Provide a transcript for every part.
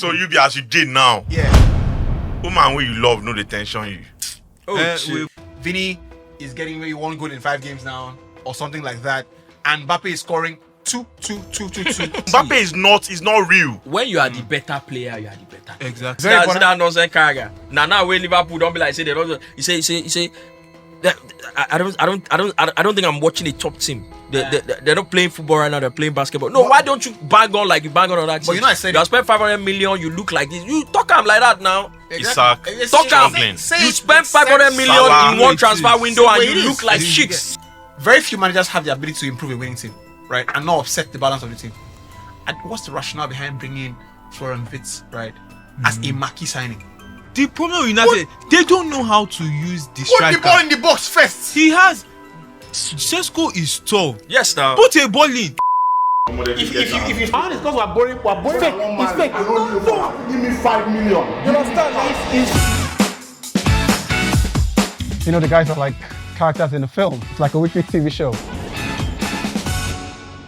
So you be as you did now. Yeah. Woman where you love, no detention you. Vinny is getting maybe 1 goal in 5 games now, or something like that, and Mbappe is scoring two. Mbappe is not real. When you are the better player, you are the better. Exactly. That's that nonsense character. Now when Liverpool don't be like say they don't. You say. I don't think I'm watching a top team. They're not playing football right now. They're playing basketball. No, why don't you bang on like you bang on that team? But you know I said you spend 500 million. You look like this. You talk am like that now. Isaac, Talk am. You spend 500 million Salah, in one transfer window and it you is. look like chicks. Very few managers have the ability to improve a winning team, right, and not upset the balance of the team. And what's the rationale behind bringing Florian Wirtz, right, as a marquee signing? The problem with United, they don't know how to use the Put striker. the ball in the box first. He has. Sesko is tall. Yes, now. Put a ball in. If you And it's because we're borrowing fake. It's fake. No. Give me 5 million. You understand? You know, the guys are like characters in a film. It's like a weekly TV show.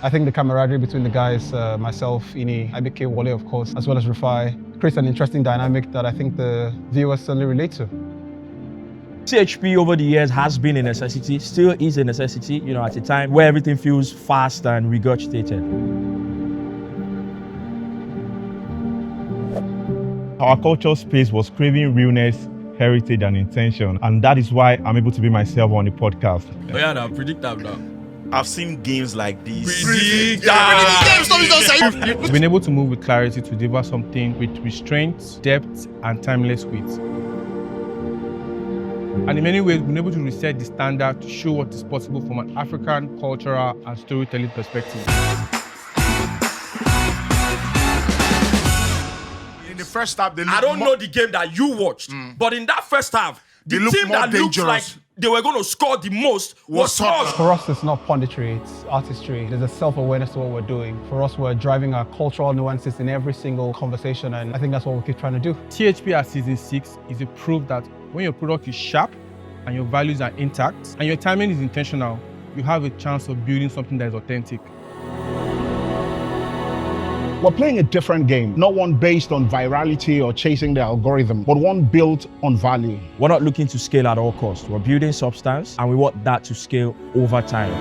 I think the camaraderie between the guys, myself, Ini, IBK, Wale, of course, as well as Rufai, creates an interesting dynamic that I think the viewers certainly relate to. CHP over the years has been a necessity, still is a necessity, you know, at a time where everything feels fast and regurgitated. Our cultural space was craving realness, heritage, and intention, and that is why I'm able to be myself on the podcast. Oh yeah, now predict that now. I've seen games like this. Games, We've been able to move with clarity to deliver something with restraint, depth, and timeless wit. And in many ways, we've been able to reset the standard to show what is possible from an African cultural and storytelling perspective. In the first half, they I don't know the game that you watched, but in that first half, the They look team more that looked dangerous. like they were going to score the most was us. For us, it's not punditry, it's artistry. There's a self-awareness to what we're doing. For us, we're driving our cultural nuances in every single conversation, and I think that's what we keep trying to do. THP at season 6 is a proof that when your product is sharp and your values are intact and your timing is intentional, you have a chance of building something that is authentic. We're playing a different game, not one based on virality or chasing the algorithm, but one built on value. We're not looking to scale at all costs. We're building substance and we want that to scale over time.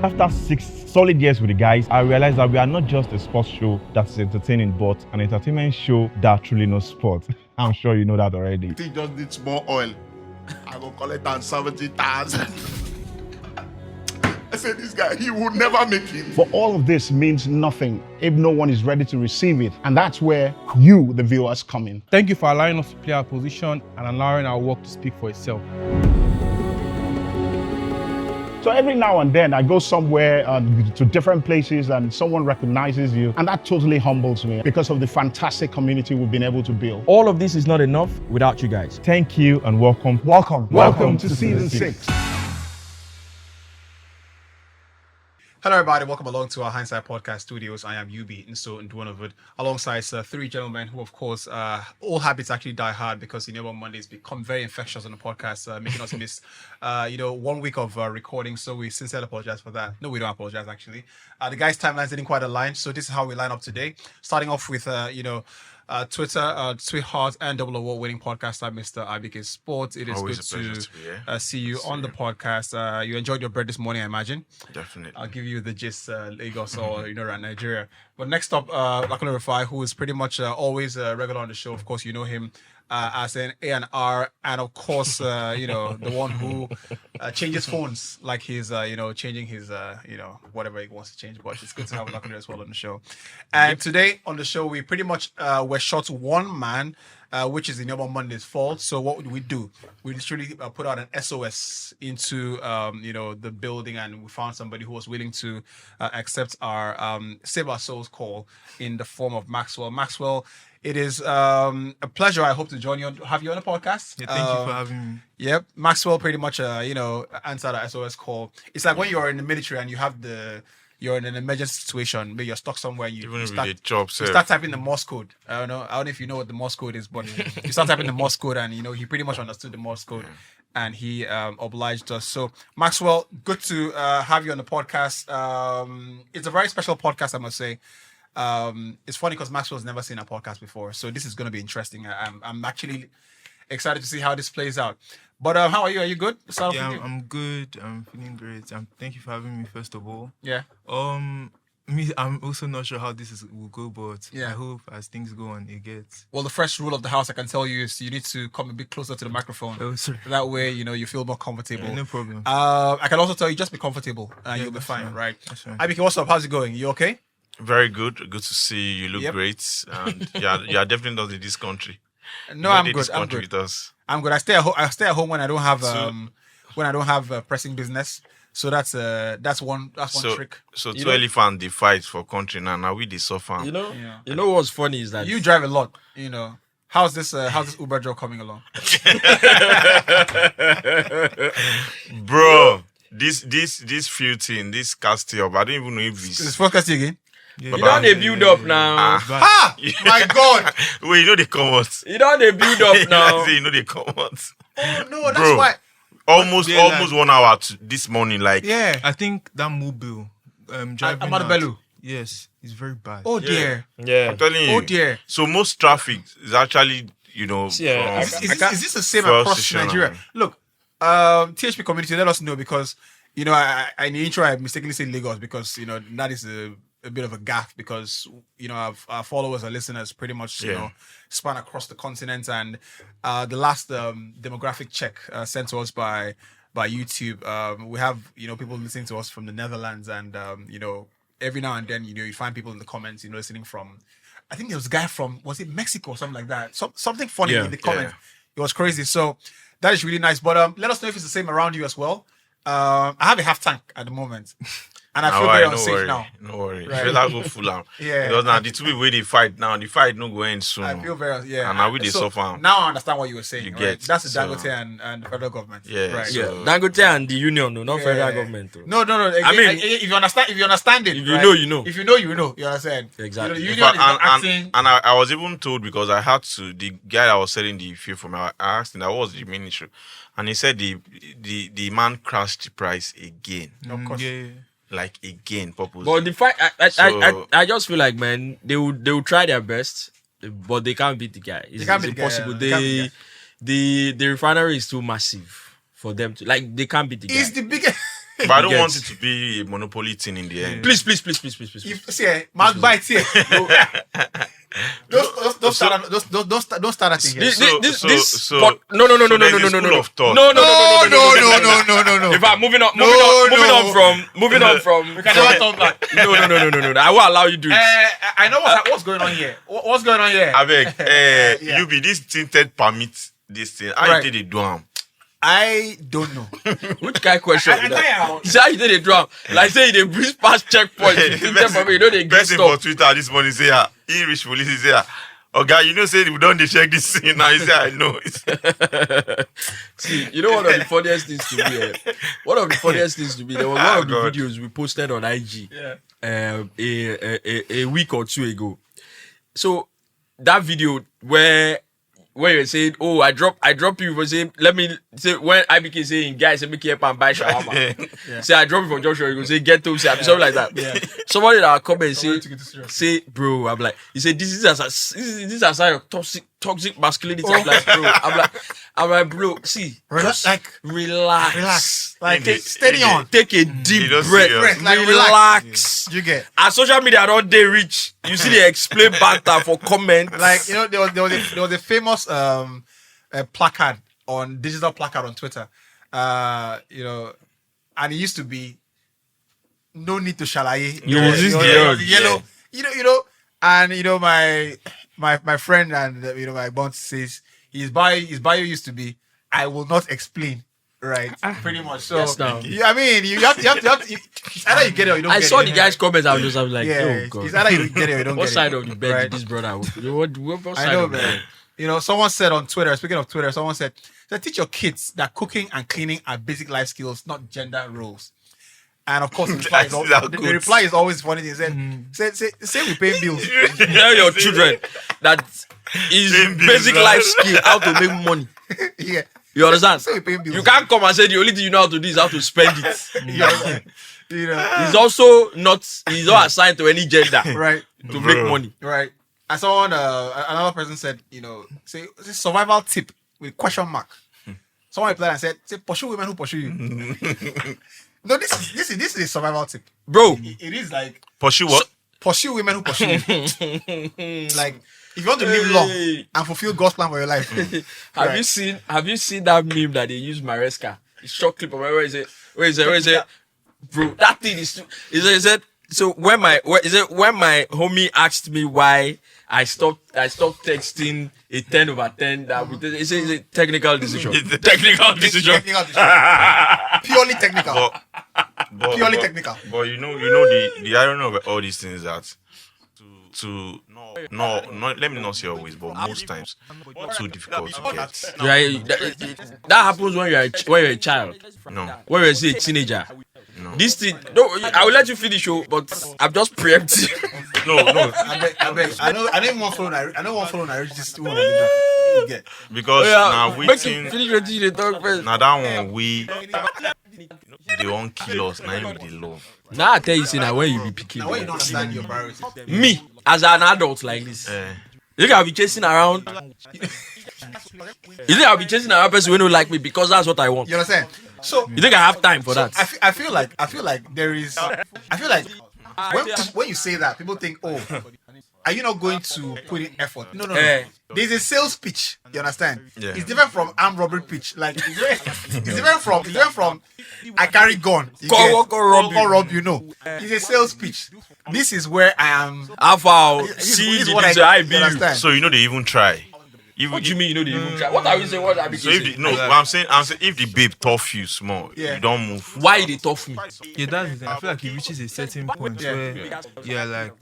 After 6 solid years with the guys, I realized that we are not just a sports show that's entertaining, but an entertainment show that truly knows sport. I'm sure you know that already. He just needs more oil. I will call it down 70,000. I said, this guy, he would never make it. But all of this means nothing if no one is ready to receive it. And that's where you, the viewers, come in. Thank you for allowing us to play our position and allowing our work to speak for itself. So every now and then I go somewhere to different places and someone recognizes you. And that totally humbles me because of the fantastic community we've been able to build. All of this is not enough without you guys. Thank you and welcome. Welcome to season 6. Hello, everybody. Welcome along to our Hindsight Podcast Studios. I am Yubi Nso Ndwonovid, alongside 3 gentlemen who, of course, all habits actually die hard because, Mondays become very infectious on the podcast, making us miss, 1 week of recording. So we sincerely apologize for that. No, we don't apologize, actually. The guys' timelines didn't quite align. So this is how we line up today. Starting off with, Twitter, sweetheart and double award-winning podcaster, Mr. IBK Sports. It is Always good a pleasure to be here. see you on the podcast. You enjoyed your bread this morning, I imagine. Definitely. I'll give you the gist, Lagos or around Nigeria. But next up, Lakuna Rufai, who is pretty much always regular on the show. Of course, you know him as an A&R, and of course, the one who changes phones like he's changing his whatever he wants to change. But it's good to have Lakuna as well on the show. And today on the show, we pretty much were short one man. Which is the Normal Monday's fault. So what would we do? We literally put out an SOS into the building, and we found somebody who was willing to accept our save our souls call in the form of Maxwell. Maxwell, it is a pleasure. I hope to join you have you on the podcast. Yeah, thank you for having me. Yep, Maxwell pretty much answered our SOS call. It's like when you're in the military and you have the you're in an emergency situation, maybe you're stuck somewhere, you Even if start, they chop, you start typing the Morse code. I don't know if you know what the Morse code is, but you start typing the Morse code, and he pretty much understood the Morse code, and he obliged us. So Maxwell, good to have you on the podcast. It's a very special podcast, I must say. It's funny because Maxwell's never seen a podcast before, so this is going to be interesting. I'm actually excited to see how this plays out. But how are you? Are you good? Yeah, I'm good. I'm feeling great. Thank you for having me, first of all. Yeah. I'm also not sure how this will go, but Yeah. I hope as things go on, it gets. Well, the first rule of the house, I can tell you, is you need to come a bit closer to the microphone. Oh, sorry. That way, you feel more comfortable. Yeah, no problem. I can also tell you, just be comfortable, and you'll be that's fine, fine. right? That's fine. Abike, what's up? How's it going? You okay? Very good. Good to see you. You look Yep. great. And you are definitely not in this country. No, You I'm did good. This I'm country good. with us. I'm good. I stay at home when I don't have So- pressing business. So that's one trick. So You two know- elephants they fight for country now. Now we they suffer. You know, Yeah. you know what's funny is that You drive a lot. How's this Uber job coming along? Bro, this few thing, this casting up. I don't even know if Is it's. focus again? Yeah, you know they build up now. Ah, my God! Wait, you know they come out. You know they build up now. You know they come out. Oh no, that's Bro. why. Almost Yeah, like- 1 hour this morning. Like Yeah. I think that mobile driving Amadu out- Bello. Yes, it's very bad. Oh dear. Yeah. I'm telling you. Oh dear. So most traffic is actually, Yeah, from- Is this the same First across session, Nigeria? man. Look, THP community, let us know, because I in the intro I mistakenly said Lagos, because that is a bit of a gaffe, because our followers and listeners pretty much span across the continent, and the last demographic check sent to us by YouTube, we have people listening to us from the Netherlands, and every now and then you find people in the comments listening from, I think there was a guy from, was it Mexico or something like that, something funny Yeah, in the comments. It was crazy. So that is really nice. But let us know if it's the same around you as well. I have a half tank at the moment, and I feel very unsafe now. No worry. Right. You better go full out. Yeah. Because now the two people wey dey fight now, the fight no go end soon. I feel very And now we dey suffer. Now I understand what you were saying. You right? get, That's the so- Dangote and the federal government. Yeah, right. so- Yeah, Dangote and the union, no, not Yeah. federal government. Though. No. I mean- if you understand it, If you right? know, you know. If you know, you know. You understand? Exactly. The In union fact, is not acting. and I was even told, because I had to, the guy that was selling the fuel for me, I asked him that was the main issue, and he said the man crashed the price again, Of course. Yeah. like again, purposely. But the fact, So- I just feel like, man, they will try their best, but they can't beat the guy. It's, can't it's beat the guy, impossible. yeah. They can't beat The refinery is too massive for them to, like, they can't beat the guy. It's the biggest. But I don't Yes. want it to be a monopoly thing in the end. Please. See, Mark bites here. Don't start that thing here. No. there's a school of thought. No. In fact, moving on from. We can never turn back. No. I will allow you to do it. I know what's going on here. What's going on here? I beg, Yeah. you be this tinted permit this thing. How Right. you did they do am? I don't know. Which kind of question? I tell you how. You say how you did a drum. Like say they breeze past checkpoint. You think them for me, they get Person for stopped. Twitter this morning say, he reach police, he say, okay, say we don't check this thing now. He say, I know. See, you know one of the funniest things to me. One of the funniest things to me. There was one of the God. videos we posted on IG. Yeah. A week or two ago. So that video where you're saying, oh, I drop you for saying, let me say, when I became saying, guys, let me keep and buy shawarma. Yeah. Say I drop you from Joshua, you go say get to say something like that. Yeah. Somebody in our comment Somebody took it too serious. say, bro, I'm like, he said this is a sign of toxic masculinity. I'm like, bro, see, Relax, just like- relax. Like, Indeed. steady on. Take a deep You don't breath. serious. Like, relax. You get. And social media don't they reach. You see they explain banter for comments. Like, there was a famous placard digital placard on Twitter. And it used to be no need to shalaye. You resist the urge. Yellow. And my friend and my boss says his bio used to be I will not explain. Right, pretty much. So, Yes, now. you have to. It's either you get it or you don't I get it. saw the guy's comments. I was like, Yeah, oh god. it's either you get it or you don't What get it. side of the bed Right? did this brother? What side I know, of the man. bed? Someone said on Twitter, speaking of Twitter, someone said, teach your kids that cooking and cleaning are basic life skills, not gender roles. And of course, the reply is always funny. He said, say we pay bills. Tell your children that is basic life skill how to make money. Yeah. You understand? Say we pay bills. You can't come and say the only thing you know how to do is how to spend it. You know, He's also not assigned to any gender right? to make money. Right. And someone, another person said, say survival tip with question mark. Someone replied and said, say pursue women who pursue you. No, this is a survival tip, Bro. It is like Pursue what? pursue women who pursue you. Like if you want to live long and fulfill God's plan for your life. Have you seen that meme that they use Maresca? It's short clip of where is it? Bro, that thing is he said so when my homie asked me why I stopped texting a 10/10 that it's a technical decision. Technical decision. Purely technical. Purely technical. But you know the irony of all these things is that no, let me not say always, but most times too difficult to get. Yeah, that happens when you're a child. No. When you're a teenager. No. This thing, no, I will let you finish, but I'm just preempting. No. I beg. I know one follow. I know one follow. I reach this one. You get. Because now we make you finish what you talk first. now that one they won't kill us. Now they love. Now I tell you, see, now when you be picking, Now when you don't understand your priorities. me as an adult like this, you think I'll be chasing around? You think I'll be chasing around person who don't like me because that's what I want? You understand? So You think I have time for that? I feel like there is. I feel like when you say that, people think, oh, are you not going to put in effort? No. There's a sales pitch. You understand? Yeah. It's different from armed robbery pitch. Like it's different from I carry gun. Go rob you. No, it's a sales pitch. This is where I am. Alpha, This see is the what I you be you. understand? So you know they even try. What do you mean you know they even try? What are we saying? What are we So if saying? I'm saying if the babe tough you small, Yeah. you don't move. Why they tough me? Yeah, that's the thing. I feel like it reaches a certain point where like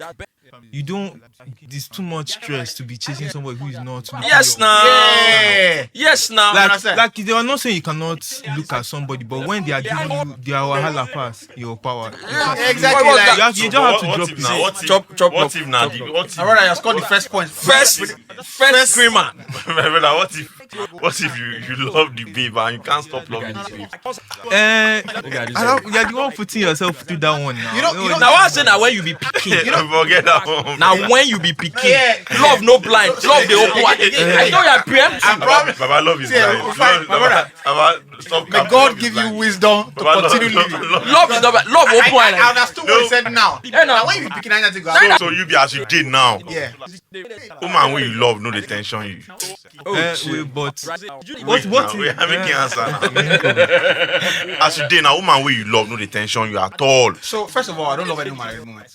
you don't. There's too much stress to be chasing somebody who is not. Yes, now. Yeah. Yes, now. Like they are not saying you cannot look at somebody, but when they are giving you their wahala pass your power, Exactly. Like, you don't have to What drop if it. now? What if? Chop. What if now? What if? I rather you scored the first point. First screamer. Brother, what if you love the babe and you can't stop loving the babe? You're the one putting yourself through that one now. You know, Now what I say now when you be picking. Forget that one. Now when you be picking, love no blind, love the open one. I know you're preempting. Baba, love is blind. my brother. Baba, stop. May God give you wisdom to continue living. Love is not blind. Love open one. I understood what he said now. Now when you be picking anything, go So you be as you did now. yeah. Woman when you love, no they tension you. But What we are making answer now. As you did now, woman when you love, no they tension you at all. So first of all, I don't love any woman at the moment.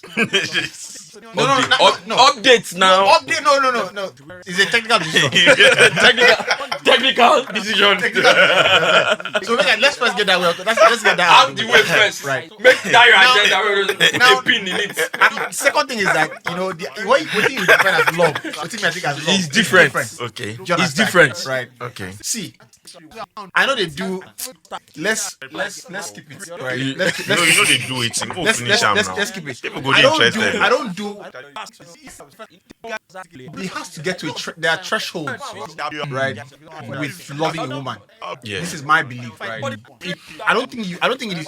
Updates now. Update? No. It's a technical decision. Technical decision. So let's first get that way. Let's get that out Out the way first. Right. Make that your agenda. Now- A pin in it. And second thing is that what you define as love, what thing I think as love, It's different. Okay. Do you It's understand? different. Right. Okay. See, I know they do. Let's keep it. Right. Let's No, you know they do it. People finish them now. let's keep it. People go I dey don't do. interested. I don't do. It has to get to there are thresholds, right? With loving a woman. Yeah. This is my belief, right? I don't think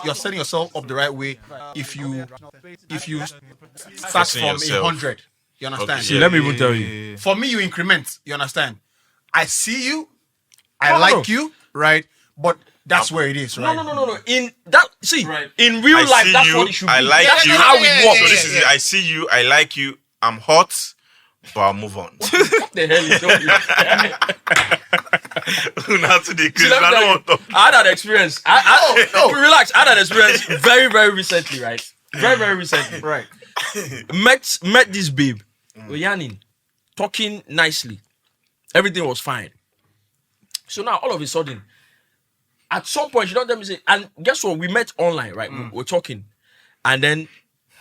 you're setting yourself up the right way if you start Forcing from yourself. 100. You understand? Okay. Let me even tell you. For me, you increment. You understand? I see you. I like you, right? But that's where it is, right? No. In that, in real I life, see that's you, what it should be. I like That's you. how it works. So this is it. I see you, I like you, I'm hot, but I'll move on. What the hell is wrong with you? Now to the See, let me tell you, I had that experience. Relax. I had that experience very, very recently, right? Very, very recently. Right. Met this babe. We're yarning, talking nicely. Everything was fine. So now, all of a sudden, at some point, she don't tell me, say, and guess what? We met online, right? We're talking. And then,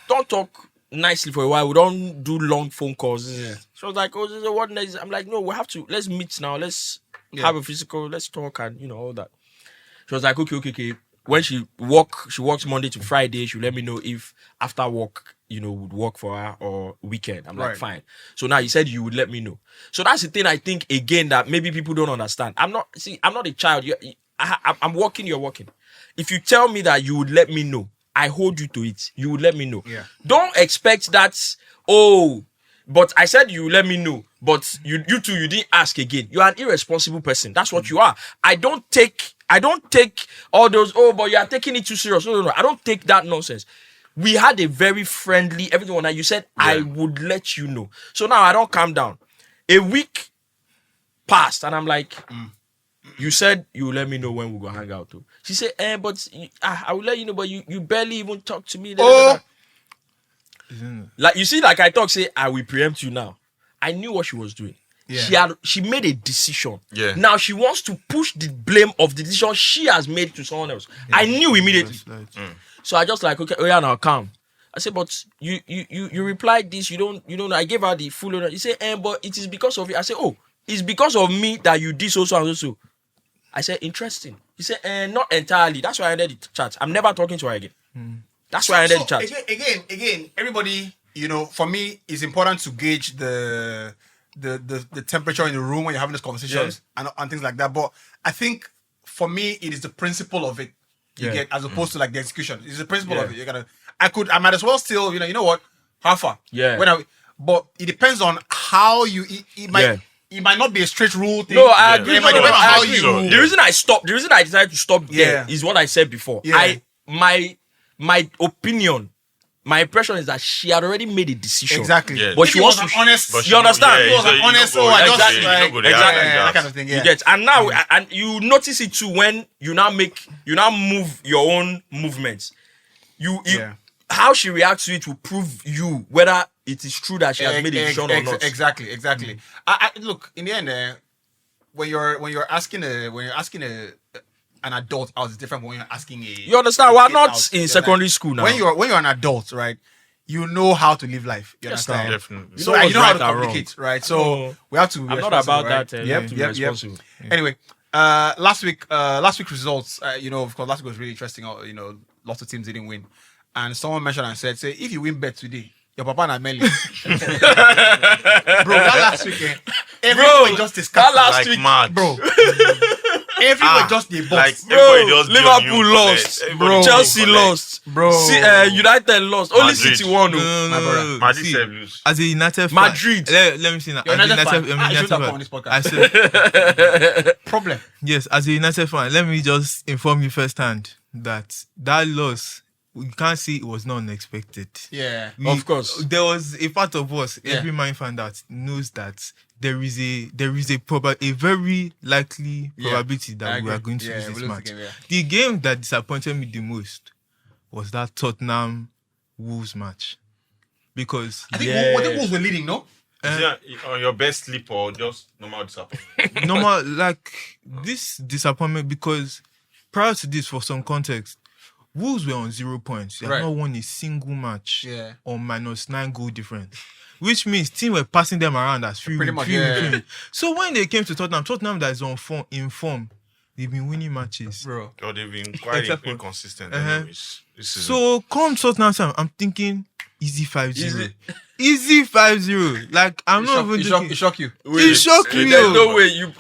don't talk nicely for a while. We don't do long phone calls. She was like, oh, what next? I'm like, no, we have to, let's meet now. Let's have a physical, let's talk and, all that. She was like, okay. when she works Monday to Friday. She'll let me know if after work, would work for her or weekend. I'm like, fine. So now you said you would let me know. So that's the thing I think again that maybe people don't understand. I'm not a child. I'm working. You're working. If you tell me that you would let me know, I hold you to it. You would let me know. Yeah. Don't expect that. But I said you let me know. But you two, you didn't ask again. You are an irresponsible person. That's what you are. I don't take all those, but you are taking it too serious. No. I don't take that nonsense. We had a very friendly, everything that you said, I would let you know. So now I don't calm down. A week passed and I'm like, you said you will let me know when we go hang out too. She said, but I will let you know, but you barely even talk to me. Like you see, like I talk, say I will preempt you now. I knew what she was doing. Yeah. She made a decision. Yeah. Now she wants to push the blame of the decision she has made to someone else. Yeah. I knew immediately. So I just like, okay, now calm. I said, but you replied this, you don't. I gave her the full. You say, but it is because of you. I said, it's because of me that you did so and so. I said, interesting. He said, not entirely. That's why I ended the chat. I'm never talking to her again. That's why I ended the chat. Again, everybody, for me, it's important to gauge the temperature in the room when you're having these conversations and things like that. But I think for me, it is the principle of it you get as opposed to like the execution. It's the principle of it. I might as well still, you know what, how far? Yeah. But it depends on how you. It might not be a straight rule thing. No, I agree. It might depend on how you. The reason I decided to stop there is what I said before. Yeah. My opinion. My impression is that she had already made a decision. Exactly. Yeah. But she wants to honest. You understand? It was an honest. Exactly. That kind of thing. Yeah. You get. And now, and you notice it too when you now move your own movements. How she reacts to it will prove you whether it is true that she has made a decision or not. Exactly. Look, in the end, when you're asking an adult out, it's different when you're asking a. You understand? We're not in secondary school now. When you're an adult, right? You know how to live life. You understand? Definitely. So you know how to communicate, right? So we have to. I'm not about right? that. Yep. Anyway, last week results. Of course, last week was really interesting. Lots of teams didn't win, and someone mentioned and said, if you win bet today, your papa and Melly. Bro, that last weekend, everyone just discussed last week, mad. Bro. Everyone just the box. Liverpool lost. Bro. Chelsea lost. Bro. United lost. Only Madrid. City won. Madrid lose. As a United fan, Madrid. Let me see now. You're As a United fan. I should have come on this podcast. Problem. Yes, as a United fan, let me just inform you firsthand that loss, we can't say it was not unexpected. Yeah, of course. There was a part of us, every mind fan that knows that there is a very likely probability that we are going to lose this match. The game that disappointed me the most was that Tottenham Wolves match, because I think Wolves were leading, no? Is it on your best sleep or just normal disappointment? Normal, like this disappointment, because prior to this, for some context, Wolves were on 0 points. They have not won a single match on -9 goal difference. Which means teams were passing them around as free win. So when they came to Tottenham that is in form, they've been winning matches. Bro. Or they've been quite inconsistent anyways. So come Tottenham time, I'm thinking easy 5-0. Easy 5-0. Like I'm not even joking. It shock you. It shocked me. There's no way you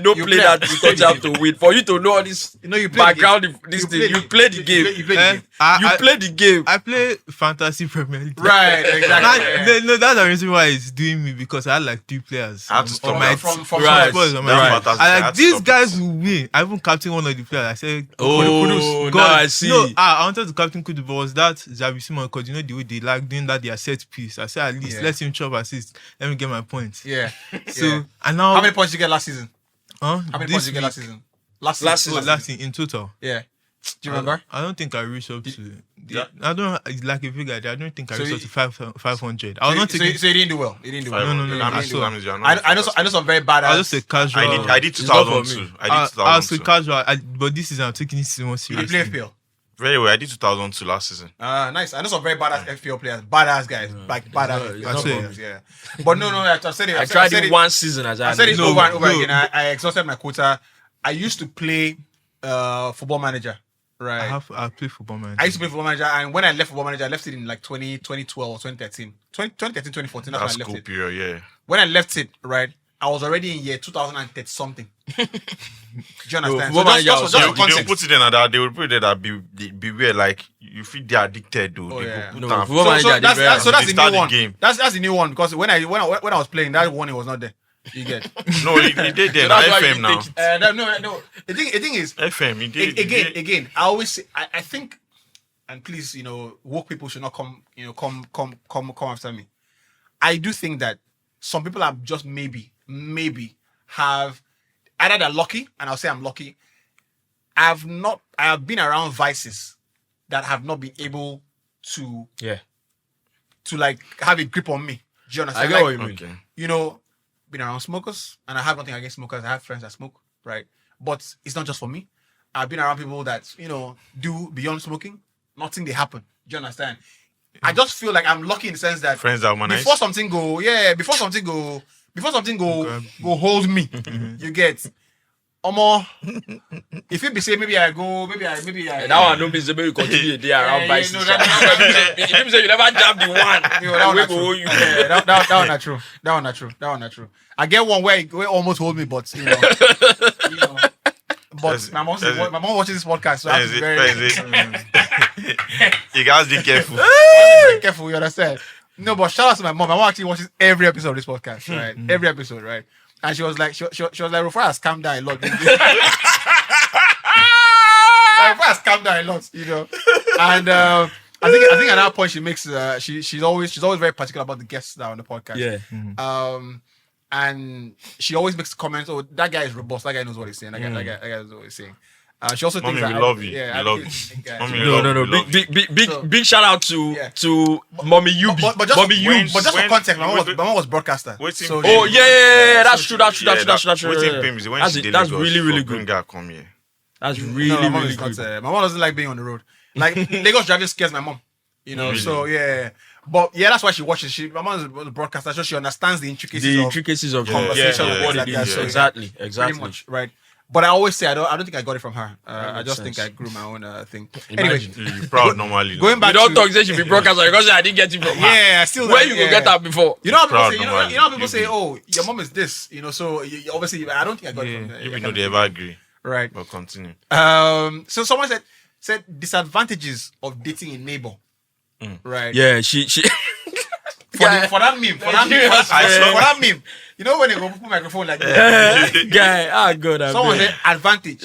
don't play that because you have to win. For you to know all this background, this thing, you play the game. You play the game. I play Fantasy Premier League. Right, exactly. No, that's the reason why it's doing me, because I had like 3 players. I had to stop my from Spurs. I like these guys will win. I even captain one of the players. I said, Kudus. Now I see. No, I wanted to captain Kudus, but was that Xavi Simon, because the way they like doing that, their set piece. I said, at least let him chop assist. Let me get my points. Yeah. So and now, how many points did you get last season? How many points did you get last season? Last season in total. Yeah. Do you remember? I don't think I reached up to. I don't like a figure. I don't think I reached up to 500. I was not taking. So you didn't do well. You didn't do well. No. I know some very bad. I just say casual. I did 2002. I was casual. But this season I'm taking it more seriously. You did play FPL. Very well. I did 2002 last season. Nice. I know some very badass FPL players, badass guys, like badass players. Yeah. But no. I said it. I tried it one season. I said it over and over again. I exhausted my quota. I used to play Football Manager. Right. I play Football Manager. I used to play Football Manager, and when I left Football Manager, I left it in like 2012 or 2013. 2013, 2014, that's when I left cool it. period, yeah. When I left it, right, I was already in year 2030 something. Do you understand? Football Manager just for They context. will put it in that. They will put it that beware, like you feel they're addicted, though. Oh, They yeah. go put No, down. Football Manager, that's They the new start the one. game. That's the new one because when I was playing, that warning was not there. You get? No, he did there. that's why FM you now. take it. No. The thing is, FM, he did. again, I always say, I think, and please, woke people should not come after me. I do think that some people are just maybe have either they're lucky, and I'll say I'm lucky. I have been around vices that have not been able to like have a grip on me. Do you understand? I get what you mean. Okay. Been around smokers, and I have nothing against smokers. I have friends that smoke, right? But it's not just for me. I've been around people that, do beyond smoking. Nothing they happen. Do you understand? I just feel like I'm lucky in the sense that Friends that humanize. before something go hold me. You get if it be say maybe I That one don't be say maybe you continue there around vice. no, If you say you never jab the one, that one we not go true. you. Yeah, that one not true. That one not true. I get one where it almost hold me, but But my mom watches this podcast, so I have to be very You guys be careful. very careful. You understand? No, but shout out to my mom. My mom actually watches every episode of this podcast, right? Every episode, right? And she was like, she was like, Rufus has calmed down a lot. Rufus has calmed down a lot, And I think at that point she makes she's always very particular about the guests that are on the podcast. Yeah. And she always makes comments. Oh, that guy is robust. That guy knows what he's saying. That guy knows what he's saying. She also Mommy, thinks we love you. Yeah, We love you. Mommy, we No. love you. Big shout out to Mommy Yubi. But just, Mommy Yubs. but just for when- context, my when- mom was broadcaster. Waiting- So Oh yeah. That's true. That's true. Waiting pain is when That's she did that's Lagos really for good. bring her come here. That's No, really my mom really is not, good. my mom doesn't like being on the road. Like Lagos driving scares my mom. Really? So yeah. But yeah, that's why she watches. My mom is a broadcaster, so she understands the intricacies The of intricacies of conversation of and what things it like is. that. So, Exactly. pretty much, right? But I always say I don't think I got it from her. I just sense. think I grew my own thing. Imagine. Anyway, You proud normally. going You back don't to talk say she be broadcaster because I didn't get it from her. yeah, I still Where you go get that before? You know how people Proud say, normally. you know how people You say, be- oh, your mom is this, so obviously I don't think I got it from her. Even though they ever agree. Right. But continue. So someone said disadvantages of dating a neighbor. Right. Yeah, she For that meme. You know when they go put microphone like that. guy, good. Someone said advantage.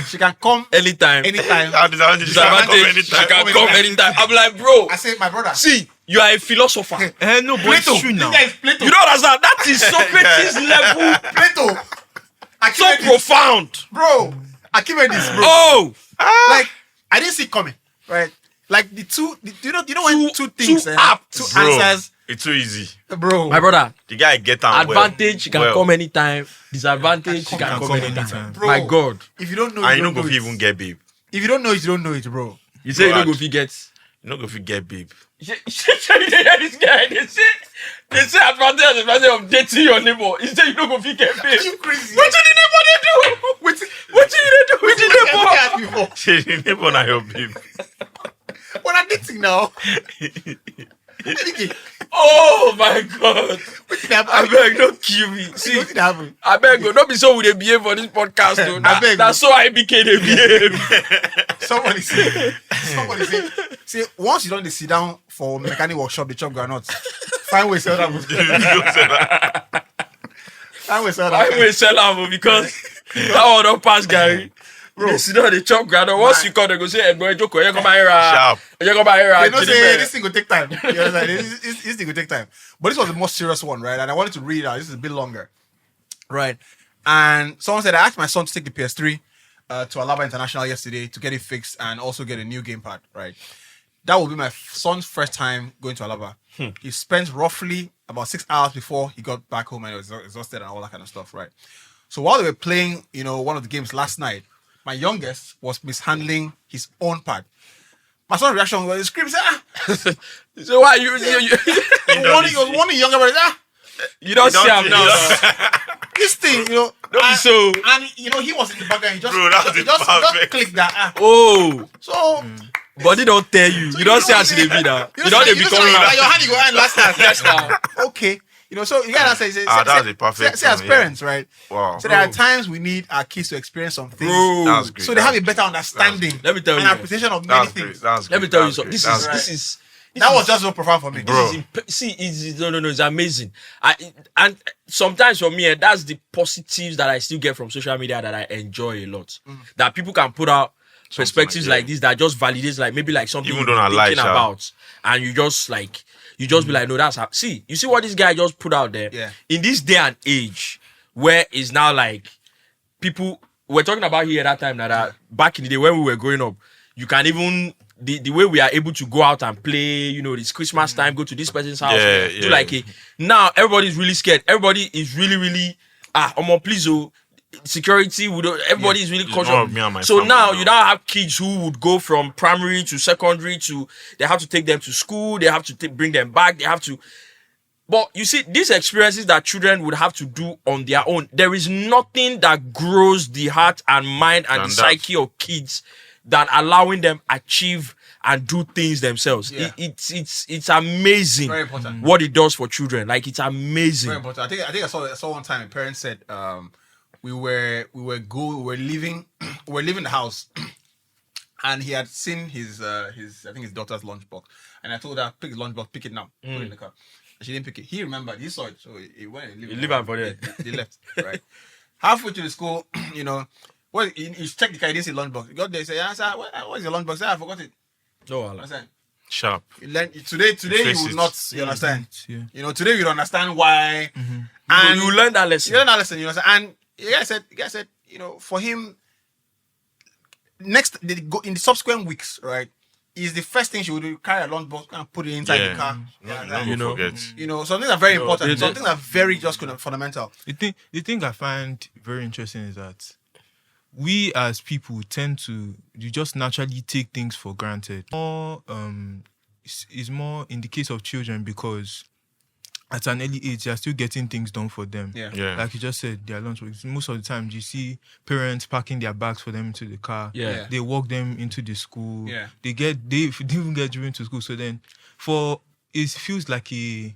She can come anytime. Ah, disadvantage. Disadvantage. She can come anytime. I'm like, bro. I say, my brother. See, you are a philosopher. No, but Plato. it's true now. This guy is Plato. You don't understand. That is Socrates level. Plato. So Archimedes. profound. Bro. Archimedes, bro. Oh, Like, I didn't see it coming. Right? Like the two, you know when two things, two apps. two Bro, answers, it's too easy. bro. my brother. The guy get on Advantage, she can well. come anytime. Disadvantage, she can come anytime. Bro, My God. If you don't know, And you you don't don't go know fit it. even get babe. If you don't know it, you don't know it, bro. You say you Bro, don't go fit get. You don't go fit get babe. This guy, they say advantage of dating your neighbor. He say you don't go fit get babe. You crazy? What did the neighbor they do? What did they do with the neighbor? Asked before. Say the neighbor na your babe. When I'm dating now, Oh my God. I beg, don't kill me. See, what did happen? I beg, don't be so with they behave for this podcast. Though. I beg, That's so IBK they behave. Somebody say, say once you don't sit down for mechanic workshop, the chop groundnuts. Find way sell that. Find way sell I that. will sell out because that one don't pass, Gary. Bro, they sit down, they chop granite. Once you come, they go say, "Hey, boy, Joko, you come here, Sharp. you come here." You know, say this thing will take time. You understand? This thing will take time. But this was the most serious one, right? And I wanted to read it out. This is a bit longer, right? And someone said, I asked my son to take the PS3 to Alaba International yesterday to get it fixed and also get a new gamepad, right? That will be my son's first time going to Alaba. He spent roughly about 6 hours before he got back home and he was exhausted and all that kind of stuff, right? So while they were playing, one of the games last night, my youngest was mishandling his own pad. My son's reaction was he screamed, So why you he was warning younger brother, You don't see him now. This thing, you know, so. And you know, he was in the background. He just, Bro, that was he the just perfect. clicked that. Oh. So. But they don't tell you. So you don't see as they be now. You don't they become your hand you go and last time. Yes, now. Okay. You know, so you gotta say, that's the perfect say as thing, parents, right? Wow. So there are times we need our kids to experience some things. That's great. So they have a better understanding Let me tell and you. appreciation of many That's things. great. That's Let me great. tell you That's something. great. This is That was just so profound for me. Bro. No, it's amazing. And sometimes for me, that's the positives that I still get from social media that I enjoy a lot. That people can put out perspectives like this that just validates like maybe like something Even you're don't lie, thinking sha. about, and you just be like, no, that's how. See, you see what this guy just put out there. Yeah. In this day and age, where it's now like people we're talking about here at that time that back in the day when we were growing up, you can even the way we are able to go out and play, you know, this Christmas time, go to this person's house, do like a. Now everybody's really scared. Everybody is really please security would everybody is really cautious. So now you now have kids who would go from primary to secondary to they have to take them to school, they have to bring them back, they have to. But you see, these experiences that children would have to do on their own, there is nothing that grows the heart and mind and the psyche of kids than allowing them achieve and do things themselves. Yeah. It's amazing. Very important. What it does for children. Like it's amazing. Very important. I think I saw one time a parent said we were leaving the house and he had seen his I think his daughter's lunchbox, and I told her, pick the lunchbox, pick it now, put it in the car. And she didn't pick it. He remembered, he saw it, so he went and leave it for there. They left, right? Halfway to the school, you know, well, he checked the car, he didn't see lunchbox. He got there, he said, sir, what is your lunchbox? I forgot it. Oh, understand? Sharp. Today you will not, you understand? Yeah. You know, today you understand why. And you learn that lesson. You learn that lesson, you understand? And the guy said, you know, for him, in the subsequent weeks, right, is the first thing she would do, carry a lunchbox and put it inside the car. You know, some things are very important. Some things are very just fundamental. The thing I find very interesting is that we as people tend to you just naturally take things for granted. Is more in the case of children because at an early age, they're still getting things done for them. Yeah. Like you just said, their lunch. Most of the time, you see parents packing their bags for them into the car. Yeah. They walk them into the school. Yeah. They even get driven to school. So then, it feels like a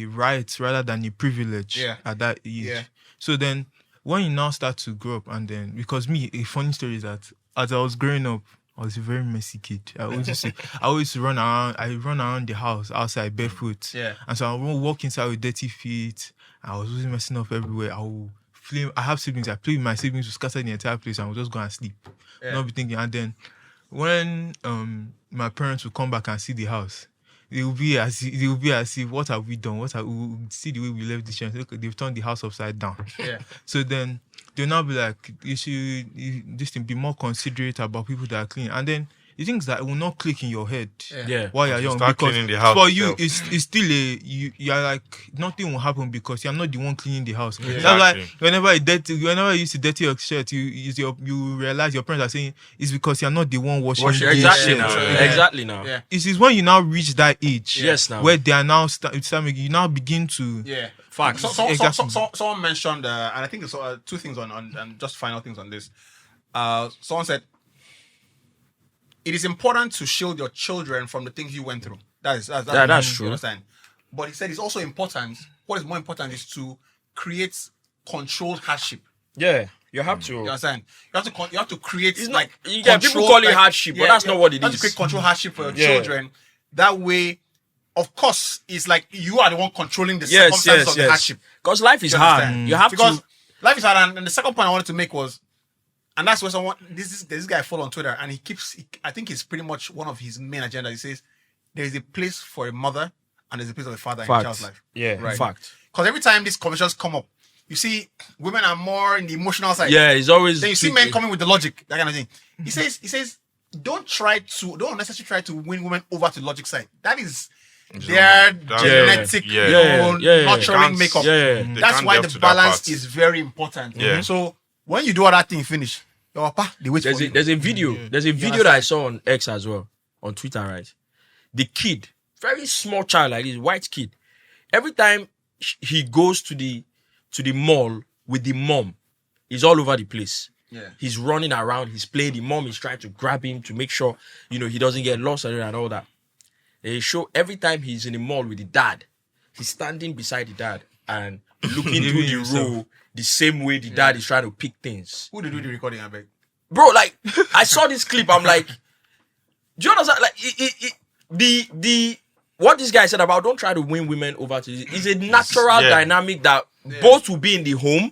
right rather than a privilege at that age. Yeah. So then, when you now start to grow up, and then because a funny story is that as I was growing up, I was a very messy kid. I always run around. I run around the house outside barefoot. Yeah. And so I would walk inside with dirty feet. I was always messing up everywhere. I have siblings. I play with my siblings to scatter the entire place, and I would just go and sleep. Not be thinking. And then when my parents would come back and see the house, they will be as if what have we done? We see the way we left the chance. Look, they've turned the house upside down. Yeah. So then they'll now be like, you should be more considerate about people that are clean. And then the things that will not click in your head while you're young. Start because cleaning the house for yourself. you, it's still you're like, nothing will happen because you're not the one cleaning the house. Yeah. That's why whenever you see dirty your shirt, you realize your parents are saying it's because you're not the one washing the exactly shirt. now. Exactly now. Yeah. It is when you now reach that age now. where they are now you now begin to Facts. Someone mentioned, and I think it's two things on and just final things on this. Someone said, it is important to shield your children from the things you went through. That's true. You understand? But he said it's also important. What is more important is to create controlled hardship. Yeah, you have to. You understand? You have to create people call it hardship, but that's not what it is. You have to create controlled hardship for your children. That way, of course, it's like you are the one controlling the circumstances of the hardship. Because life is hard. You have because to. Life is hard, and the second point I wanted to make was, and that's where this guy follow on Twitter, and I think it's pretty much one of his main agenda. He says there is a place for a mother and there's a place of a father in a child's life. Yeah, right. Fact. Because every time these conversations come up, you see women are more in the emotional side. Yeah, it's always. Then you see men coming with the logic, that kind of thing. He says, don't necessarily try to win women over to the logic side. That is their genetic, nurturing makeup. Yeah. That's why the balance is very important. Yeah. So when you do all that thing, finish. Your papa, they wait for you. There's a video. There's a video that I saw on X as well, on Twitter, right? The kid, very small child like this, white kid. Every time he goes to the mall with the mom. He's all over the place. Yeah. He's running around. He's playing. The mom is trying to grab him to make sure, he doesn't get lost and all that. They show every time he's in the mall with the dad, he's standing beside the dad and looking through the row the same way the dad is trying to pick things. Who did do the recording, I beg? Bro, like, I saw this clip. I'm like, do you understand? Like, the what this guy said about don't try to win women over to is a natural dynamic that both will be in the home,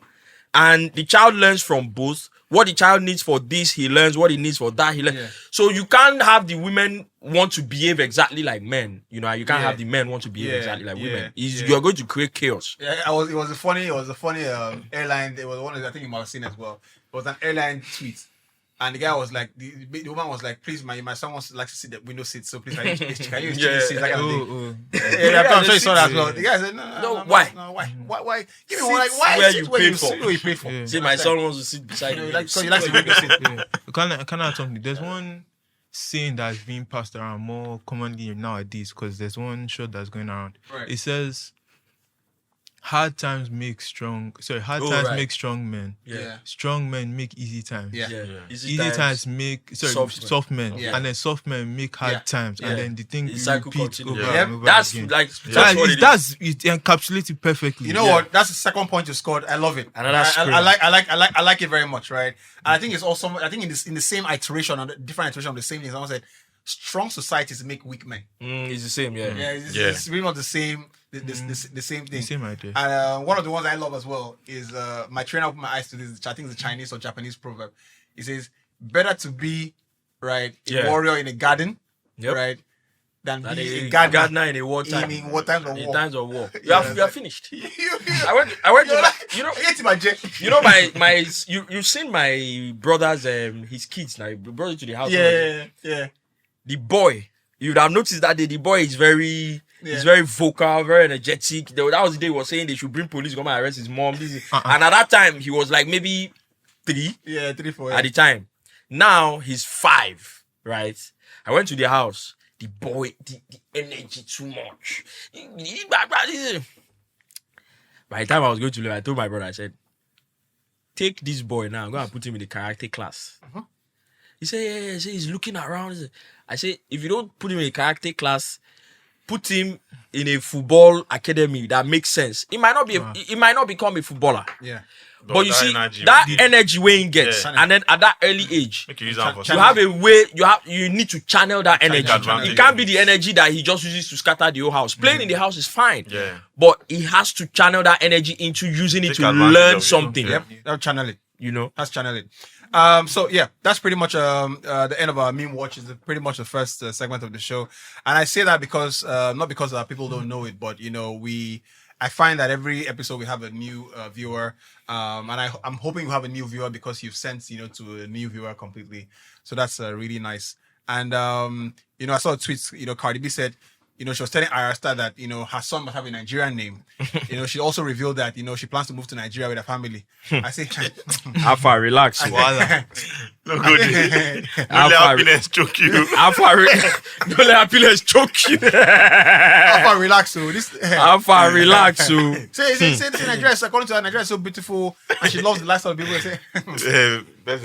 and the child learns from both. What the child needs for this, he learns. What he needs for that, he learns. Yeah. So you can't have the women want to behave exactly like men. You can't have the men want to behave exactly like women. You're going to create chaos. Yeah, it was a funny airline. It was one of, I think you might have seen as well. It was an airline tweet. And the guy was like, the woman was like, please, my son likes to sit the window seat, so please, can you exchange the seats? That kind of thing. I'm sure you saw that as well. The guy said, no, why? Why? Give me one, like, why? Where you paid for. Where you paid for. Yeah. See, my son wants to sit beside you. So he likes the window seat. Can I add something? There's one saying that's being passed around more commonly nowadays, because there's one show that's going around. Right. It says, hard times make strong men. Yeah. Strong men make easy times. Yeah. Easy times make soft men. Yeah. And then soft men make hard times. And then the thing repeats over and over that's again. Like it encapsulates it perfectly. You know what? That's the second point you scored. I love it. And I like it very much, right? And I think it's also in the same iteration, on the different iteration of the same thing. Someone said, strong societies make weak men. It's the same, It's really not the same. The same thing. The same idea. And one of the ones I love as well is my trainer opened my eyes to this, which I think is a Chinese or Japanese proverb. It says, better to be a warrior in a garden, right, than be a gardener in a wartime. In wartime or war. In times of war. You are finished. I went to my you've seen my brother's his kids now. He brought it to the house. Yeah. The boy, you'd have noticed that day, the boy is very vocal, very energetic. That was the day he was saying they should bring police to come and arrest his mom. And at that time, he was like maybe 3. Yeah, 3, 4. At the time. Now, he's 5, right? I went to the house. The boy, the energy too much. By the time I was going to leave, I told my brother, I said, take this boy now, go and put him in the karate class. Uh-huh. He said, yeah. He's looking around. I said, if you don't put him in a karate class, put him in a football academy that makes sense. He might not be. He might not become a footballer. Yeah. But you see that energy Wayne gets, and then at that early age, you have a way. You need to channel that energy. It can't be the energy that he just uses to scatter the whole house. Playing in the house is fine. Yeah. But he has to channel that energy into using it to learn something. Yep. That'll channel it. That's channel it. So yeah, that's pretty much the end of our meme watch. Is pretty much the first segment of the show, and I say that because not because people don't know it, but I find that every episode we have a new viewer, and I'm hoping we have a new viewer because you've sent to a new viewer completely. So that's really nice. And I saw a tweet. Cardi B said, she was telling Arasta that her son must have a Nigerian name. She also revealed that she plans to move to Nigeria with her family. I say, Alpha, relax. No good. Don't let happiness choke you. Don't let happiness choke you. Alpha, relax. Alpha, relax. Say Nigeria. According to her, Nigeria is so beautiful, and she loves the lifestyle of people. Say, I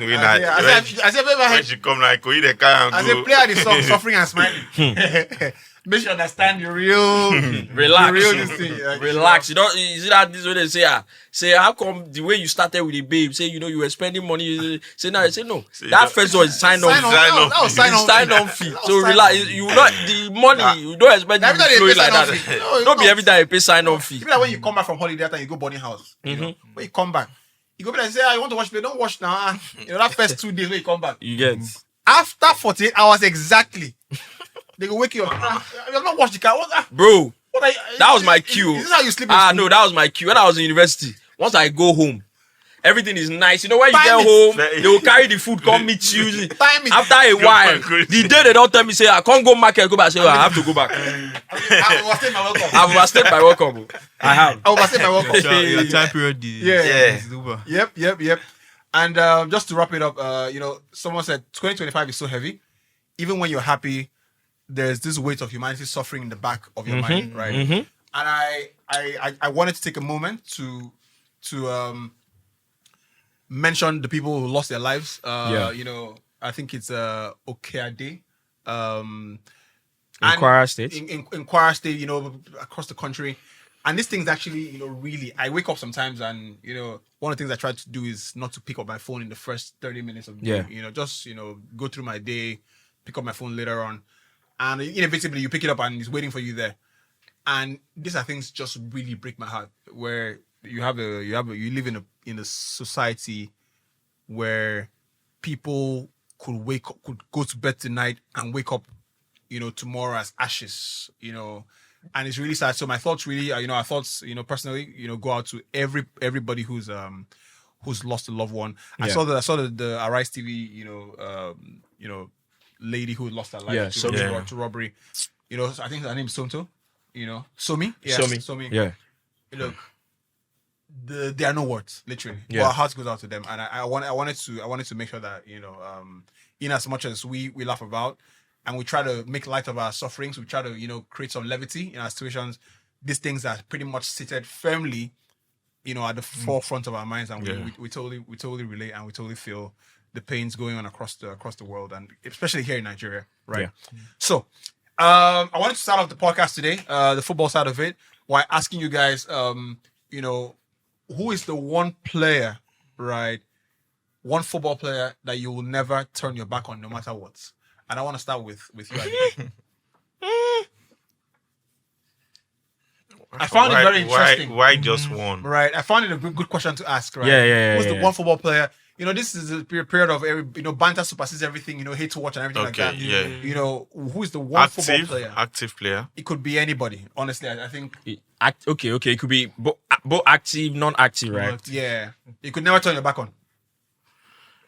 said, when she come like, go eat the car and go. I said, play out the song, suffering and smiling. Make sure you understand the real, relax. The real this thing. Relax. You see that this way they say how come the way you started with the babe, say you were spending money, say no. That first one is sign on fee. So relax. You not the money, you don't expect it to flow like that. Don't be every time you pay sign on fee. Even like when you come back from holiday and you go boarding house, when you come back, you go back and say, I want to wash, but don't wash now. That first 2 days when you come back. You get after 48 hours exactly. They go wake you up. You have not washed the car. Bro, that was my cue. Is this how you sleep? No, that was my cue. When I was in university, once I go home, everything is nice. When you get home, they will carry the food, come meet you. After a while, the day they don't tell me, say, I can't go market, go back. I say, I have to go back. I overstayed my welcome. I've overstayed my welcome. I have. I overstayed my welcome. Your time period is over. Yep. And just to wrap it up, someone said 2025 is so heavy. Even when you're happy, there's this weight of humanity suffering in the back of your mind, right? And I wanted to take a moment to mention the people who lost their lives. You know, I think it's Okeade. In Kwara State. In Kwara State, you know, across the country. And this thing's actually, you know, really, I wake up sometimes and, you know, one of the things I try to do is not to pick up my phone in the first 30 minutes of the day. You know, just, you know, go through my day, pick up my phone later on. And inevitably you pick it up and it's waiting for you there. And these are things just really break my heart, where you live in a society where people could go to bed tonight and wake up, you know, tomorrow as ashes, you know, and it's really sad. So my thoughts really, personally, you know, go out to everybody who's lost a loved one. I saw the Arise TV, you know, lady who lost her life to robbery. You know, I think her name is Sonto. You know, Somi. Yeah. Look, there are no words, literally. Yeah. Our heart goes out to them, and I wanted to make sure that, you know, in as much as we laugh about and we try to make light of our sufferings, we try to, you know, create some levity in our situations. These things are pretty much seated firmly, you know, at the forefront of our minds, and we totally relate, and we totally feel the pains going on across the world, and especially here in Nigeria, right? Yeah. So, I wanted to start off the podcast today, the football side of it, while asking you guys, you know, who is the one player, right? One football player that you will never turn your back on, no matter what. And I want to start with you. I found it very interesting. Why just one? Right. I found it a good question to ask, right? Yeah. Who's the one football player? You know, this is a period of banter supersedes everything, you know, hate to watch and everything like that. Yeah. You know, who is the one football player? Active player. It could be anybody. Honestly, I think. Okay. It could be both active, non-active, right? Yeah. You could never turn your back on.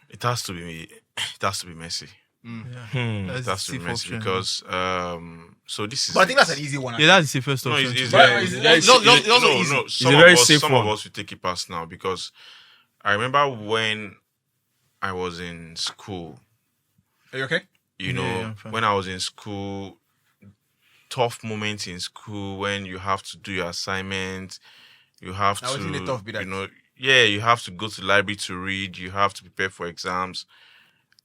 It has to be Messi. That's That's to be Messi option. Because so this is. But I think that's an easy one. Yeah, that's the first No, option. it's also easy. no. Some a very of us, safe some one. of us will take it past now, because I remember when I was in school. Are you okay? You know, I'm fine. when I was in school, tough moments in school when you have to do your assignment, you have That was really tough, be that. you know, you have to go to the library to read, you have to prepare for exams,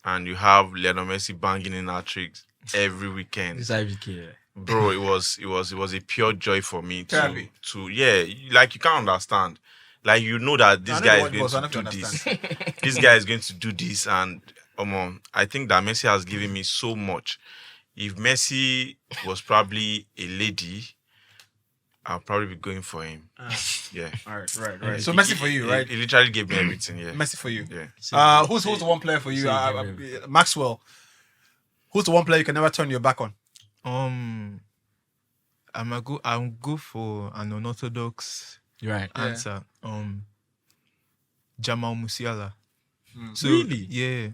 and you have Lionel Messi banging in our tricks every weekend. It's IVK. Bro, it was a pure joy for me Therapy. to like, you can't understand. Like, you know that this I know guy what is it was, I going know to if do you this. understand. This guy is going to do this, and I think that Messi has given me so much. If Messi was probably a lady, I'll probably be going for him. Yeah. All right. So Messi for you, right? He literally gave me everything. Yeah. Messi for you. Yeah. Who's the one player for you? Maxwell. Who's the one player you can never turn your back on? I'm go for an unorthodox answer. Jamal Musiala. So, Really? Yeah.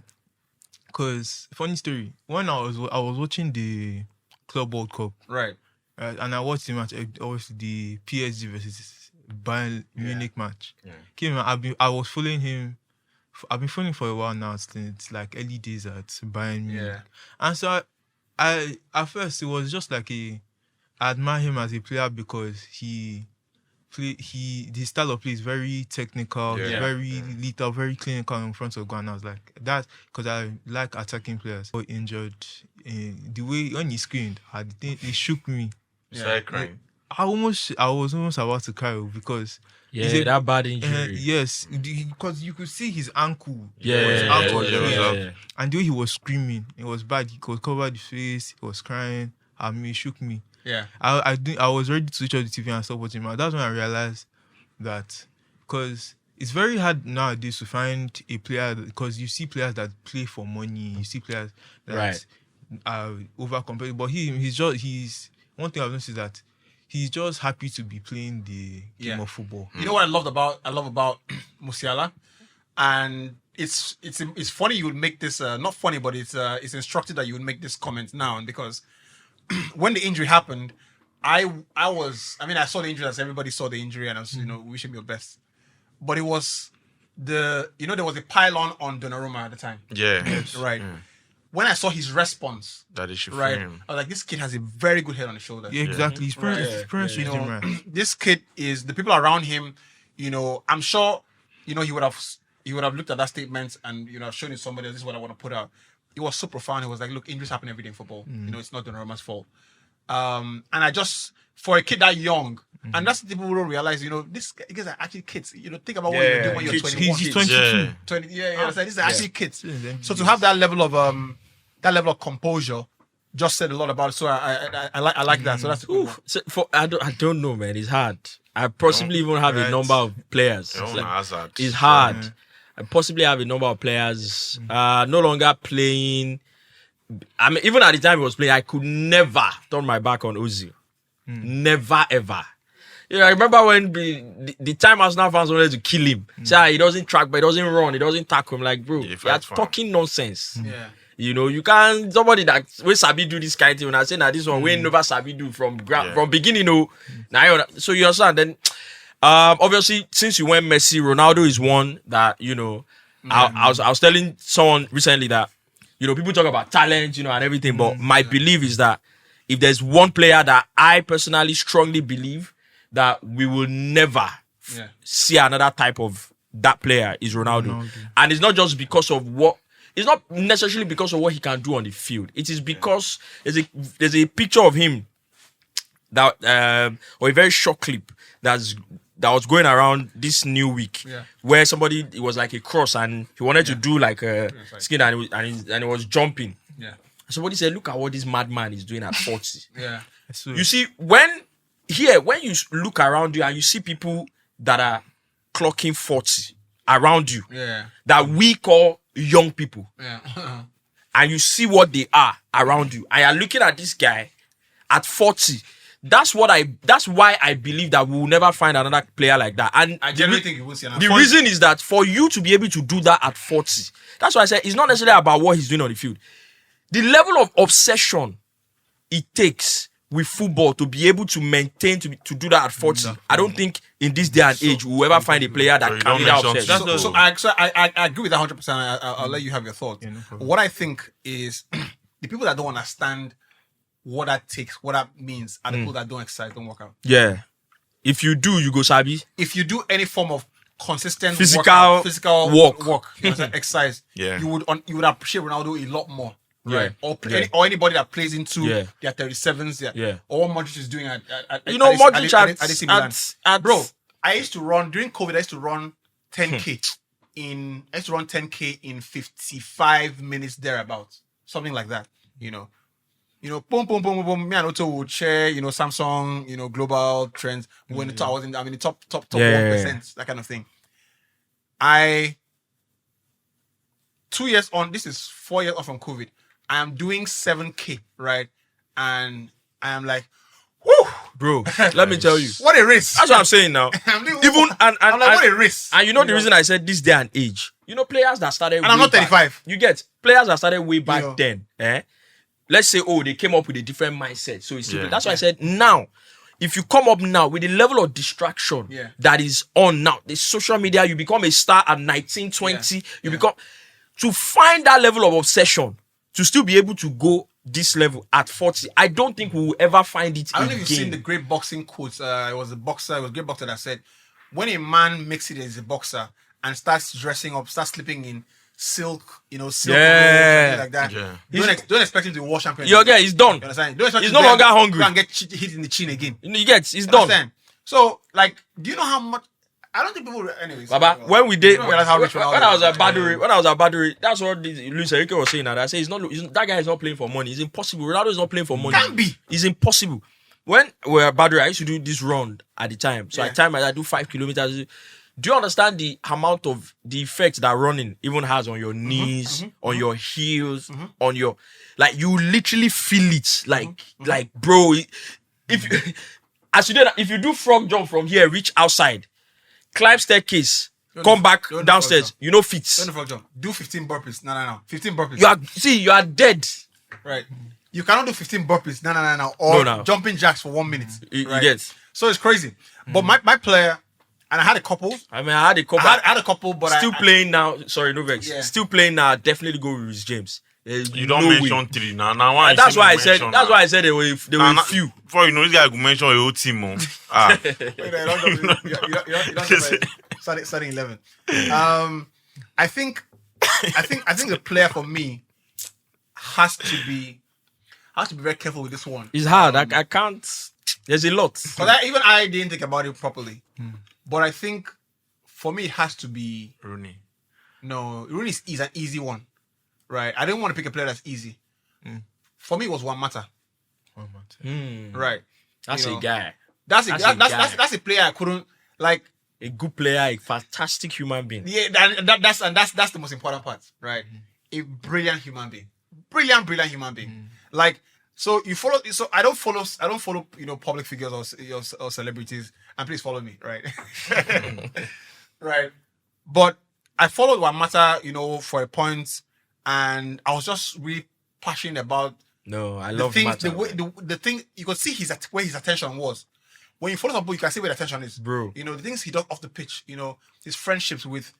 Because funny story, when I was watching the Club World Cup, Right. and I watched the match, obviously the PSG versus Bayern Munich match. Yeah. I was following him. I've been following for a while now, since like early days at Bayern Munich. Yeah. And so I at first it was just like I admire him as a player because his style of play is very technical, very lethal, very clinical in front of goal. And I was like, that's because I like attacking players. But injured, the way when he screamed, it shook me. Started crying. I was almost about to cry because that bad injury. yes, because you could see his ankle. Yeah. And the way he was screaming, it was bad. He could cover the face. He was crying. It shook me. Yeah. I was ready to switch off the TV and stop watching. But that's when I realized that, because it's very hard nowadays to find a player, because you see players that play for money. You see players that are overcompensating. But he's one thing I've noticed is that he's just happy to be playing the game of football. You know what I love about Musiala, and it's funny you would make this not funny, but it's instructive that you would make this comment now, because when the injury happened, I saw the injury as everybody saw the injury, and I was wishing me your best, but it was there was a pylon on Donnarumma at the time. Yeah. Right. when I saw his response, that they should right, free him. I was like, this kid has a very good head on his shoulders. Yeah, exactly. His parents raised him right. This kid is the people around him. I'm sure, he would have looked at that statement and shown it to somebody else. This is what I want to put out. It was so profound. It was like, look, injuries happen every day in football. It's not Donnarumma's fault. And I just, for a kid that young, and that's the people who don't realize, these guys are actually kids. Think about what you're doing when you're 21. He's 22. 20, these are actually kids. So to have that level of composure just said a lot about it. So I like that. So that's cool. I don't know, man. It's hard. I possibly even have a number of players. It's hard. Yeah. I possibly have a number of players no longer playing. I mean, even at the time he was playing, I could never turn my back on Ozil. Never, ever. I remember when the time Arsenal fans wanted to kill him. Say, he doesn't track, but he doesn't run, he doesn't tackle him. Like, bro, you're talking nonsense. Yeah. You can't, somebody that we sabi do this kind of thing. When I say that this one, we never sabi do from beginning, Now, so you understand. Then, obviously, since you went Messi, Ronaldo is one that, I was telling someone recently that, people talk about talent, and everything, but my belief is that if there's one player that I personally strongly believe that we will never see another type of that player is Ronaldo. And it's not just because of it's not necessarily because of what he can do on the field. It is because there's a picture of him that or a very short clip that was going around this new week where it was like a cross and he wanted to do like a skin and he was jumping. Yeah. Somebody said, look at what this madman is doing at 40. Yeah. You see, when you look around you and you see people that are clocking 40 around you, that we call young people, and you see what they are around you, and you're looking at this guy at 40, that's why I believe that we will never find another player like that. And I generally think you will see another. The reason is that for you to be able to do that at 40, that's why I said it's not necessarily about what he's doing on the field. The level of obsession it takes with football to be able to maintain to do that at 40, I don't think in this day and age we'll ever find a player that can be that obsessed. So I agree with that 100%. I'll let you have your thoughts. What I think is the people that don't understand what that takes, what that means, are the people that don't exercise, don't work out. Yeah. If you do, you go sabi. If you do any form of consistent physical work, exercise, you would appreciate Ronaldo a lot more. Right. Or anybody that plays into their 37s, or what Modric is doing at Modric at bro, I used to run during COVID. I used to run 10k in 55 minutes thereabouts, something like that. Boom, boom, boom, boom, boom. Me and Otto would share, Samsung, global trends. When the top, I was in the top 1%, that kind of thing. 2 years on, this is 4 years off from COVID. I am doing 7k, right? And I am like, whoo, bro. Let me tell you, what a race! That's what I'm saying now. I'm like, what a race! And the reason I said this day and age, players that started, and I'm not 35. You get players that started way back then. Let's say, they came up with a different mindset. So it's that's why I said now. If you come up now with the level of distraction that is on now, the social media, you become a star at 19, 20. You become to find that level of obsession to still be able to go this level at 40. I don't think we will ever find it. I don't know if you've seen the great boxing quotes. It was a great boxer that said, when a man makes it as a boxer and starts dressing up, starts sleeping in silk, silk like that. Yeah. Don't expect him to wash champion. He's done. You understand? Don't expect he's no longer hungry. Go and get hit in the chin again. He's done. So, do you know how much? I don't think people. Anyways, Baba, when we did, when I was at Baduri, that's what Luis Enrique was saying. I say that guy is not playing for money. It's impossible. Ronaldo is not playing for money. Can't be. It's impossible. When we were at Baduri, I used to do this run at the time. So at time I do 5 kilometers. Do you understand the amount of the effects that running even has on your knees, on your heels, on your you literally feel it. Like bro, if you do frog jump from here, reach outside, climb staircase, come back downstairs, fit. Don't do frog jump. Do 15 burpees. No. 15 burpees. You are dead. Right. You cannot do 15 burpees. No. Or jumping jacks for 1 minute. Right? Yes. So it's crazy. But my player, and I had a couple. I had a couple, but still playing now. Sorry, no vex. Yeah. Still playing now. Definitely go with Reece James. You don't mention 3 now. Now one. That's why I said. That's why I said they were few. Before you know, this guy could mention a whole team. You don't starting 11. I think the player for me has to be very careful with this one. It's hard. I can't. There's a lot. Because even I didn't think about it properly. But I think for me it has to be Rooney. No, Rooney is an easy one, right? I didn't want to pick a player that's easy. For me, it was Juan Mata. Right. That's a guy. That's a player I couldn't like. A good player, a fantastic human being. Yeah, that's the most important part, right? A brilliant human being, brilliant human being. Like, so you follow. So I don't follow. Public figures or celebrities. And please follow me, right? Right. But I followed Juan Mata, for a point, and I was just really passionate about. No, I love Mata. The thing you could see where his attention was. When you follow somebody, you can see where the attention is, bro. The things he does off the pitch. His friendships with,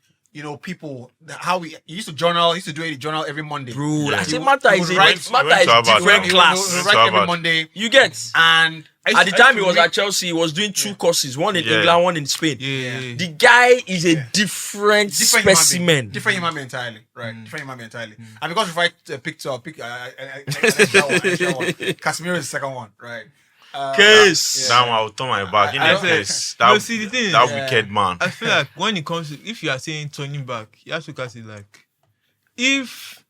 people. How he used to journal. He used to do a journal every Monday. Bro, I say Mata is different class. Right every Monday. You get and. At the time he was at Chelsea, he was doing 2 courses, one in England, one in Spain. The guy is a different specimen. Different human being entirely, right? Different human being entirely. And because if I pick Casemiro is the second one, right? Case. That one I'll turn my back. That wicked man. I feel like when it comes to, if you are saying turning back, you have to look at it like, if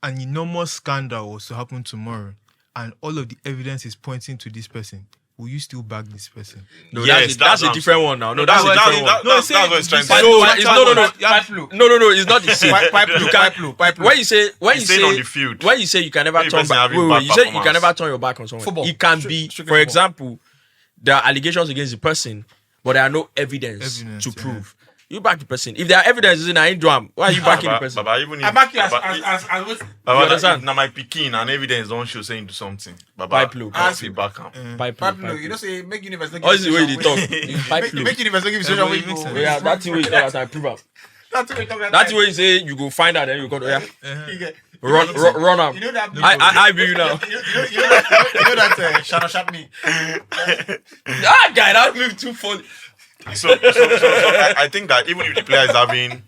an enormous scandal was to happen tomorrow, and all of the evidence is pointing to this person, will you still back this person? No, yes, that's a different one now. No, that's a different one. That's what it's trying to say. No, it's not the same. Pipe blue. When you say on the field. When you say you can never turn back, you say you can never turn your back on someone. Football. It can be, for example, there are allegations against the person, but there are no evidence to prove. You back the person. If there are evidences in an drum, why are you backing the person? I back you as you understand? Now my picking and evidence don't show saying do something. Pipe blue. Back him. Pipe blue. You don't say make universe. Oh, this is the way they talk. Pipe blue. Make universe. Give you yeah, that's the way you talk. I prove up. That's the way you say you go find out. Then you go. Yeah. Run up. You know that. I be you now. You know that Shadow Sharpney. That guy that look too funny. So I think that even if the player is having,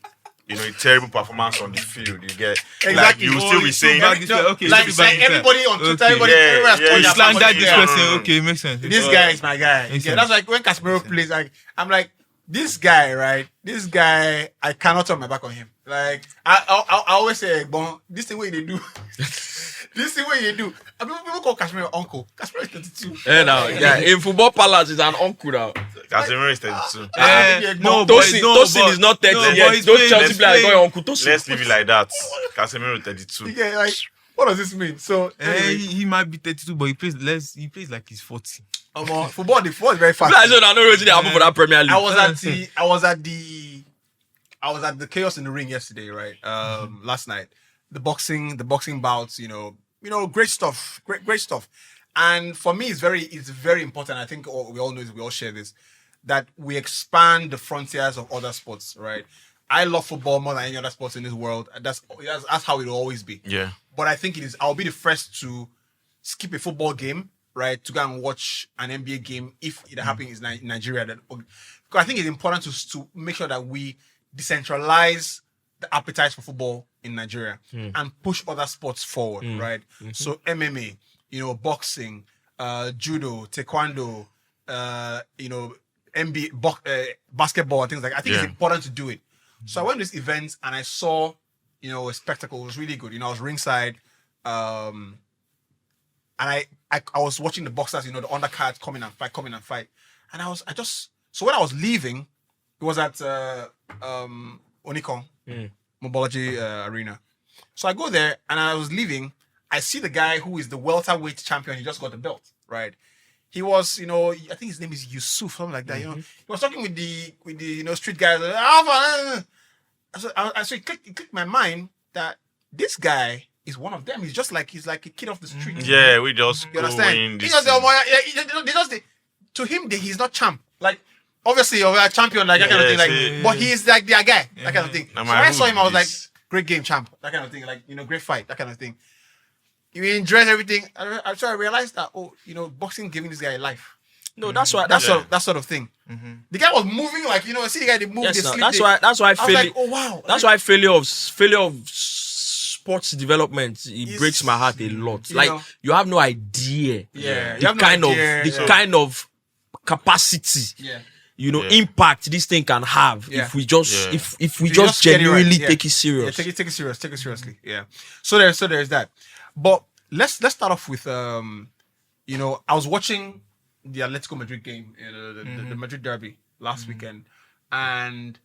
a terrible performance on the field, you get like you will still be saying everybody on Twitter, everybody slander this person. Okay, makes sense. This guy is my guy. Yeah, that's like when Casemiro plays. Like I'm like this guy, right? This guy, I cannot turn my back on him. Like I always say, "Bon, this thing what they do." This is what you do. I mean, people call Casemiro uncle. Casemiro is 32. In football palace, it's an uncle now. Casemiro is 32. Tosin is not 30 yet. Don't Chelsea play like your uncle Tosin. Let's leave it like that. Casemiro is 32. Yeah, like, what does this mean? So he might be 32, but he plays less. He plays like he's 40. Football is very fast. I don't know what happened for that Premier League. I was at the chaos in the ring yesterday, right? Last night. The boxing bouts, great stuff, great stuff. And for me, it's very important. I think we all know this, we all share this, that we expand the frontiers of other sports, right? I love football more than any other sports in this world. That's how it will always be. Yeah. But I think I'll be the first to skip a football game, right, to go and watch an NBA game if it happens in Nigeria. Because I think it's important to make sure that we decentralize the appetite for football in Nigeria and push other sports forward, right? So MMA, boxing, judo, taekwondo, NBA, basketball, and things like that. I think it's important to do it. So I went to this event and I saw, a spectacle. It was really good. I was ringside, and I was watching the boxers, the undercards come in and fight. And so when I was leaving, it was at Onikon. Mobology Arena. So I go there and I was leaving. I see the guy who is the welterweight champion. He just got the belt, right? He was, I think his name is Yusuf, something like that. He was talking with the street guys. So it clicked my mind that this guy is one of them. He's like a kid off the street. Yeah, we just you understand? To him, he's not champ. Like, obviously, you're a champion, like that kind of thing. Like, but he's like their guy, that kind of thing. So when I saw him, I was like, great game, champ, that kind of thing. Like, great fight, that kind of thing. You enjoy everything. So I realized that, boxing giving this guy life. No, that's why. That sort of thing. The guy was moving like, see the guy, they move, Yes, they no, sleep. that's why I was like, oh wow. That's why failure of sports development, it breaks my heart a lot. Like, you have no idea. Yeah. The kind of capacity. Yeah. Impact this thing can have if we just if we You just get it right. genuinely Yeah. take it serious. Yeah, take it serious. Take it seriously. Yeah. So there's that. But let's start off with I was watching the Atletico Madrid game, the Madrid derby last weekend, and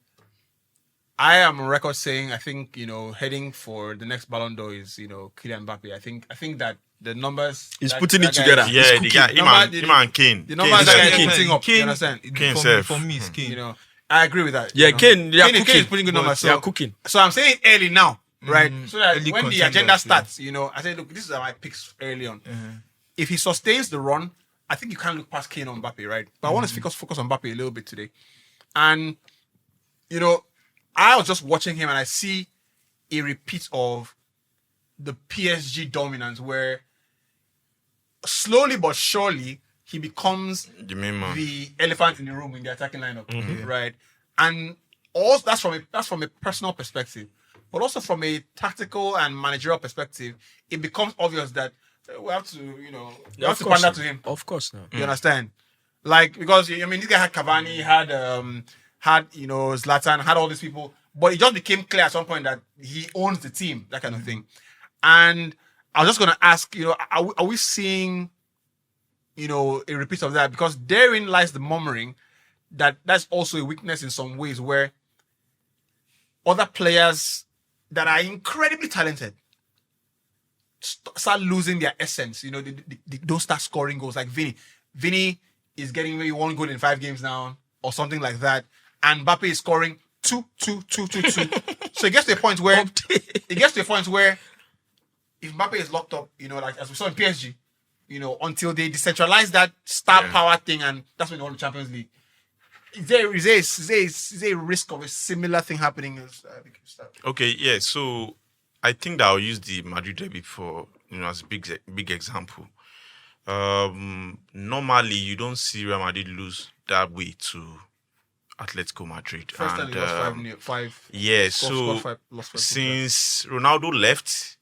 I am on record saying I think heading for the next Ballon d'Or is Kylian Mbappe. I think that the numbers He's putting it together. Yeah, the guy, him and Kane. The numbers that Kane guy self. is putting up. You understand? Kane self. For me, it's Kane. I agree with that. Yeah, Kane, they are Kane cooking. is putting good numbers. They are cooking. So I'm saying it early now, right? So that Early when the contenders, agenda yeah. starts, I say, look, this is my picks early on. If he sustains the run, I think you can't look past Kane on Mbappe, right? But I want to focus on Mbappe a little bit today. And, I was just watching him and I see a repeat of the PSG dominance where slowly but surely he becomes The main man. the elephant in the room in the attacking lineup, right? And also that's from a personal perspective, but also from a tactical and managerial perspective, it becomes obvious that we have to, we have to pander to him. Of course, no. You understand? Like, because this guy had Cavani, had Zlatan, had all these people, but it just became clear at some point that he owns the team, that kind of thing. And I was just gonna ask, are we seeing, a repeat of that? Because therein lies the murmuring that that's also a weakness in some ways, where other players that are incredibly talented start losing their essence. They don't start scoring goals like Vini. Vini is getting maybe 1 goal in 5 games now or something like that. And Mbappe is scoring 2. So it gets to a point where if Mbappe is locked up, like as we saw in PSG, until they decentralize that star power thing, and that's when they won the Champions League. Is there a risk of a similar thing happening? Okay, yeah. So I think that I'll use the Madrid derby for as a big example. Normally you don't see Real Madrid lose that way to Atletico Madrid. First time they lost 5. Yeah, Scored so lost 5 since Ronaldo left,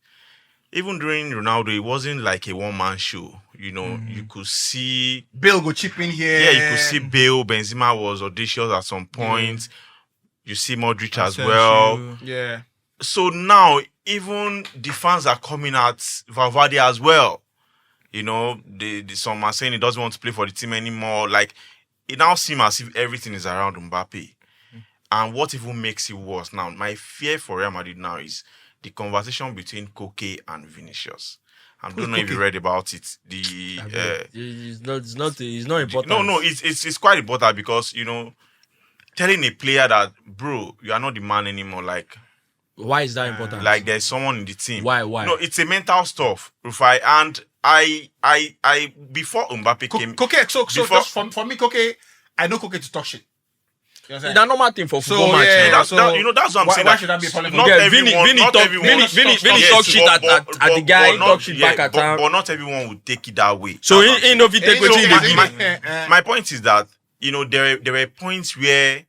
even during Ronaldo, it wasn't like a one-man show. You could see Bale go chip in here. Yeah, you could see Bale. Benzema was audacious at some point. You see Modric as well. Yeah. So now, even the fans are coming at Valverde as well. Some are saying he doesn't want to play for the team anymore. Like, it now seems as if everything is around Mbappe. And what even makes it worse now, my fear for Real Madrid now is the conversation between Koke and Vinicius. I don't know if you read about it. It's not important. No, it's quite important because, telling a player that, bro, you are not the man anymore, like... Why is that important? Like, there's someone in the team. Why? No, it's a mental stuff, Rufai. And I before Mbappe came... Koke, so just for me, Koke, I know Koke to talk shit. It's a normal thing for football match. That's what I'm saying. Why should that be a problem? Not everyone. Vinny talk shit at the guy, talk shit back at him. But not everyone would take it that way. So he no fit take wetin my point is that there were points where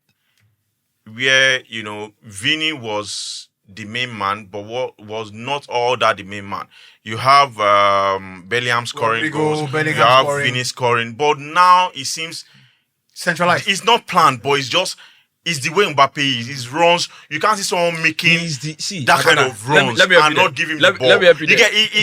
Vinny was the main man, but what was not all that the main man. You have Bellingham scoring goals. You have Vinny scoring, but now it seems centralized. It's not planned, but it's the way Mbappe is. His runs, you can't see someone making that kind of runs and not give him the ball.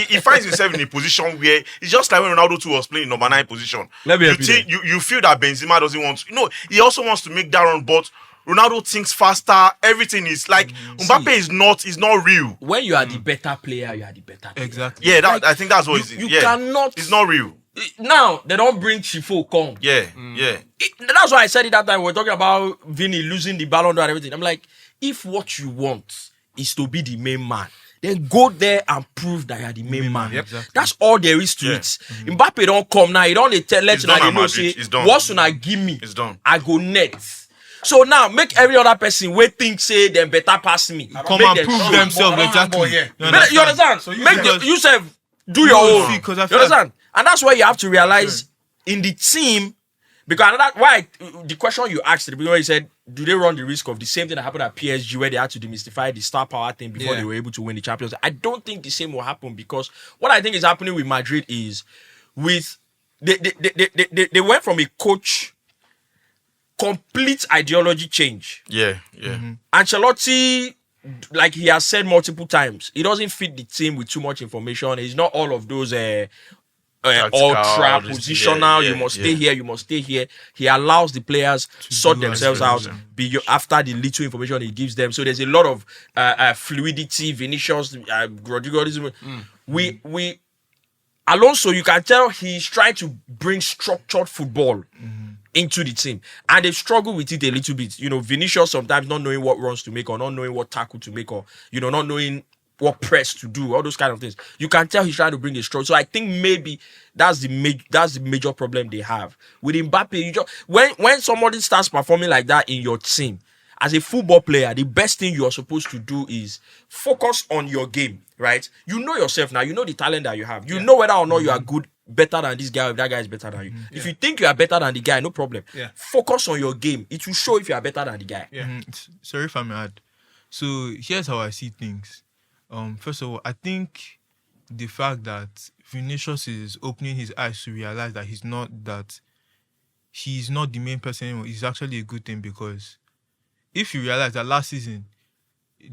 He finds himself in a position where it's just like when Ronaldo too was playing number 9 position. You feel that Benzema doesn't want to. He also wants to make that run, but Ronaldo thinks faster. Everything is like Mbappe is not real. When you are the better player, you are the better player. Exactly. Yeah, I think that's what it is. You cannot. It's not real. Now they don't bring Chifo come. Yeah. That's why I said it that time. We're talking about Vinny losing the Ballon d'Or and everything. I'm like, if what you want is to be the main man, then go there and prove that you are the main man. Yep. Exactly. That's all there is to it. Mbappe don't come now. He don't let you know say, It's done. what's gonna give me? It's done. I go net. So now make every other person wait think say them better pass me. Come Make and them prove show. themselves exactly. You understand? So make yourself do your own. You understand? And that's why you have to realize in the team, because why the question you asked at the beginning, you said, do they run the risk of the same thing that happened at PSG where they had to demystify the star power thing before they were able to win the Champions League? I don't think the same will happen, because what I think is happening with Madrid is they went from a coach complete ideology change. Yeah. Ancelotti, like he has said multiple times, he doesn't fit the team with too much information. He's not all of those ultra positional. You must stay here. You must stay here. He allows the players to sort themselves out after the little information he gives them. So there's a lot of fluidity. Vinicius, Rodrigo. We Alonso, you can tell he's trying to bring structured football into the team, and they struggle with it a little bit. You know, Vinicius sometimes not knowing what runs to make, or not knowing what tackle to make, or not knowing what press to do, all those kind of things. You can tell he's trying to bring a structure. So I think maybe that's the major problem they have with Mbappe. When somebody starts performing like that in your team, as a football player, the best thing you are supposed to do is focus on your game, right? You know yourself now. You know the talent that you have. You know whether or not you are good, better than this guy, or if that guy is better than you. If you think you are better than the guy, no problem. Focus on your game. It will show if you are better than the guy. Sorry if I may add. So here's how I see things. First of all, I think the fact that Vinicius is opening his eyes to realize that he's not the main person anymore is actually a good thing, because if you realize that last season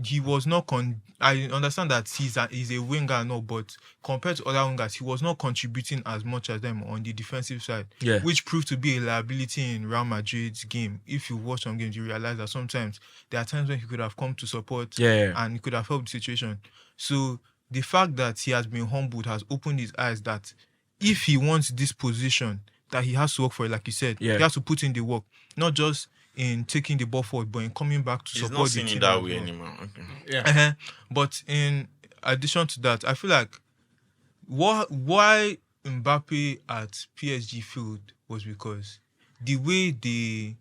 he was not I understand that he's a winger and all, but compared to other wingers, he was not contributing as much as them on the defensive side, which proved to be a liability in Real Madrid's game. If you watch some games, you realize that sometimes there are times when he could have come to support and he could have helped the situation. So the fact that he has been humbled has opened his eyes that if he wants this position, that he has to work for it, like you said. He has to put in the work, not just in taking the ball forward, but in coming back to support the team. He's not seeing it that way anymore. Okay. But in addition to that, I feel like why Mbappe at PSG failed was because the way they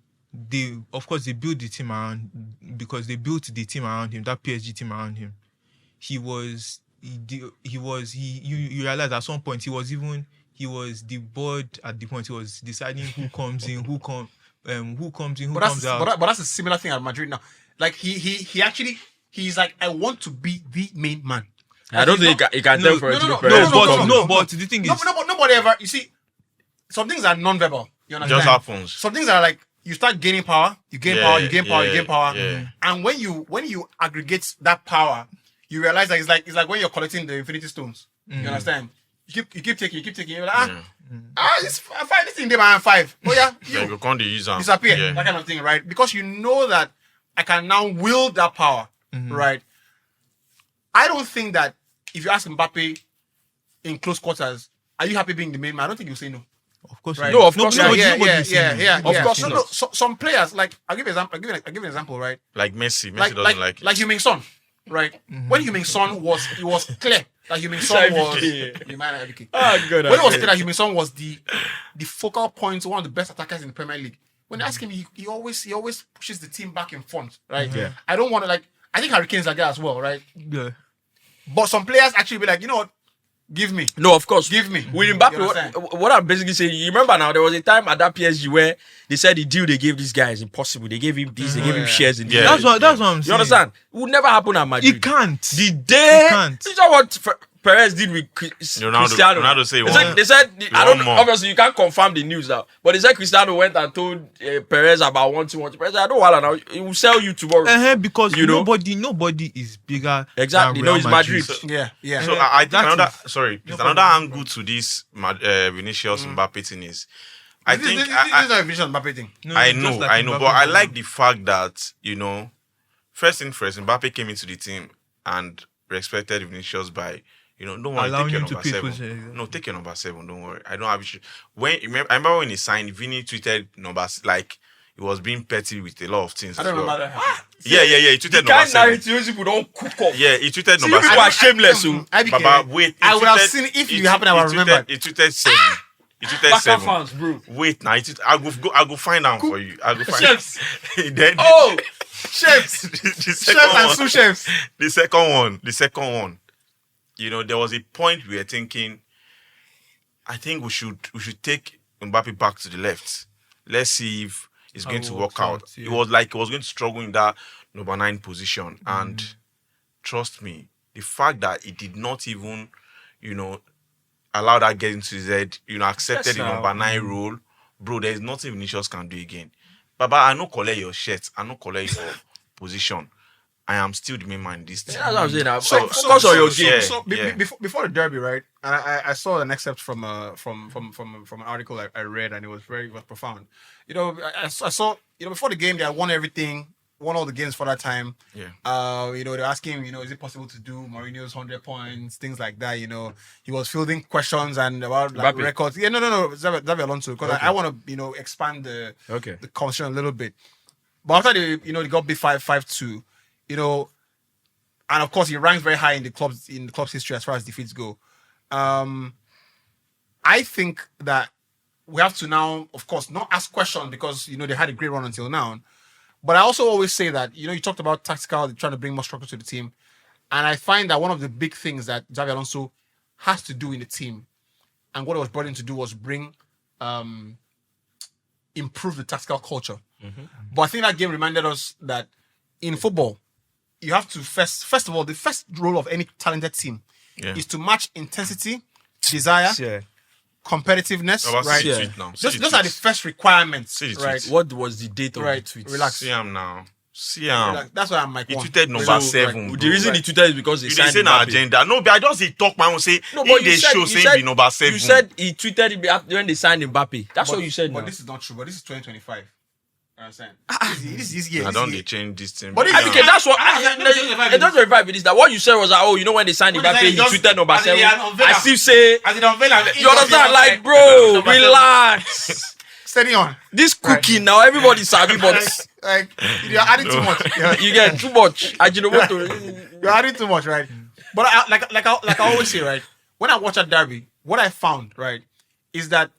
of course they built the team around, because they built the team around him, that PSG team around him. You realize at some point he was the board at the point he was deciding who comes in, who comes out. But that's a similar thing at Madrid now. Like he actually he's like, I want to be the main man. I don't think he can tell for but the thing is, nobody ever. You see, some things are non-verbal. You understand? Just happens. Some things are like you start gaining power, you gain power, and when you aggregate that power, you realize that it's like when you're collecting the Infinity Stones. You understand? You keep taking. You're like, this thing there, man, 5. Oh yeah, you can't disappear. That kind of thing, right? Because you know that I can now wield that power, right? I don't think that if you ask Mbappe in close quarters, are you happy being the main man? I don't think you'll say no. Of course, right? No, of course, Of course, not. No. Some players, like I'll give an example, right? Like Messi doesn't like it. Like Heung-min Son, right? When Heung-min Son it was clear that Heung-min Son was the man at good. When it was clear that Heung-min Son was the focal point, one of the best attackers in the Premier League. When you ask him, he always pushes the team back in front, right? Yeah. I don't want to I think Harry Kane's like that as well, right? Yeah. But some players actually be like, you know what? Give me. No, of course. Give me. With Mbappe, what I'm basically saying, you remember now, there was a time at that PSG where they said the deal they gave this guy is impossible. They gave him this, they gave him shares in the That's what I'm saying. You understand? It would never happen at Madrid. It can't. The day. It can't. You know what Perez did with Cristiano? Ronaldo said they said I don't know. Obviously, you can't confirm the news now, but they said Cristiano went and told Perez about wanting. Perez said, I don't want now. He will sell you tomorrow. Because nobody is bigger. Exactly. Than Real it's Madrid. Yeah. So I think another angle to this Vinicius Mbappe thing is, I think this is not a Vinicius Mbappe thing. No, I know, but I like the fact that first thing first, Mbappe came into the team and respected Vinicius by. Don't worry, allowing take your him to number pick 7. position. No, take your number 7. Don't worry. I don't have issue. I remember when he signed, Vinny tweeted numbers like he was being petty with a lot of things. I don't remember that. Yeah. He tweeted The number 7. narratives people don't cook up. Yeah, he tweeted See, number people 7. are shameless. IBK, Baba, wait. I would have seen if you happen to have remembered. He tweeted 7. He tweeted Barca 7. fans, bro. Wait, now I go find out for you. I go find. Chefs. Then Chefs. the Chefs second and one. sous chefs. The second one. You know, there was a point we were thinking. I think we should take Mbappe back to the left. Let's see if it's going to work out. Yeah. It was like he was going to struggle in that number 9 position. And trust me, the fact that he did not even, you know, allow that get into his head, you know, accepted the number 9 role, bro, there's nothing Vinicius can do again. Baba, I no collect your shirt. I no collect your position. I am still the main man in this team. That's what I'm saying. Now. So- Focus on your game. So before the derby, right? And I saw an excerpt from an article I read, and it was profound. You know, I saw, you know, before the game they had won everything, won all the games for that time. Yeah. You know, they're asking, you know, is it possible to do Mourinho's 100 points, things like that. You know, he was fielding questions and about like Mbappe. records. Yeah, no, Xabi Alonso, because I want to, you know, expand the conversation a little bit. But after they got beat 5-2. You know, and of course he ranks very high in the club's history as far as defeats go. I think that we have to now, of course, not ask questions because, you know, they had a great run until now. But I also always say that, you know, you talked about tactical, trying to bring more structure to the team. And I find that one of the big things that Xabi Alonso has to do in the team, and what he was brought in to do, was improve the tactical culture. But I think that game reminded us that in football, you have to first of all, the first role of any talented team is to match intensity, desire, competitiveness, right? Those are the first requirements, right? What was the date of the tweet? Relax. See him now. See him. That's why I'm like, he tweeted number 7. The reason he tweeted is because you he didn't signed say no Mbappe. agenda. No, but I just say talk my own say. No, No, but but they show saying be number 7. You said he tweeted it when they signed Mbappe. That's what you said. But now. this is not true. But this is 2025. I understand. This is year. I don't they change this thing. But I think that's what. It doesn't revive it. Is that what you said was that? Oh, you know when they signed Mbappe, he tweeted number 7. I still say. You understand? Like, bro, relax. Steady on. This cooking now, everybody's savvy, but like you're adding too much. you get too much. You're adding too much, right? But like I always say, right? When I watch a derby, what I found, right, is that,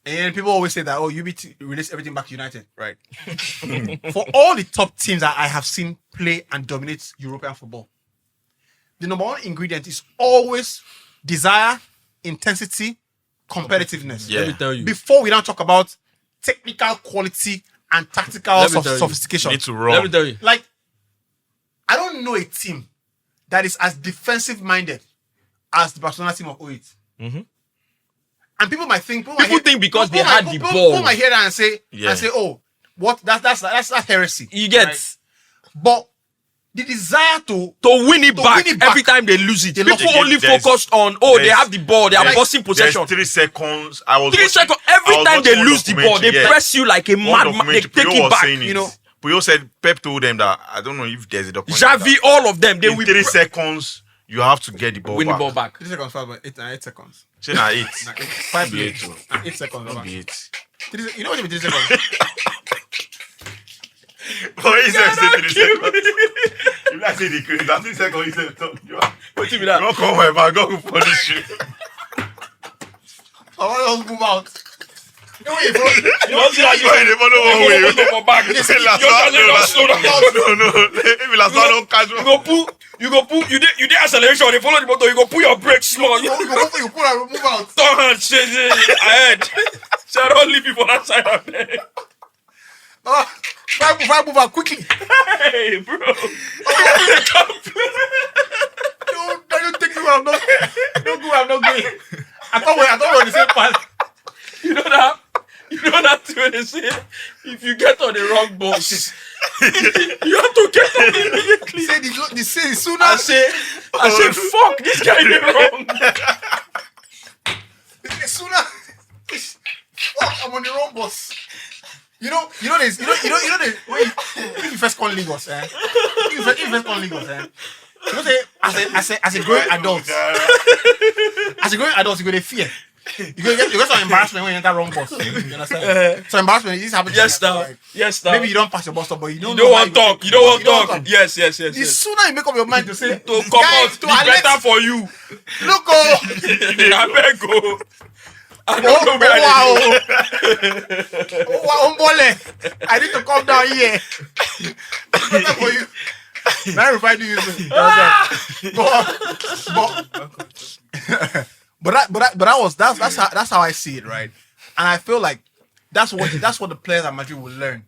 and people always say that, oh, UBT release everything back to United, right? For all the top teams that I have seen play and dominate European football, the number 1 ingredient is always desire, intensity, competitiveness. Let me tell you. Before we now talk about technical quality and tactical sophistication. You need to run. Let me tell you. Like, I don't know a team that is as defensive minded as the Barcelona team of 08. And people might think, People think because they had the ball. People might hear that and say, oh, what? That's heresy. You get, right? But the desire to win it back every time they lose it. People only focused on, they have the ball, they are bossing possession. 3 seconds. 3 seconds. Every time they lose the ball, they press you like a madman. They take it back. You know, Puyo said Pep told them that, I don't know if there's a document. Xavi, all of them, they in will 3 seconds. You have to get the ball win back. the ball back. 3 seconds, 8 seconds. Say na 8. 5 Be 8. 8 seconds. Don't be 8. You know what you mean 3 seconds? But he said 3 seconds. If I say the crazy, that 3 seconds, he said, What you mean that? you won't come my back, God will punish you. I want to move out. No way, bro. You don't see how you follow one way. Say last one, no. If last one don't catch You did acceleration, they follow the motor, you go put your brakes small. You pull and move out. Turn hand, shake ahead. So I don't leave you for that side of there. Try move out quickly. Hey, bro. Don't take me where I'm not. Don't go, I'm not going. I thought we're on the same path. You know that? You know that when they say, if you get on the wrong bus, you have to get on it immediately. Say sooner. I say, fuck, this guy did wrong. Sooner. Fuck, I'm on the wrong bus. You know this. If you first call Lagos, if you first call Lagos, you know say as a growing adult, you go to fear. You get some embarrassment when you enter wrong bus. You understand? So embarrassment, this happens. Yes, now. Yes, now. Maybe you don't pass your bus stop, but you don't want to talk. You don't want to talk. Yes. The sooner you make up your mind to say to come out, it's better for you. Look, I beg go. I don't know where Wow, I need to come down here. Better for you. Now if I do that's how I see it, right? And I feel like that's what the players at Madrid will learn.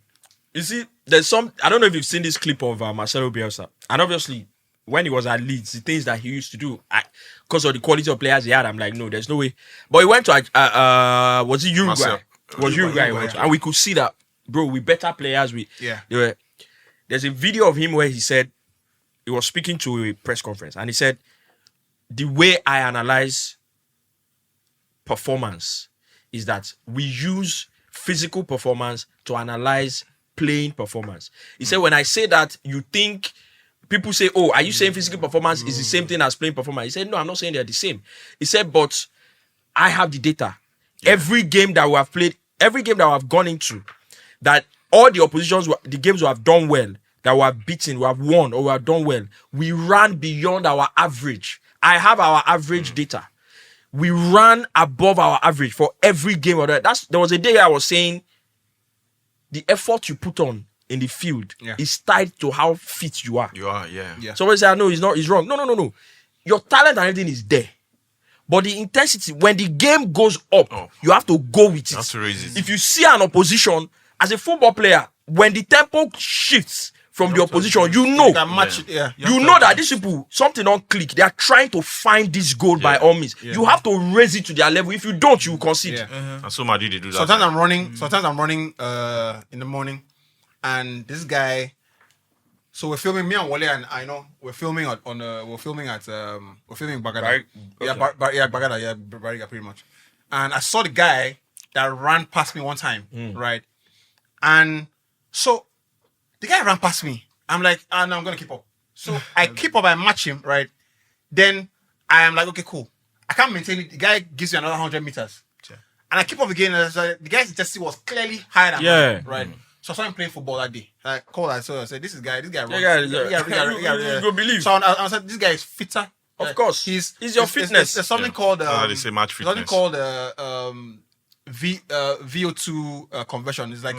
You see, there's some. I don't know if you've seen this clip of Marcelo Bielsa, and obviously when he was at Leeds, the things that he used to do, because of the quality of players he had, I'm like, no, there's no way. But he went to was it Uruguay? Marcel. Was Uruguay? He went to, and we could see that, bro. With better players, there's a video of him where he said he was speaking to a press conference, and he said, the way I analyze performance is that we use physical performance to analyze playing performance. He said, when I say that, you think people say, oh, are you saying physical performance is the same thing as playing performance? He said, no, I'm not saying they're the same. He said, but I have the data. Every game that we have played, every game that we have gone into, that all the oppositions, the games we have done well, that we have beaten, we have won, or we have done well, we ran beyond our average. I have our average data. We ran above our average for every game of that. There was a day I was saying the effort you put on in the field is tied to how fit you are. You are, yeah. Somebody say, no, it's wrong. No. Your talent and everything is there. But the intensity, when the game goes up, you have to go with it. You have to raise it. If you see an opposition, as a football player, when the tempo shifts from the opposition, you know. You can match it, You know that these people, something don't click. They are trying to find this goal by all means. Yeah. You have to raise it to their level. If you don't, you will concede. And so Madrid, they do that. Sometimes I'm running in the morning, and this guy. So we're filming, me and Wale, and I know we're filming we're filming Bagada. Bagada, Bariga, pretty much. And I saw the guy that ran past me one time, right? And so the guy ran past me. I'm like, no, I'm gonna keep up. So I keep up, I match him, right? Then I am like, okay, cool. I can't maintain it. The guy gives you another 100 meters. Yeah. And I keep up again, and the guy's intensity was clearly higher than mine, right? So I saw him playing football that day. I called I said, this guy runs. You go believe. So I said, this guy is fitter. Of course. He's your fitness. There's something called they say match fitness. Something called VO2 conversion. It's like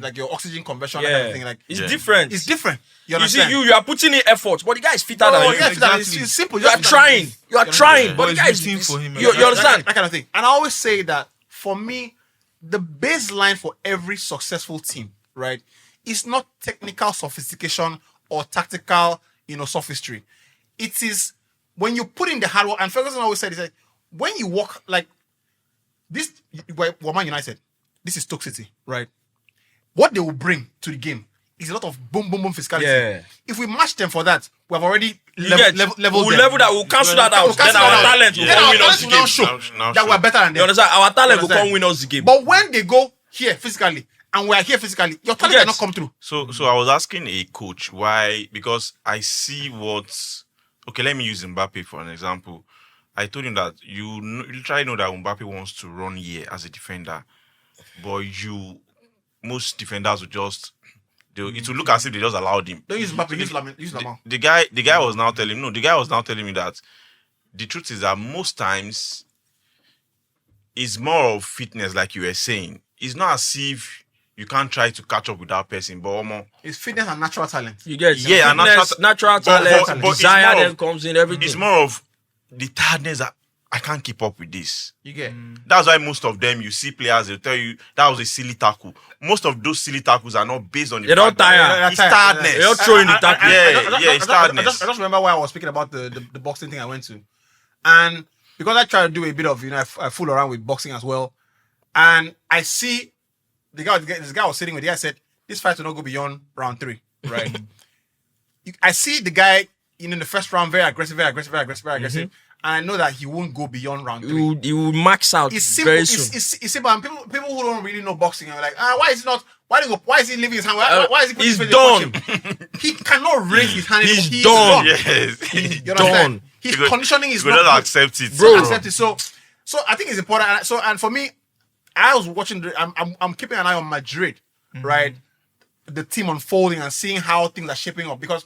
like your oxygen conversion and everything. Like it's different. It's different. You see, understand? you are putting in effort, but the guy is fitter than you. It's simple. You are trying. You are trying, but the guy is for him. You understand? That kind of thing. And I always say that for me, the baseline for every successful team, right, is not technical sophistication or tactical, sophistry. It is when you put in the hard work. And Ferguson always said, he said, when you walk like this, Man United, this is Stoke City, right? What they will bring to the game is a lot of boom physicality. Yeah. If we match them for that, we have already leveled that. We'll cancel that out. Then our talent will come win us the game. Show that we're better than them. You understand? Our talent will come win us the game. But when they go here physically and we are here physically, your talent cannot come through. So I was asking a coach why, because I see okay, let me use Mbappe for an example. I told him that you try to know that Mbappe wants to run here as a defender, but most defenders will just it will look as if they just allowed him. Don't use Mbappe, use Lamar. The guy was now telling me that the truth is that most times it's more of fitness, like you were saying. It's not as if you can't try to catch up with that person, but it's fitness and natural talent. You get fitness, natural talent, but desire then comes in everything. It's more of the tiredness that I can't keep up with this. You get. That's why most of them, you see players, they'll tell you that was a silly tackle. Most of those silly tackles are not based on the. They don't tire. It's tiredness. They're not throwing the tackle. It's tiredness. I just remember why I was speaking about the boxing thing I went to, and because I try to do a bit of I fool around with boxing as well, and I see this guy was sitting with. The guy said this fight will not go beyond round 3, right? I see the guy in the first round very aggressive. And I know that he won't go beyond round 3. He will max out very soon. It's simple. And people who don't really know boxing are like, why is he not? Why is he leaving his hand? Why is he? He's done. He cannot raise his hand. He's done. Yes, he's done. His conditioning is not good. Accept it, bro. Accept it. So I think it's important. And for me, I was watching. I'm keeping an eye on Madrid, right? The team unfolding and seeing how things are shaping up, because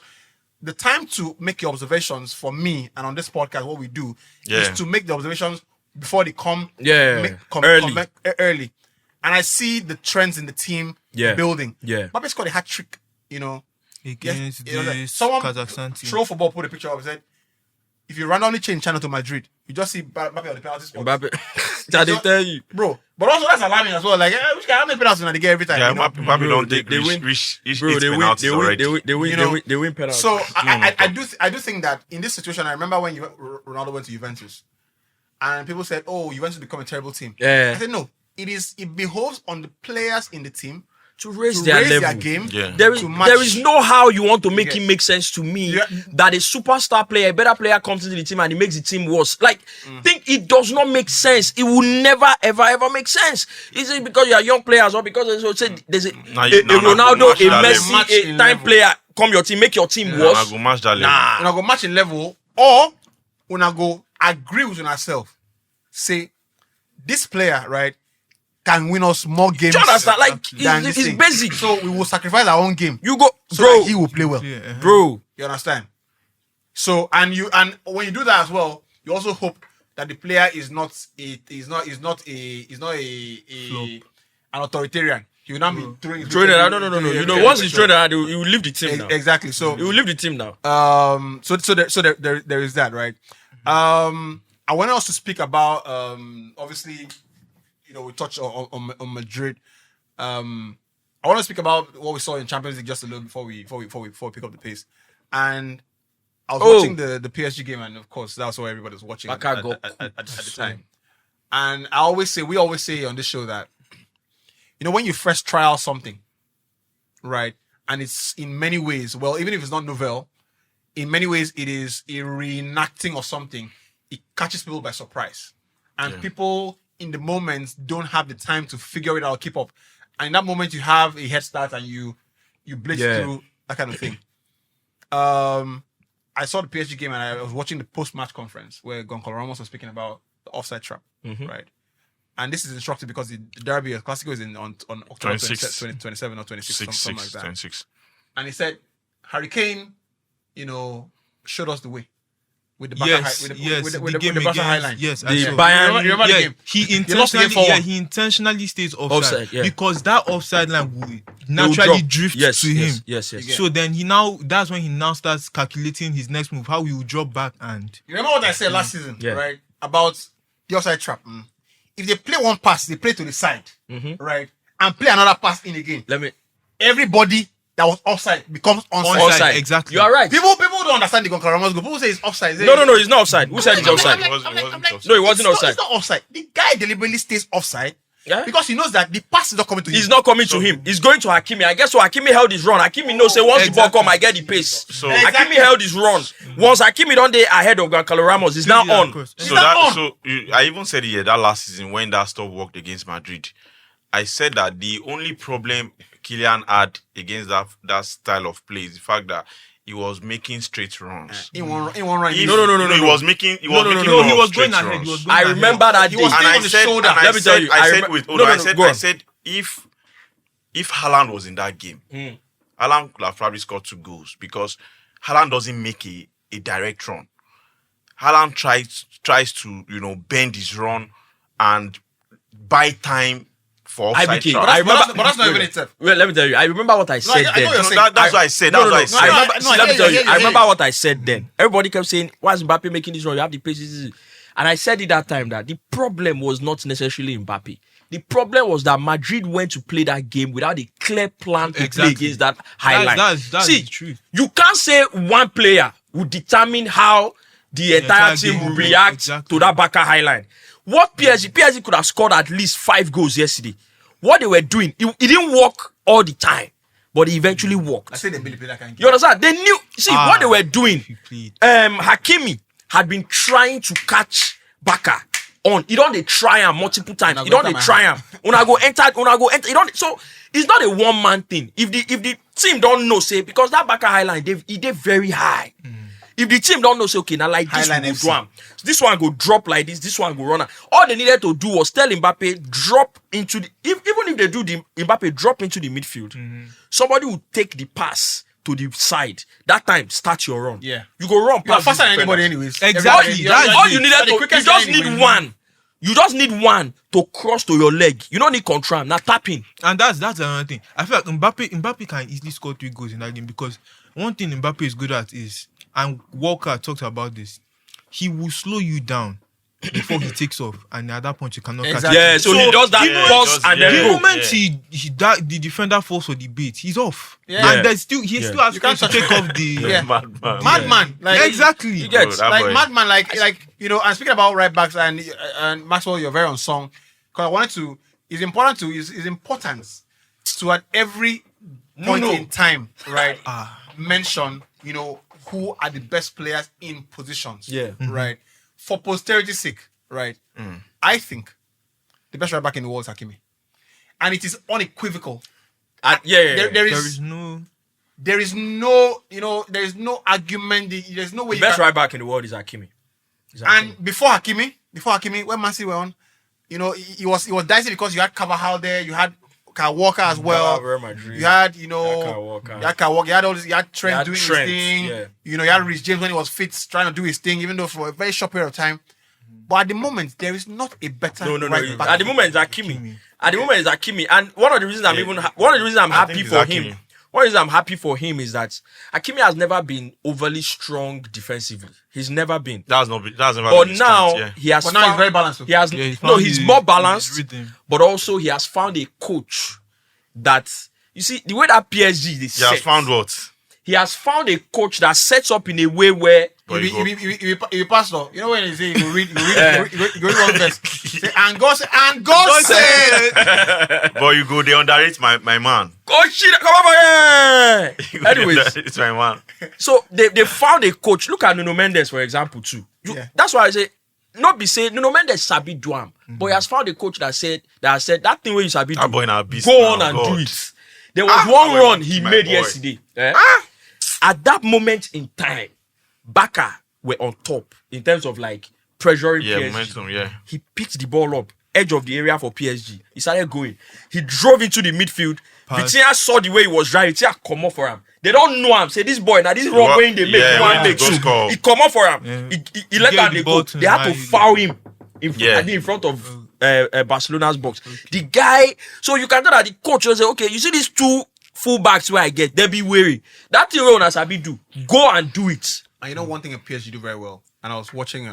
the time to make your observations for me and on this podcast, what we do is to make the observations before they come early. And I see the trends in the team building. Yeah. Mbappe scored a hat trick, you know. Against this someone Kazakhstan team. Throw football, put a picture up and said, if you randomly change channel to Madrid, you just see Mbappe on the penalty spot. Mbappe. That they tell you. Bro. But also that's alarming as well. Like, which guy, how many penalties do they get every time? Yeah, you know? Mbappe don't take they win. They win penalties. So I do think that in this situation, I remember when Ronaldo went to Juventus, and people said, "Oh, Juventus become a terrible team." Yeah. I said, "No, it behoves on the players in the team to raise their level. Game. Yeah. There is no how you want to make it make sense to me that a superstar player, a better player comes into the team and he makes the team worse. Like, think it does not make sense. It will never, ever make sense. Is it because you are young players or because there's a Ronaldo, a Messi, a time player come your team, make your team worse? Go match that level. Una go match in level, or una go agree with yourself. Say, this player, right, can win us more games. Do you understand? Like, than it's basic. So we will sacrifice our own game. You go, so bro. that he will play well. Bro. You understand? So and when you do that as well, you also hope that the player is not an authoritarian. He will not be throwing it. No. You know, once he's throwing it, he will leave the team now. Exactly. So he will leave the team now. So there is that, right? I want us to speak about obviously, you know, we touched on Madrid. I want to speak about what we saw in Champions League just a little before we pick up the pace. And I was watching the PSG game, and of course that's what everybody was watching at the time. And we always say on this show that, you know, when you first try out something, right, and it's in many ways, well, even if it's not novel, in many ways it is a reenacting of something. It catches people by surprise, and people in the moment don't have the time to figure it out, keep up. And in that moment, you have a head start and you blitz through that kind of thing. I saw the PSG game and I was watching the post-match conference where Gonçalo Ramos was speaking about the offside trap, right? And this is instructive because the derby, the Clasico, is on October 27 or 26, something like that. 26. And he said, Harry Kane, you know, showed us the way. With the Barca highline. Yes, the Bayern. You remember the game? He intentionally stays offside because that offside line will naturally drift to him. Yes. So then that's when he now starts calculating his next move, how he will drop back and. You remember what I said last season, right? About the offside trap. If they play one pass, they play to the side, right, and play another pass in again. Everybody that was offside becomes onside. Exactly. You are right. People don't understand the Gonçalo Ramos goal. People say it's offside. No, it's not offside. Who said it's offside? It wasn't offside. No, it wasn't offside. It's not offside. The guy deliberately stays offside because he knows that the pass is not coming to him. It's not coming to him. It's going to Hakimi. I guess so. Hakimi held his run. Hakimi knows say once the ball come, I get the pace. So Hakimi held his run. Once Hakimi done there ahead of Gonçalo Ramos, he's now on. I even said it that last season when that stuff worked against Madrid. I said that the only problem Kylian had against that style of play is the fact that he was making straight runs. In one run. He was going ahead. I remember that day. He was on the shoulder. Let me tell you. I said if Haaland was in that game, Haaland could have probably scored 2 goals because Haaland doesn't make a direct run. Haaland tries to, you know, bend his run and buy time for offside trap. But that's not even itself. Well, let me tell you. I remember what I said then. That's what I said. Let me tell you. I remember what I said then. Everybody kept saying, "Why is Mbappe making this run? You have the pace." And I said it that time that the problem was not necessarily Mbappe. The problem was that Madrid went to play that game without a clear plan to play against that highline. That's the truth. You can't say one player will determine how the entire team will react to that Barca highline. What PSG could have scored at least 5 goals yesterday. What they were doing, it didn't work all the time, but it eventually worked. I said they play that kind of game. You understand? They knew. See what they were doing. Hakimi had been trying to catch Barca on. He don't try him multiple times. He don't try him. Una go enter. He don't. So it's not a one man thing. If the team don't know, say because that Barca highline, he did very high. If the team don't know, say, okay, now like this one go drum. This one go drop like this one go run. All they needed to do was tell Mbappe, drop into the... Even if they do the Mbappe drop into the midfield, somebody will take the pass to the side. That time, start your run. Yeah. You go run past faster than anybody anyways. Exactly. All you needed to... You just need one You just need one to cross to your leg. You don't need control. Now tapping. And that's another thing. I feel like Mbappe can easily score 3 goals in that game because one thing Mbappe is good at is, and Walker talked about this, he will slow you down before he takes off, and at that point you cannot catch him. Yeah, so he does that pause and then the go. moment the defender falls for the bait, he's off. Yeah. And there's still he still has to take off the madman. Like exactly. You get like madman. Like you know. And speaking about right backs and Maxwell, you're very on song because I wanted to. It's important to at every point in time, right? Mention who are the best players in positions. Yeah. Right. For posterity's sake, right? I think the best right back in the world is Hakimi, and it is unequivocal. There is no argument. There's no way. The best right back in the world is Hakimi. And before Hakimi, when Man City were on, it was dicey because you had Carvajal there, you had Walker as well. You had Kyle Walker. You had all this. You had Trent doing his thing. Yeah. You had Rich James when he was fit, trying to do his thing, even though for a very short period of time. But at the moment, there is not a better right back. At the moment, it's Hakimi. And one of the reasons I'm happy for him. One reason I'm happy for him is that Hakimi has never been overly strong defensively. He's never been. That's never but been now strength, he has. But now he's very balanced. He's more balanced. But also he has found a coach that see the way that PSG is set. He has found what? He has found a coach that sets up in a way where he pastor. You know when he say you read one verse. Say, and God said. But you go, they underrate my man. Oh shit! Come over here. Anyways, it's my man. So they found a coach. Look at Nuno Mendes, for example, too. That's why I say, not be saying Nuno Mendes sabi do am, but he has found a coach that said that thing where you sabi do, that boy in our beast go on and do it. There was one run he made yesterday. At that moment in time, Barca were on top in terms of like pressuring PSG. Momentum, He picked the ball up, edge of the area for PSG. He started going. He drove into the midfield. Vitinha saw the way he was driving. Vitinha come up for him. They don't know him. Say this boy, now this wrong way they make. He come up for him. He let that they go. They had to foul him in front of Barcelona's box. The guy, so you can tell that the coach will say, okay, you see these two fullbacks where I get, they be wary. That thing on Asabi do. Go and do it. And you know one thing a PSG do very well. And I was watching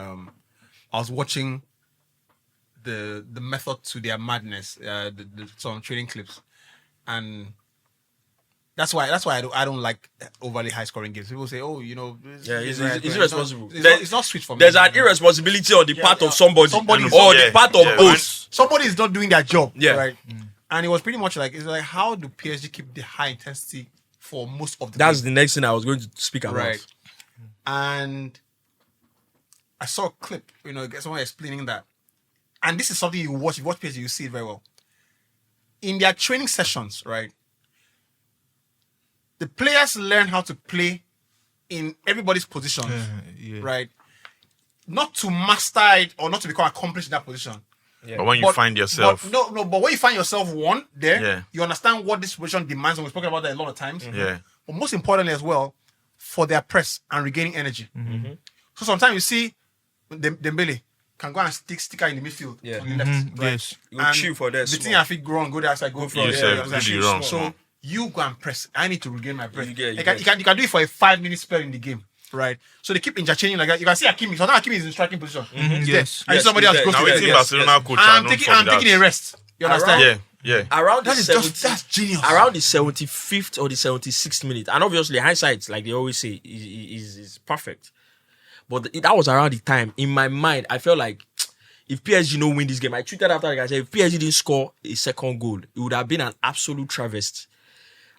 the method to their madness, some training clips, and that's why I don't like overly high scoring games. People say, it's irresponsible. It's not sweet for me. There's an irresponsibility on the part of somebody or the part of both. Somebody is not doing their job, right? And it was pretty much like, it's like, how do PSG keep the high intensity for most of the That's game? the next thing I was going to speak about. Right. And I saw a clip, someone explaining that. And this is something you watch PSG, you see it very well. In their training sessions, right, the players learn how to play in everybody's positions, right? Not to master it or not to become accomplished in that position. Yeah. But when you find yourself... But when you find yourself you understand what this position demands, and we've spoken about that a lot of times. Yeah. But most importantly as well, for their press and regaining energy. Mm-hmm. So sometimes you see Dembele can go and sticker in the midfield on the left. Right? Yes. You will chill for that. The thing I think go there outside, go for it. So you go and press. I need to regain my breath. You can do it for a 5-minute spell in the game. Right, so they keep interchanging like that. You can see Hakimi. So now Hakimi is in striking position. Mm-hmm. Yes. And somebody else goes to the Barcelona coach. I'm taking a rest. You understand? Yeah. Around that's genius. Around the 75th or the 76th minute, and obviously hindsight, like they always say, is perfect. But that was around the time. In my mind, I felt like if PSG don't win this game, I tweeted after I said if PSG didn't score a second goal, it would have been an absolute travesty.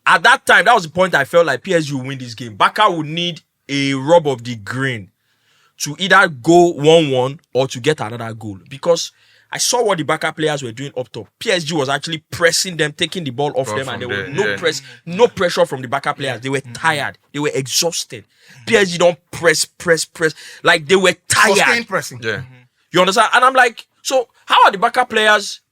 At that time, that was the point I felt like PSG would win this game. Barca would need a rub of the green to either go 1-1 or to get another goal, because I saw what the Barca players were doing up top. PSG was actually pressing them, taking the ball off them, and there was no pressure from the Barca players. They were tired, they were exhausted. PSG don't press like they were tired. Sustained pressing. You understand? And I'm like, so how are the Barca players?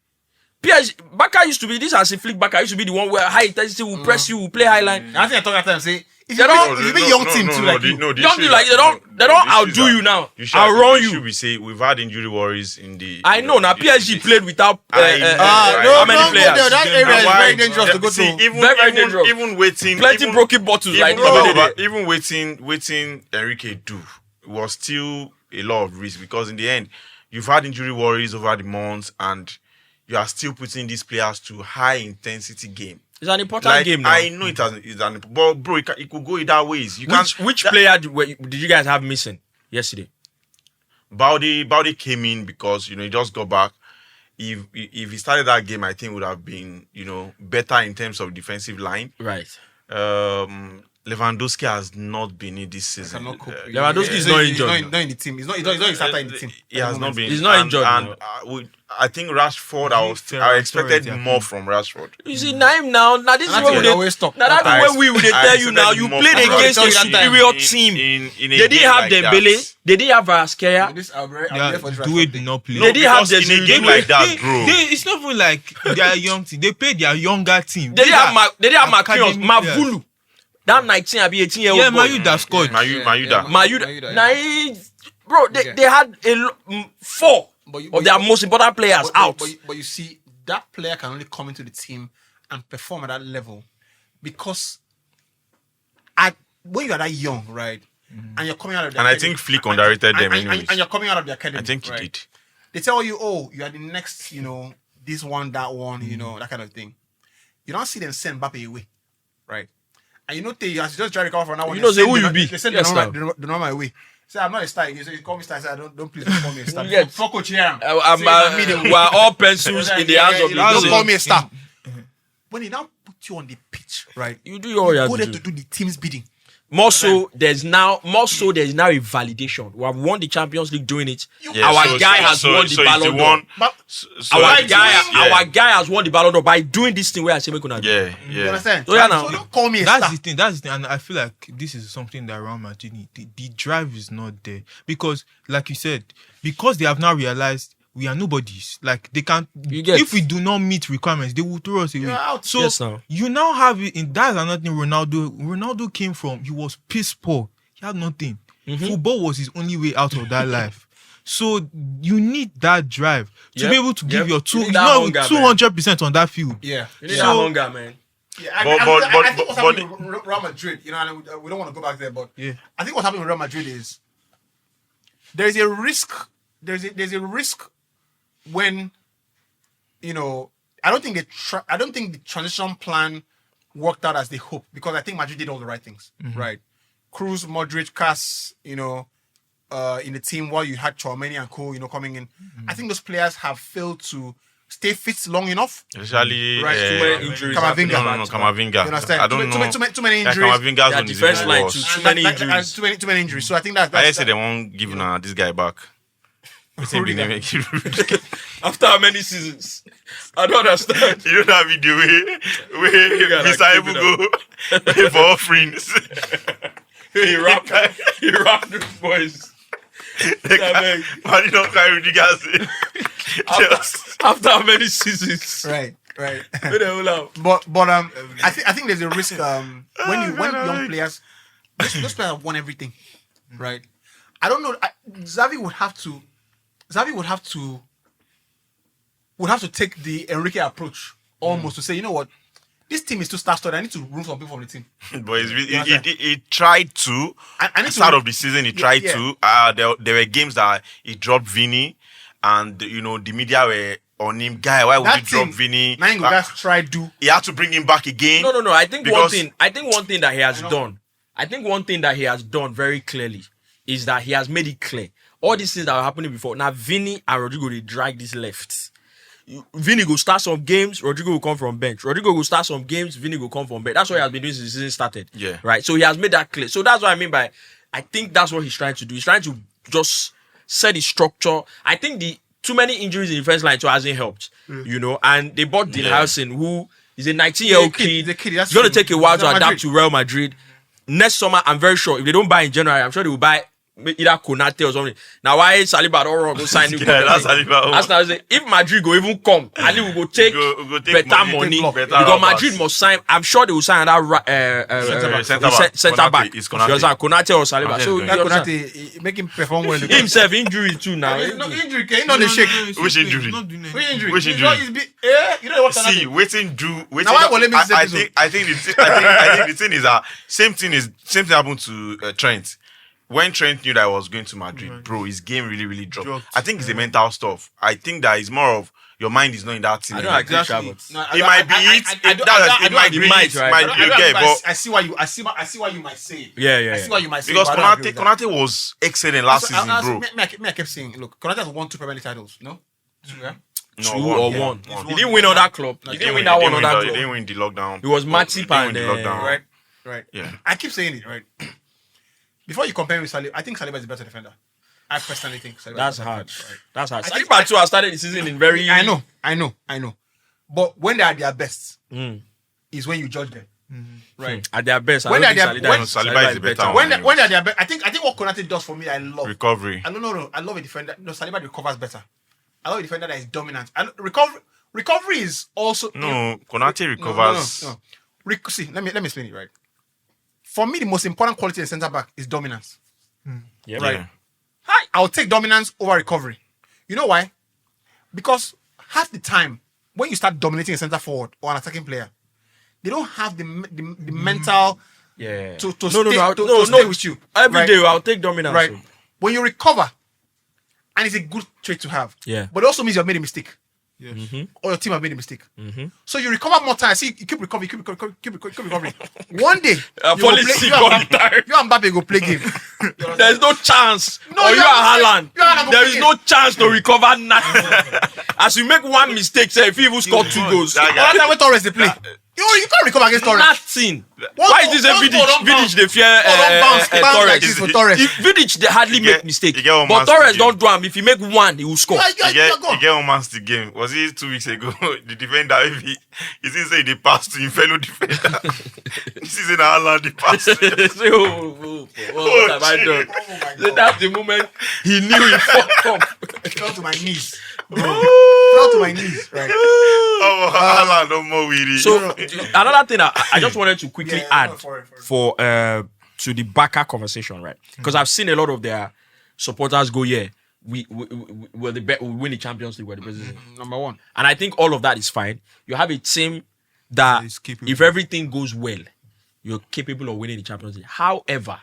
Barca used to be this as a flick. Barca used to be the one where high intensity will press you, will play high line. I think I talk after and say, If you be young team too, like young team like they don't outdo you now. Outrun you. Should we say we've had injury worries in the? I know now. PSG played without how many players? That area is very dangerous to go to. Very dangerous. Even waiting, plenty broken bottles. Even waiting Enrique do was still a lot of risk because in the end, you've had injury worries over the months and you are still putting these players to high intensity game. It's an important game now. I know it's an but bro, it could go either ways. Which player did you guys have missing yesterday? Balde came in because he just got back. If he started that game, I think it would have been better in terms of defensive line. Right. Lewandowski has not been in this season. Lewandowski is not injured. He's not in the team. He's not starter in the team. He has not been. He's not injured. And I think Rashford. I expected more from Rashford. You see, now this is what we always talk. Now that's when we would tell you now. You played against a superior team. They didn't have Dembele. They didn't have Vaskaya. Due did not play. They didn't have the in a game like that, bro. It's not even like they are young team. They played their younger team. They didn't have Marquinhos, Mavulu. That 19 or 18-year-old boy. Mayuda scored. Mayuda. Bro, they had 4 of their most important players out. But you see, that player can only come into the team and perform at that level because when you are that young, right, and you're coming out of the academy, I think Flick underrated them anyways. And you're coming out of the academy. I think right? he did. They tell you, you are the next, this one, that one, that kind of thing. You don't see them send Mbappe away, right? And you as you just try to recover from that one. You know who you be. They send the normal away. Say, I'm not a star. You say, call me star. I say, don't please call me a star. Yes. Fuck Coach here. We are all pencils in the hands of the Don't call me a star. When he now put you on the pitch, right? You do all you go there to do the team's bidding. More so, there's now a validation. We have won the Champions League doing it. Our guy has won the Ballon d'Or. Our guy has won the Ballon d'Or by doing this thing where I say, make una do. You understand? So now, don't call me a That's star. the thing. And I feel like this is something that Real Madrid need. The drive is not there. Because, like you said, because they have now realized we are nobodies. Like they can't. If we do not meet requirements, they will throw us away. So you now have it. In that's another thing. Ronaldo came from. He was piss poor. He had nothing. Football was his only way out of that life. So you need that drive to be able to give your 200% on that field. Yeah, you need that hunger, man. Yeah, I think what's happening with Real Madrid, and we don't want to go back there, but I think what's happening with Real Madrid is there's a risk. There's a risk when I don't think the transition plan worked out as they hoped because I think Madrid did all the right things, right? Cruz, Modric, Cass, in the team while you had Tchouaméni and Co, coming in. I think those players have failed to stay fit long enough. Especially too many injuries. Kamavinga. No, Kamavinga. You understand? I don't know. Too many injuries. Kamavinga's on defense line too many injuries. Too many injuries. So I think that's I say they won't give this guy back. After how many seasons? I don't understand. You know that video where Mr. Ibu go for offerings. He rapped those boys. Why did not carry Rudiger? After how many seasons? Right. But I think there's a risk when young players, those players have won everything, right? I don't know. Xavi would have to take the Enrique approach almost to say, you know what, this team is too star-studded. I need to room some people from the team. But he tried to. At the start of the season, he tried to. There were games that he dropped Vini, and the media were on him. Guy, why would you drop Vini? He had to bring him back again. No. I think one thing that he has done. I think one thing that he has done very clearly is that he has made it clear. All these things that were happening before. Now, Vini and Rodrigo, they drag this left. Vini go start some games, Rodrigo will come from bench. Rodrigo will start some games, Vini will come from bench. That's what he has been doing since the season started. Yeah. Right? So he has made that clear. So that's what I mean by, I think that's what he's trying to do. He's trying to just set the structure. I think the too many injuries in the defense line too hasn't helped. And they bought Dean Howson, who is a 19-year-old kid. It's going to take a while to adapt to Real Madrid. Next summer, I'm very sure, if they don't buy in January, I'm sure they will buy either Konate or something. Now why Saliba don't run go sign new contract? Arsenal say if Madrid go even come, Ali will go take better money because Madrid must sign. I'm sure they will sign another centre back. Konate or Saliba. So Konate make him perform well. Himself injury too now. No injury, he not the shake. Which injury? Which injury? You know what? See, waiting do. I think the thing is same thing happened to Trent. When Trent knew that I was going to Madrid, bro, his game really dropped. I think it's the mental stuff. I think that it's more of your mind is not in that thing. I don't agree, it might be it. I see why you might say it. Yeah. I see why you might say because Konate was excellent last season, bro. I kept saying, look, Konate has won 2 Premier League titles, no? Two or one. He didn't win on that club. He didn't win that one on that club. He didn't win the lockdown. He was Matip and lockdown. Right. Yeah. I keep saying it, right? Before you compare with Saliba, I think Saliba is the better defender. I personally think Saliba. That's hard. Right? That's hard. Saliba too. I started the season in very. I know. But when they are at their best, is when you judge them. Right. At their best. When Saliba is the better one. When they are their best, I think what Konate does for me, I love recovery. I love a defender. No, Saliba recovers better. I love a defender that is dominant. And recovery is also Konate recovers. No. See, let me explain it, right? For me, the most important quality in centre back is dominance. Yeah, right. Yeah. I'll take dominance over recovery. You know why? Because half the time, when you start dominating a centre forward or an attacking player, they don't have the mental to stay with you. Every day, I'll take dominance. Right. When you recover, and it's a good trait to have. Yeah. But it also means you've made a mistake. Yes. Or your team have made a mistake. So you recover more time. See, you keep recovering. One day, you and Mbappe go play game. There's no chance. Or you are Haaland. There is no chance to recover nothing. As you make one mistake, say if you even score 2 goals. That's when Torres they play. You can't recover against Torres. Nothing. Why is this a Vidic? They fear Torres. If Vidic, they hardly make mistake. But Torres don't do him. If he make one, he will score. You get 1 man the game. Was it 2 weeks ago? The defender, he didn't say the pass to his fellow defender. This is in Haaland, the pass to him. What have I done? That's the moment he knew he fucked up. Fell to my knees. Right. Haaland, no more weedy. So another thing I just wanted to quickly add for to the Barca conversation, right? Because I've seen a lot of their supporters go, we win the Champions League, we're the best. Number one. And I think all of that is fine. You have a team that if everything goes well, you're capable of winning the Champions League. However,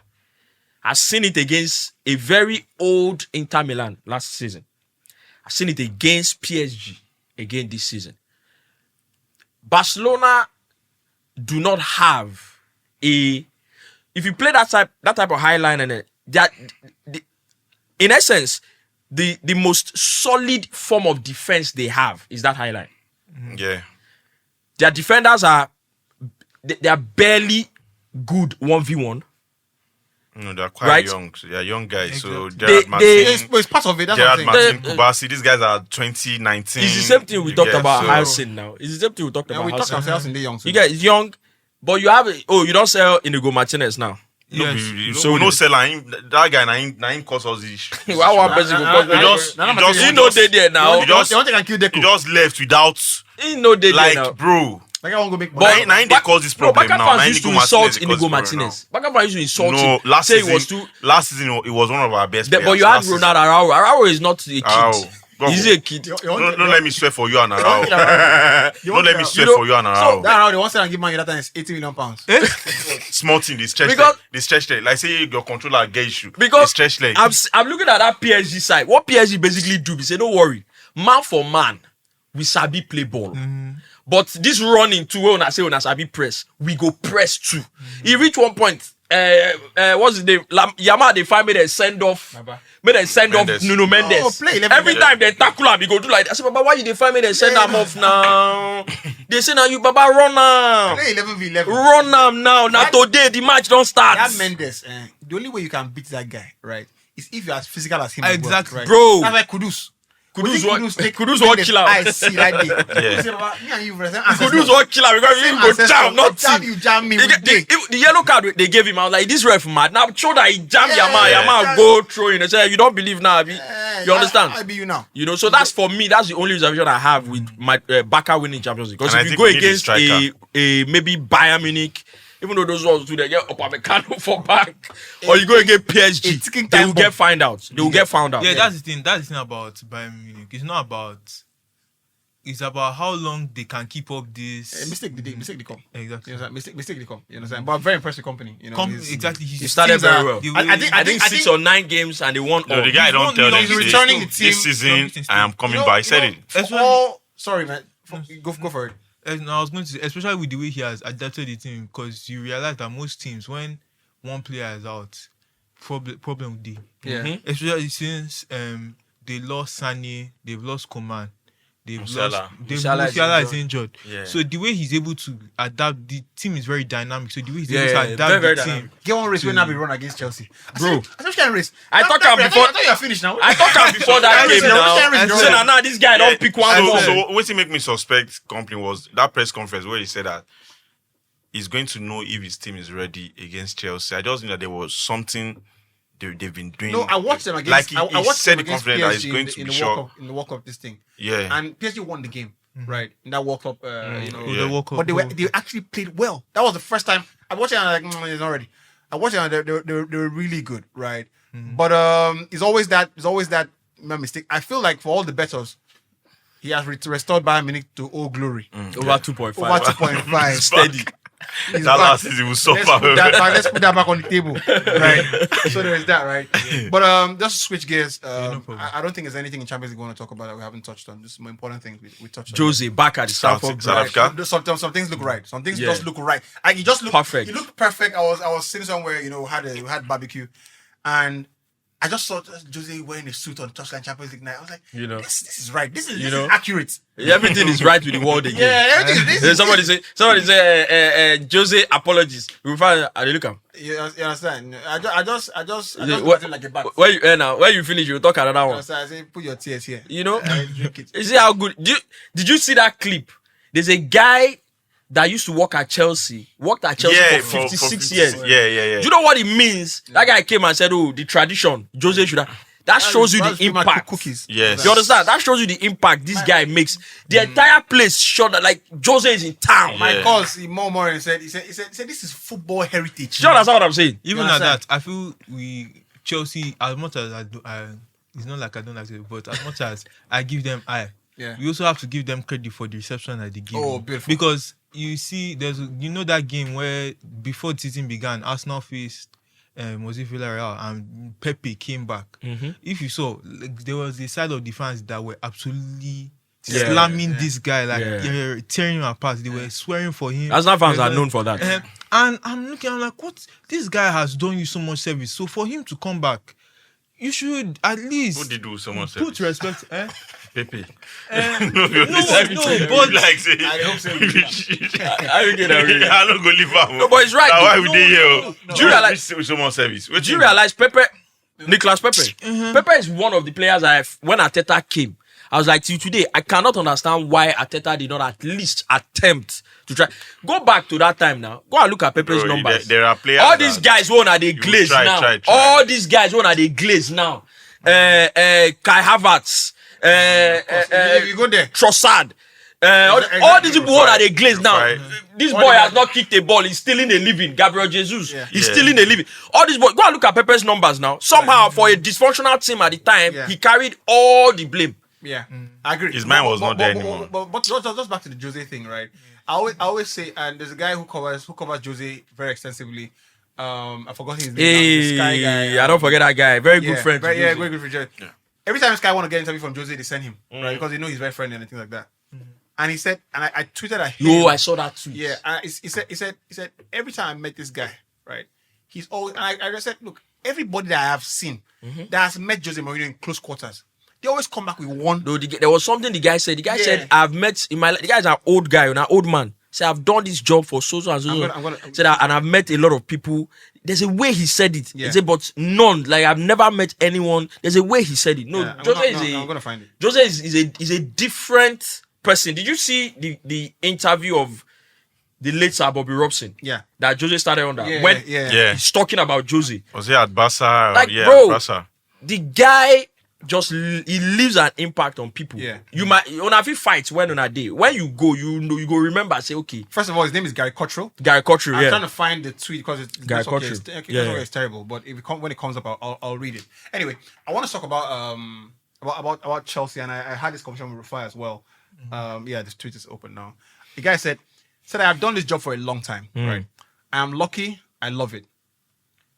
I've seen it against a very old Inter Milan last season. I've seen it against PSG again this season. Barcelona do not have if you play that type of high line and in essence, the most solid form of defense they have is that high line. Yeah. Their defenders they are barely good 1v1. No, they're quite young. So they're young guys. Exactly. So Gerard Martin, it's part of it. That's Gerard what I'm saying. Martin, Kubasi, these guys are 2019. It's the same thing we talked about Hyacinth now. It's the same thing we talked about. We talked about Hyacinth young. You guys young, but you have you don't sell Inigo Martinez now. Yes. So we don't sell that guy. Nine cause us this issue. Why one person go cause he no dey there now. He just left without. He no dey there now, bro. Like I want to make money. Nine they cause this problem now. Barca fans used to insult Inigo Martinez. Barca fans used to insult him. Last season it was one of our best players. But you had Ronaldo Araujo. Araujo is not a kid. He's a kid. Don't let me swear for you and Araujo. Don't let me swear for you and Araujo. That Araujo, they want to give man that time is 80 million pounds. Small thing, they stretch leg. Like say your controller get issue. Because stretch leg. I'm looking at that PSG side. What PSG basically do, we say, don't worry. Man for man, we sabi play ball. But this running to when I say when I sabi press, we go press too. He reached one point. What's his name? Yama, they find me they send off. Nuno Mendes. Every time they tackle him, he go do like that. I say, Baba, why you they find me they send him off now? They say now you Baba run now. Play 11v11. Run him now. Now today the match don't start. That Mendes, the only way you can beat that guy, right, is if you're as physical as him. Exactly, right? Bro. That's like Kudus. Kudus what killer. I see that day. Yeah. Me and you, Kudus what killer because he didn't go jam, not jam. You jam me. The yellow card they gave him, I was like, this ref mad. Now show that he jam Yama go throwing. They say you don't believe now. You understand? I be you now. You know, so that's for me. That's the only reservation I have with my Barca winning Champions League. Because if you go against a maybe Bayern Munich, even though those ones do they get Upamecano for back, or you go against PSG, they will get found out. They will get found out. Yeah, that's the thing. That's the thing about Bayern Munich. It's not about. It's about how long they can keep up this. Mistake they come. Exactly. You know, mistake they come. You understand? But very impressive company. You know, exactly. He started very well. I think 6 or 9 games and they won. No, the guy don't tell them. He's returning the team This season. I am coming by. I said it. Sorry, man. Go for it. And I was going to say, especially with the way he has adapted the team, because you realize that most teams, when one player is out, problem with D. Yeah. Especially since they lost Sane, they've lost Coman, Musiala is injured. Yeah. So the way he's able to adapt, the team is very dynamic. So the way he's able to adapt very the team. dynamic. Get one race when I be run against Chelsea, Bro. I can't race. I thought you are finished now. I thought before that game now. So now this guy don't pick one ball. So what make me suspect Kompany was that press conference where he said that he's going to know if his team is ready against Chelsea. I just knew that there was something they've been doing. No, I watched them against. Like I watched said them against confident that PSG he's going to in be the sure. in the World Cup this thing. Yeah. And PSG won the game, right? In that World Cup, you know. Yeah. The World Cup, But they actually played well. That was the first time I watched it. And I'm like, it's not ready. I watched it. And they were really good, right? But it's always that mistake. I feel like for all the bettors, he has restored Bayern Munich to old glory. Over 2.5. Over 2.5. Steady. He's That back. last season will suffer. Let's put that back on the table, right? So there is that, right? But just to switch gears. I don't think there's anything in Champions League we want to talk about that we haven't touched on. Just more important things we touched on. Jose back at the Stamford South Bridge. Africa. Some things look right. Some things just look right. And he just looked Perfect. He looked perfect. I was sitting somewhere, you know, we had barbecue, and I just saw Jose wearing a suit on touchline Champions League night. I was like, You know. this is right. This is know. accurate. Everything is right with the world again. Yeah, everything. Somebody say, Jose apologies. We find I look am. You understand? I just What- like a bat. Where you now? Where you finish, you talk another one. I say, put your tears here. You know? Drink it. You see how good? Did you see that clip? There's a guy that used to work at Chelsea. Worked at Chelsea for 56 years. Yeah. Do you know what it means? That guy came and said, "Oh, the tradition, Jose should have." That shows you the impact. Cookies. Yes. You understand? That shows you the impact this guy makes. The entire place showed that like Jose is in town. Yeah. My calls, he more and said, he said, this is football heritage. You understand what I'm saying? Even You at understand? that, I feel Chelsea, as much as it's not like I don't like it, but as much as I give them Yeah. we also have to give them credit for the reception that they give. Oh, beautiful. Because you see, that game where before the season began, Arsenal faced was it Villarreal and Pepe came back. If you saw, like, there was a side of the fans that were absolutely slamming this guy, like tearing him apart. They were swearing for him. Arsenal fans are known for that. And I'm like, what? This guy has done you so much service. So for him to come back, you should at least Who did do so much put service? respect. Pepe. No, but Like say, I hope so. I get it. I don't go leave out. No, but it's right. Now, why we dey here? Do you realize? So much service? Do you realize Pepe, Nicolas Pepe? Pepe is one of the players when Arteta came, I was like, till today, I cannot understand why Arteta did not at least attempt to try. Go back to that time now. Go and look at Pepe's numbers. There are players. All these guys who are the glaze now. Try. All these guys who are the glaze now. Kai Havertz. You go there. Trossard. All these people who are the glaze now. This boy has not kicked a ball. He's stealing a living. Gabriel Jesus. He's stealing a living. All these boys. Go and look at Pepe's numbers now. Somehow, for a dysfunctional team at the time, he carried all the blame. Yeah, I agree. His mind was not there anymore. But just back to the Jose thing, right? I always say, and there's a guy who covers Jose very extensively. I forgot his name. The Sky guy. I don't forget that guy. Very good friend. Very good friend. Yeah. Every time Sky want to get an interview from Jose, they send him, right? Because they know he's very friendly and things like that. And he said, and I tweeted at him. Yo, I saw that tweet. Yeah, and he said every time I met this guy, right? He's always, and I just said, look, everybody that I have seen that has met Jose Mourinho in close quarters, they always come back with one. No, there was something the guy said. The guy said, I've met in my life. The guy's an old guy, an old man. Say, I've done this job for so and so. Said that, and I've met a lot of people. There's a way he said it. Yeah. He said, but none. Like I've never met anyone. There's a way he said it. No, I'm gonna find it. Jose is a different person. Did you see the interview of the late Sir Bobby Robson? Yeah. That Jose started on that. Yeah. He's talking about Jose. Was he at Barca? Like, Yeah, bro, Barca. the guy he leaves an impact on people. Yeah. You might on a few fights when on a day. When you go, you go remember, say, okay. First of all, his name is Gary Cottrell. Gary Cottrell, I'm yeah. trying to find the tweet because it's Gary okay. Cottrell. It's terrible. But when it comes up, I'll read it. Anyway, I want to talk about Chelsea, and I had this conversation with Rufai as well. This tweet is open now. The guy said I have done this job for a long time. Right. I am lucky. I love it.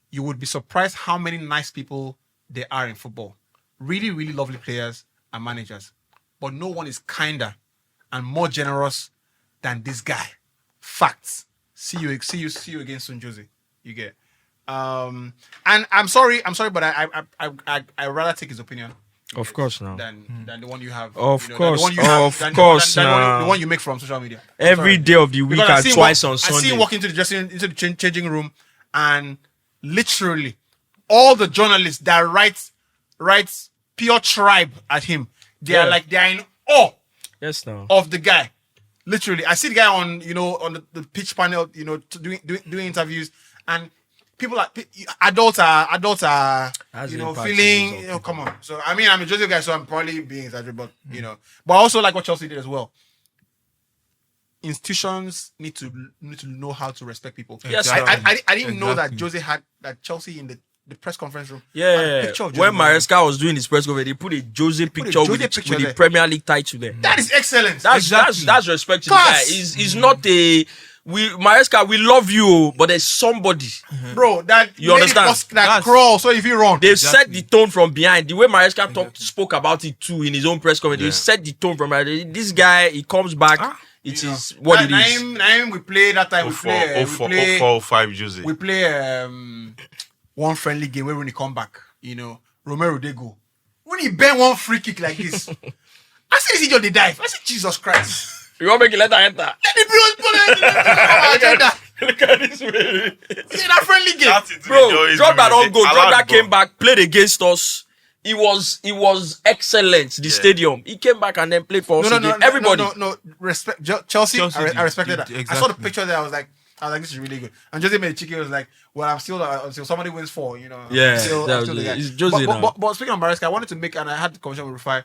You would be surprised how many nice people there are in football. Really, really lovely players and managers. But no one is kinder and more generous than this guy. Facts. See you again soon, Jose. You get. And I'm sorry, but I rather take his opinion. Of course, now. Than the one you have. Of you know, course, the one you have, the one you make from social media. Every day of the week and twice on Sunday. I see him walk into the changing room, and literally all the journalists that writes pure tribe at him. They are in awe. Yes, now. Of the guy. Literally, I see the guy on the pitch panel, doing interviews, and people are adults are feeling. Come on. So I mean, I'm a Jose guy, so I'm probably being exaggerated, but but I also like what Chelsea did as well. Institutions need to know how to respect people. Yes, I didn't know that Chelsea in the press conference room. Yeah. When Maresca was doing his press conference, they put a Jose picture with the Premier League title there. That is excellent. That's respect to the guy. He's not a Maresca, we love you, but there's somebody, bro, that you understand that crawl. So if you run, they've set the tone from behind. The way Maresca spoke about it too in his own press conference, they set the tone from behind. This guy, he comes back. It is what it is. Naim, we play that time. We play 4-5 Jose. We play one friendly game where when he come back, Romero they go. When he bend one free kick like this, I see this idiot they dive. I say Jesus Christ. You want to make it let her enter? Let the Look at this way. It's that friendly game. Bro, Drogba don't go. Drogba came back, played against us. It was excellent. The stadium. He came back and then played for us again. Everybody. No. Respect Chelsea. I respected that. Exactly. I saw the picture there. I was like, this is really good. And Jose made cheeky. Was like, well, I'm still until somebody wins 4. Yeah. It's Jose now. But speaking of Maresca, I wanted to make, and I had the conversation with Rufai.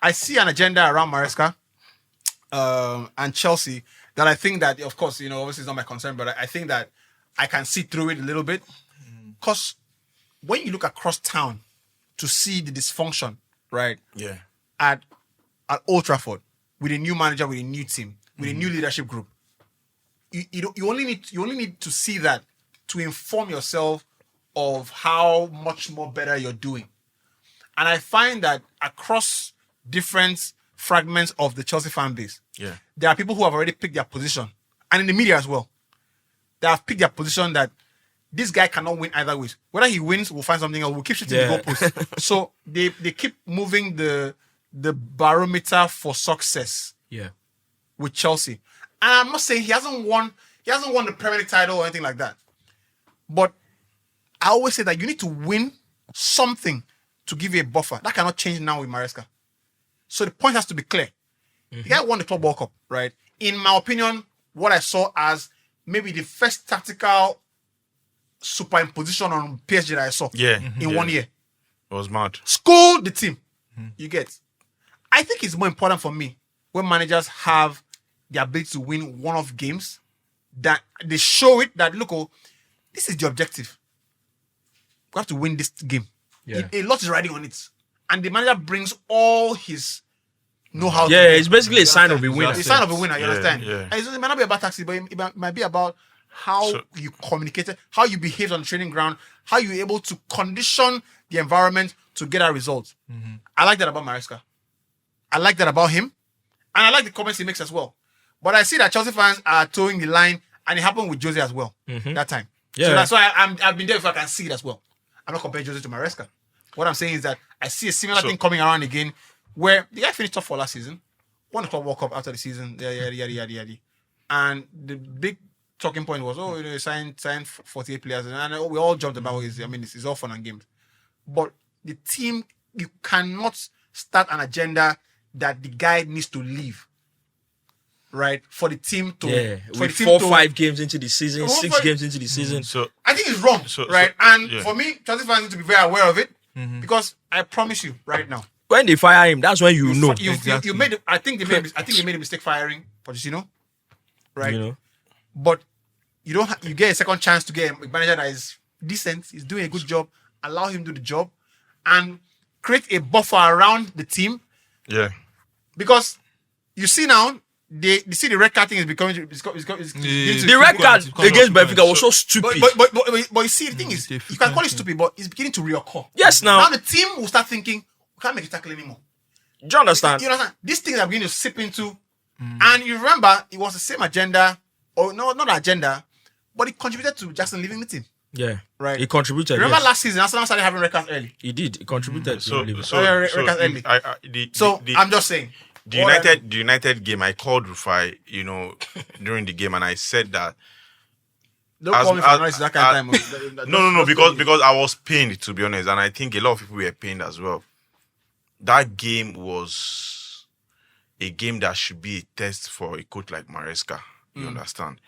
I see an agenda around Maresca. And Chelsea that I think that, of course, obviously it's not my concern, but I think that I can see through it a little bit. Because when you look across town to see the dysfunction, right? Yeah. At Old Trafford, with a new manager, with a new team, with a new leadership group, you only need to see that to inform yourself of how much more better you're doing. And I find that across different fragments of the Chelsea fan base, there are people who have already picked their position, and in the media as well, they have picked their position that this guy cannot win either way. Whether he wins, we'll find something else. We'll keep shooting the goalpost. So they keep moving the barometer for success. Yeah, with Chelsea, and I'm not saying he hasn't won the Premier League title or anything like that, but I always say that you need to win something to give you a buffer. That cannot change now with Maresca. So the point has to be clear. The guy won the Club World Cup, right? In my opinion, what I saw as maybe the first tactical superimposition on PSG that I saw in 1 year. It was mad. School the team. You get. I think it's more important for me when managers have the ability to win one-off games, that they show it that, look, this is the objective. We have to win this game. Yeah. A lot is riding on it. And the manager brings all his know-how. Yeah, it's basically a sign of a winner. It's a sign of a winner, you understand? Yeah. And it might not be about tactics, but it might be about how you communicated, how you behaved on the training ground, how you're able to condition the environment to get a result. I like that about Maresca. I like that about him. And I like the comments he makes as well. But I see that Chelsea fans are towing the line, and it happened with Jose as well that time. Yeah. So that's why I've been there if I can see it as well. I'm not comparing Jose to Maresca. What I'm saying is that I see a similar thing coming around again, where the guy finished top 4 last season, won the Club World Cup after the season, yada. and the big talking point was, oh, you know, signed 48 players, and we all jumped about it. I mean, it's all fun and games, but the team, you cannot start an agenda that the guy needs to leave. Right, for the team to with 4-5 games into the season, 6 games into the season. So I think it's wrong, right? And for me, Chelsea fans need to be very aware of it because I promise you, right now, when they fire him, that's when you know. You made. I think they made a mistake firing Pochettino, right? You know, but you don't. You get a second chance to get a manager that is decent. He's doing a good job. Allow him to do the job, and create a buffer around the team. Yeah, because you see now. They see the red card thing is becoming. The red card against Benfica was so stupid. But you see, the thing is, you can call it stupid, but it's beginning to reoccur. Yes, now the team will start thinking, we can't make a tackle anymore. Do you understand? You understand? These things are beginning to sip into, and you remember it was the same agenda, or no, not agenda, but it contributed to Jackson leaving the team. Yeah, right. It contributed. Remember last season, Arsenal started having records early. He did. It contributed. Records early. I'm just saying. The United game, I called Rufai, you know, during the game, and I said that. Don't call me for noise that kind of time. No, because I was pained, to be honest, and I think a lot of people were pained as well. That game was a game that should be a test for a coach like Maresca. You understand?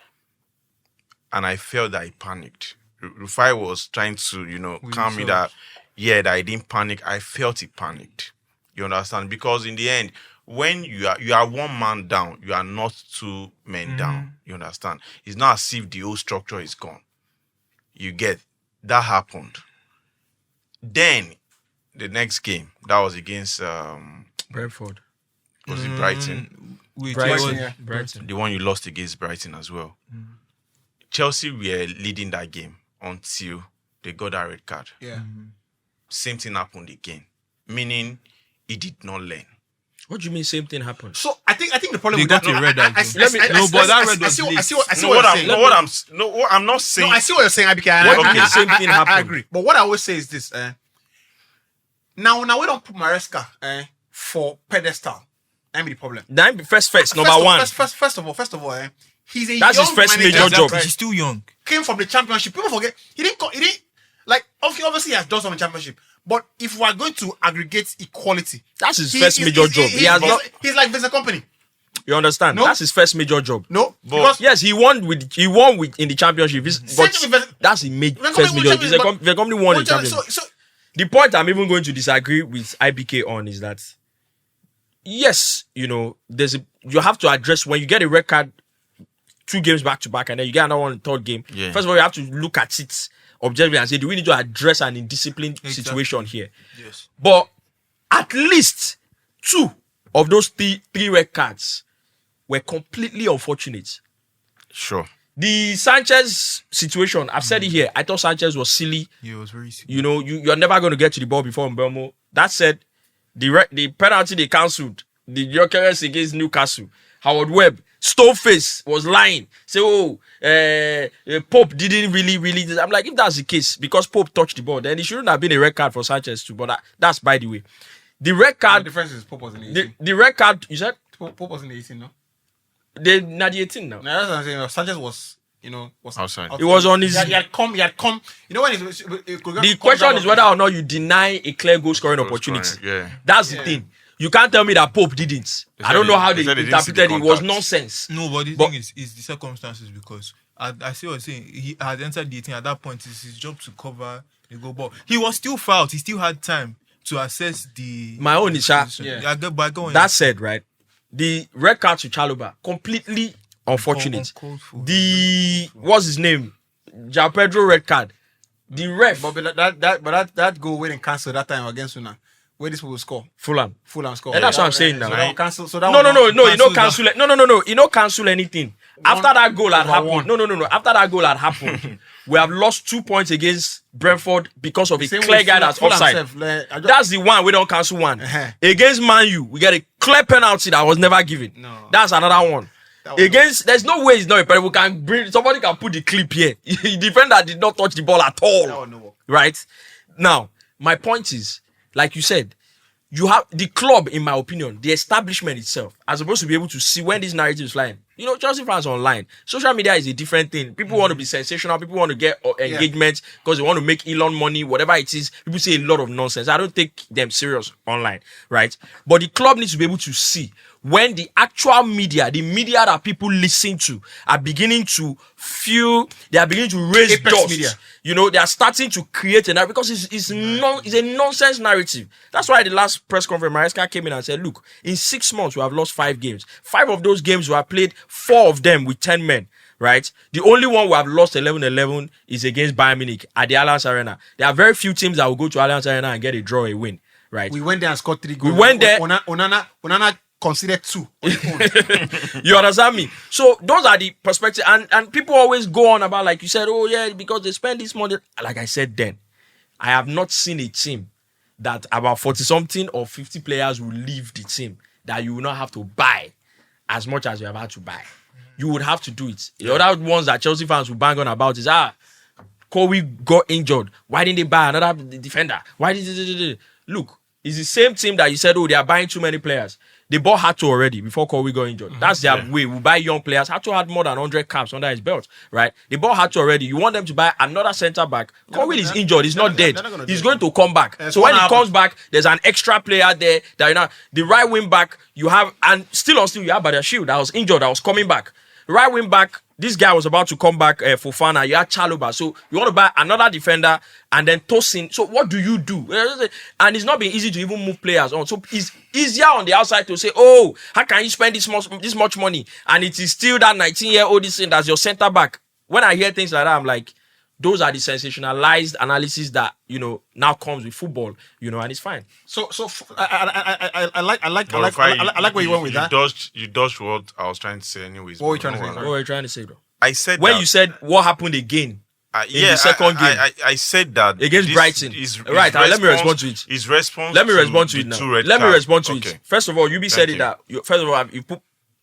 And I felt that he panicked. Rufai was trying to, you know, calm me that I didn't panic. I felt he panicked. You understand? Because in the end, when you are one man down, you are not 2 men down. You understand? It's not as if the whole structure is gone. You get that happened. Then the next game, that was against Brentford. Was it Brighton? Brighton. The one you lost against Brighton as well. Chelsea were leading that game until they got that red card. Yeah. Same thing happened again. Meaning he did not learn. What do you mean same thing happened? So I think the problem They with got that. a red I see what you're saying. I'm not saying. No, I see what you're saying, Abike. Same thing happened. I agree. But what I always say is this. Now we don't put Maresca for pedestal. That be the problem. First, number one. First of all, he's a That's young his first manager, major job. right? He's still young. Came from the championship. People forget he didn't like obviously he has done some in championship. But if we are going to aggregate equality, that's his first major job. He's like Vincent Kompany. You understand? No? That's his first major job. No, because yes, he won with in the championship. But that's his first major job. The company won the championship. So the point I'm even going to disagree with IBK on is that yes, you know, you have to address when you get a record 2 games back to back and then you get another one in the 3rd game. Yeah. First of all, you have to look at it objectively and say, do we need to address an indisciplined situation here? Yes. But at least 2 of those 3 red cards were completely unfortunate. Sure. The Sanchez situation, I've said it here. I thought Sanchez was silly. Yeah, it was very silly. You know, you're never going to get to the ball before Mbeumo. That said, the penalty they cancelled, the Gyökeres against Newcastle, Howard Webb, Stoneface was lying. Say, Pope didn't really. I'm like, if that's the case, because Pope touched the ball, then it shouldn't have been a red card for Sanchez too. But that's by the way. The red card. The difference is Pope was in the 18. The red card, you said? Pope was in the 18, no? They're not the 18 now. No, that's what I'm saying. Sanchez was, was outside. It was on his. He had come. You know when the question is whether or not you deny a clear goal scoring opportunity. Yeah. That's the thing. You can't tell me that Pope didn't. I don't know how they interpreted it. It was nonsense. No, but the thing is the circumstances, because I see what you're saying. He had entered the 18 at that point. It's his job to cover the goal ball. He was still fouled. He still had time to assess the. My own is that said, right? The red card to Chalobah, completely unfortunate. What's his name? João Pedro red card. The ref. But that goal went and cancelled that time against Una. Where this will score? Fulham score. And that's what I'm saying now. So that cancel. No. You don't cancel it. No. You don't cancel anything. After that goal had happened. No. After that goal had happened, we have lost 2 points against Brentford because of a clear guy that's offside. That's the one we don't cancel one. Against Man U, we get a clear penalty that was never given. No. That's another one. There's no way it's not a penalty. Somebody can put the clip here. The defender did not touch the ball at all. Right? Now, my point is, like you said, you have the club, in my opinion, the establishment itself, are supposed to be able to see when this narrative is flying. You know, Chelsea fans online. Social media is a different thing. People want to be sensational. People want to get engagement because they want to make Elon money, whatever it is. People say a lot of nonsense. I don't take them serious online, right? But the club needs to be able to see when the actual media, the media that people listen to, are beginning to feel, they are beginning to raise Apex dust. media. You know, they are starting to create a narrative because it's a nonsense narrative. That's why the last press conference, Maresca came in and said, look, in 6 months, we have lost 5 games. 5 of those games were played, 4 of them with 10 men, right? The only one we have lost 11-11 is against Bayern Munich at the Allianz Arena. There are very few teams that will go to Allianz Arena and get a draw, a win, right? We went there and scored 3 goals. We went there. Onana considered 2 on his own. You understand me? So those are the perspective, and people always go on about, like you said, oh yeah, because they spend this money. Like I said then, I have not seen a team that about 40 something or 50 players will leave the team that you will not have to buy as much as you have had to buy. You would have to do it. The other ones that Chelsea fans will bang on about is Kobe got injured. Why didn't they buy another defender? Why did look? It's the same team that you said, oh, they are buying too many players. They bought Hato already before Kobe got injured. That's their way. We buy young players. Hato had more than 100 caps under his belt, right? They bought Hato already. You want them to buy another centre back. Kobe is injured. He's not dead. He's going to come back. So when he comes back, there's an extra player there that, you know, the right wing back you have, and still you have Badiashile that was injured, that was coming back. Right wing back, this guy was about to come back for Fofana. You had Chalobah. So you want to buy another defender and then Tosin. So what do you do? And it's not been easy to even move players on. So it's easier on the outside to say, oh, how can you spend this much money? And it is still that 19-year-old that's your centre back. When I hear things like that, I'm like, those are the sensationalized analysis that, you know, now comes with football, you know, and it's fine. So I like where you went with that. You dodged what I was trying to say anyways. What were you trying to say? What were you trying to say, though? I said when that, you said what happened again in the second game. I said that against Brighton. Right, let me respond to it. His response. Let me respond to it now. Let me respond to it. First of all, you said it that first of all you put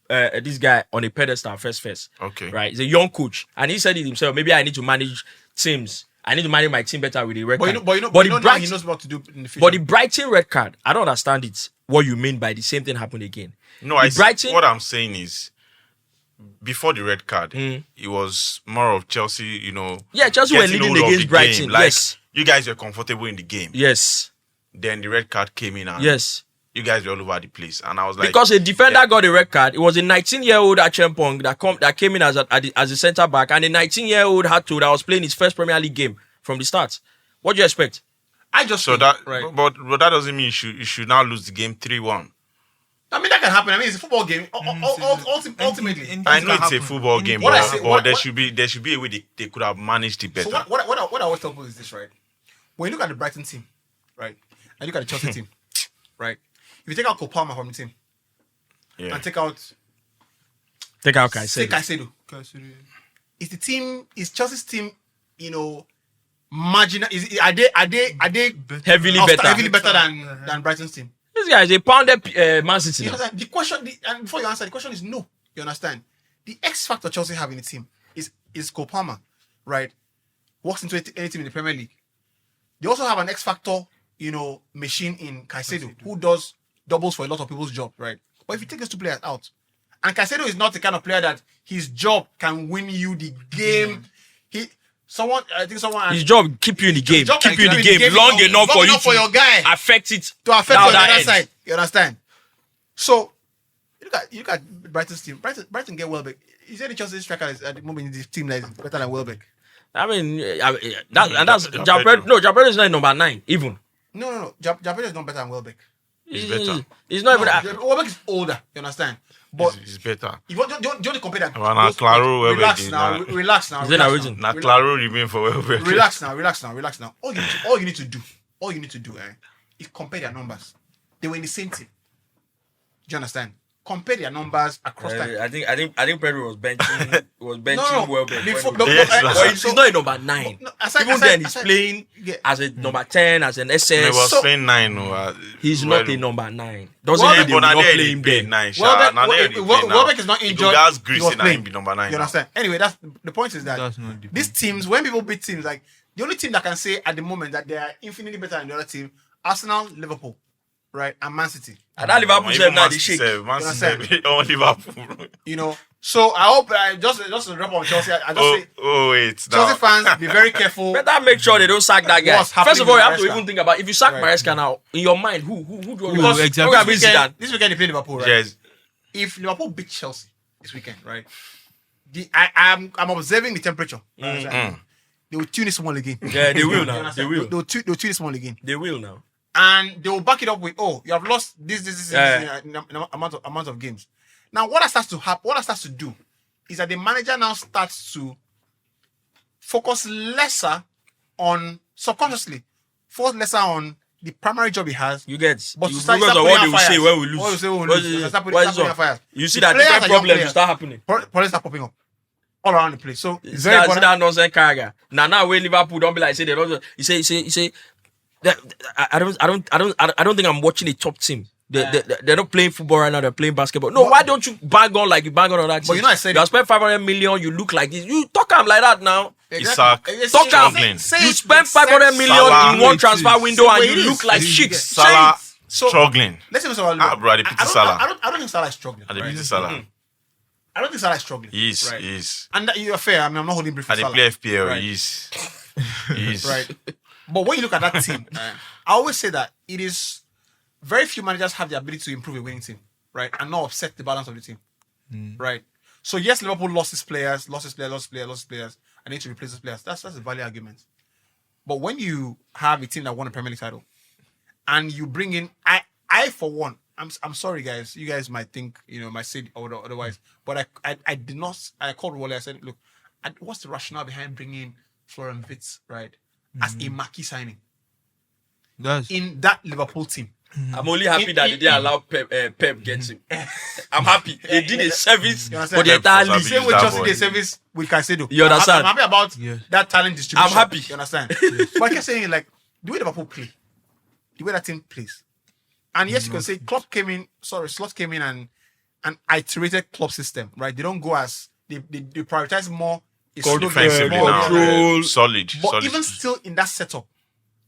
this guy on a pedestal first. Okay. Right, he's a young coach, and he said it himself. Maybe I need to manage teams. I need to manage my team better with the red card. But he knows what to do in the future. But the Brighton red card, I don't understand it. What you mean by the same thing happened again? No, what I'm saying is, before the red card, it was more of Chelsea, you know. Yeah, Chelsea were leading against Brighton. Like, yes. You guys were comfortable in the game. Yes. Then the red card came in and you guys were all over the place. And I was like... Because a defender got a red card. It was a 19-year-old Achempong that came in as a centre back, and a 19-year-old Hato that was playing his first Premier League game from the start. What do you expect? But that doesn't mean you should now lose the game 3-1. I mean, that can happen. I mean, it's a football game. Ultimately, I know it's a football game, but there should be a way they could have managed it better. So what I always tell people is this, right? When you look at the Brighton team, right, and you look at the Chelsea team, right, if you take out Kopama from the team, and take out Caicedo, is Chelsea's team, you know, marginal? Are they heavily better than Brighton's team? This guy is a pounded Man City. The question, and before you answer, the question is no. You understand? The X factor Chelsea have in the team is Kopama, right? Walks into any team in the Premier League. They also have an X factor, you know, machine in Caicedo, who does doubles for a lot of people's job, right? But if you take those 2 players out, and Caicedo is not the kind of player that his job can win you the game. His job keep you in the game, long enough for you for your guy affect it to affect on the other side. You understand? So you look at Brighton's team. Brighton get Welbeck. Is there any Chelsea striker at the moment in this team that is better than Welbeck? I mean, that's Japet. No, Japet is not number 9 even. No. Japet is not better than Welbeck. He's better. He's not even. Welbeck is older. You understand? But he's better. You want to compare that? Relax now. Is it origin? Claro remain for Welbeck. Relax now. All you need to do, is compare their numbers. They were in the same team. Do you understand? Compare their numbers across time. I think Pedro was benching Welbeck. He's not a number 9. Even then, he's playing as a number 10, as an SS. He was playing 9. He's not a number 9. Doesn't mean they will not play him then. Welbeck is not injured. That's Greece and be number 9. You understand? Anyway, that's the point is that these teams, when people beat teams, like the only team that can say at the moment that they are infinitely better than the other team, Arsenal, Liverpool. right, and Man City. And that Liverpool said now they shake. Man City on Liverpool. You know, so I hope just to wrap on Chelsea. I just say, wait, Chelsea fans, be very careful. Better make sure they don't sack that guy. What's happening First of all, you have to with Maresca? even think about if you sack Maresca now in your mind, who do you want? Because exactly. This weekend they play Liverpool, right? Yes. If Liverpool beat Chelsea this weekend, right? I'm observing the temperature. They will tune this small again. Yeah, they will now. They will. They'll tune this small again. They will now. And they will back it up with, oh, you have lost this amount of games. Now, what that starts to do is that the manager now starts to focus lesser on subconsciously, focus lesser on the primary job he has. You get, but you start focus on what they will say when we lose. What they say when we lose. Start putting fires. You see The that players different are young problems players. start happening. Problems start popping up all around the place. So it's See very that important. nonsense carrier. Now when Liverpool don't be like say they don't. You say. I don't think I'm watching a top team. They're not playing football right now. They're playing basketball. No, why don't you bang on like you bang on that team? But you know, I said you have spent 500 million. You look like this. You talk am like that now. Isaac, Talk am. struggling. You spend 500 million Salah. in one transfer window and you look like shit. Salah struggling. Let's say Salah. Bro, they pity Salah. I don't think Salah is struggling. And they pity Salah. I don't think Salah is struggling. He is. Right. He is. And that, you're fair. I mean, I'm not holding brief for And they Salah. play FPL. Right. He is. He is. Right. But when you look at that team, I always say that it is very few managers have the ability to improve a winning team, right, and not upset the balance of the team, right. So yes, Liverpool lost his players, and need to replace those players. That's a valid argument. But when you have a team that won a Premier League title, and you bring in, I for one, I'm sorry guys, you guys might think, might say otherwise, but I did not. I called Wally. I said, look, what's the rationale behind bringing Florian Wirtz, right, as a marquee signing in that Liverpool team? I'm only happy that they didn't allow Pep gets him. I'm happy. They did a service for the entire league. Same way Chelsea did a service with Caicedo. You understand? I'm happy about that talent distribution. I'm happy. You understand? But I kept saying, like, the way Liverpool play, the way that team plays. And yes, you can say Slot came in and iterated club system, right? They don't go as, they prioritize more. Go defensively now. Solid. But even still in that setup,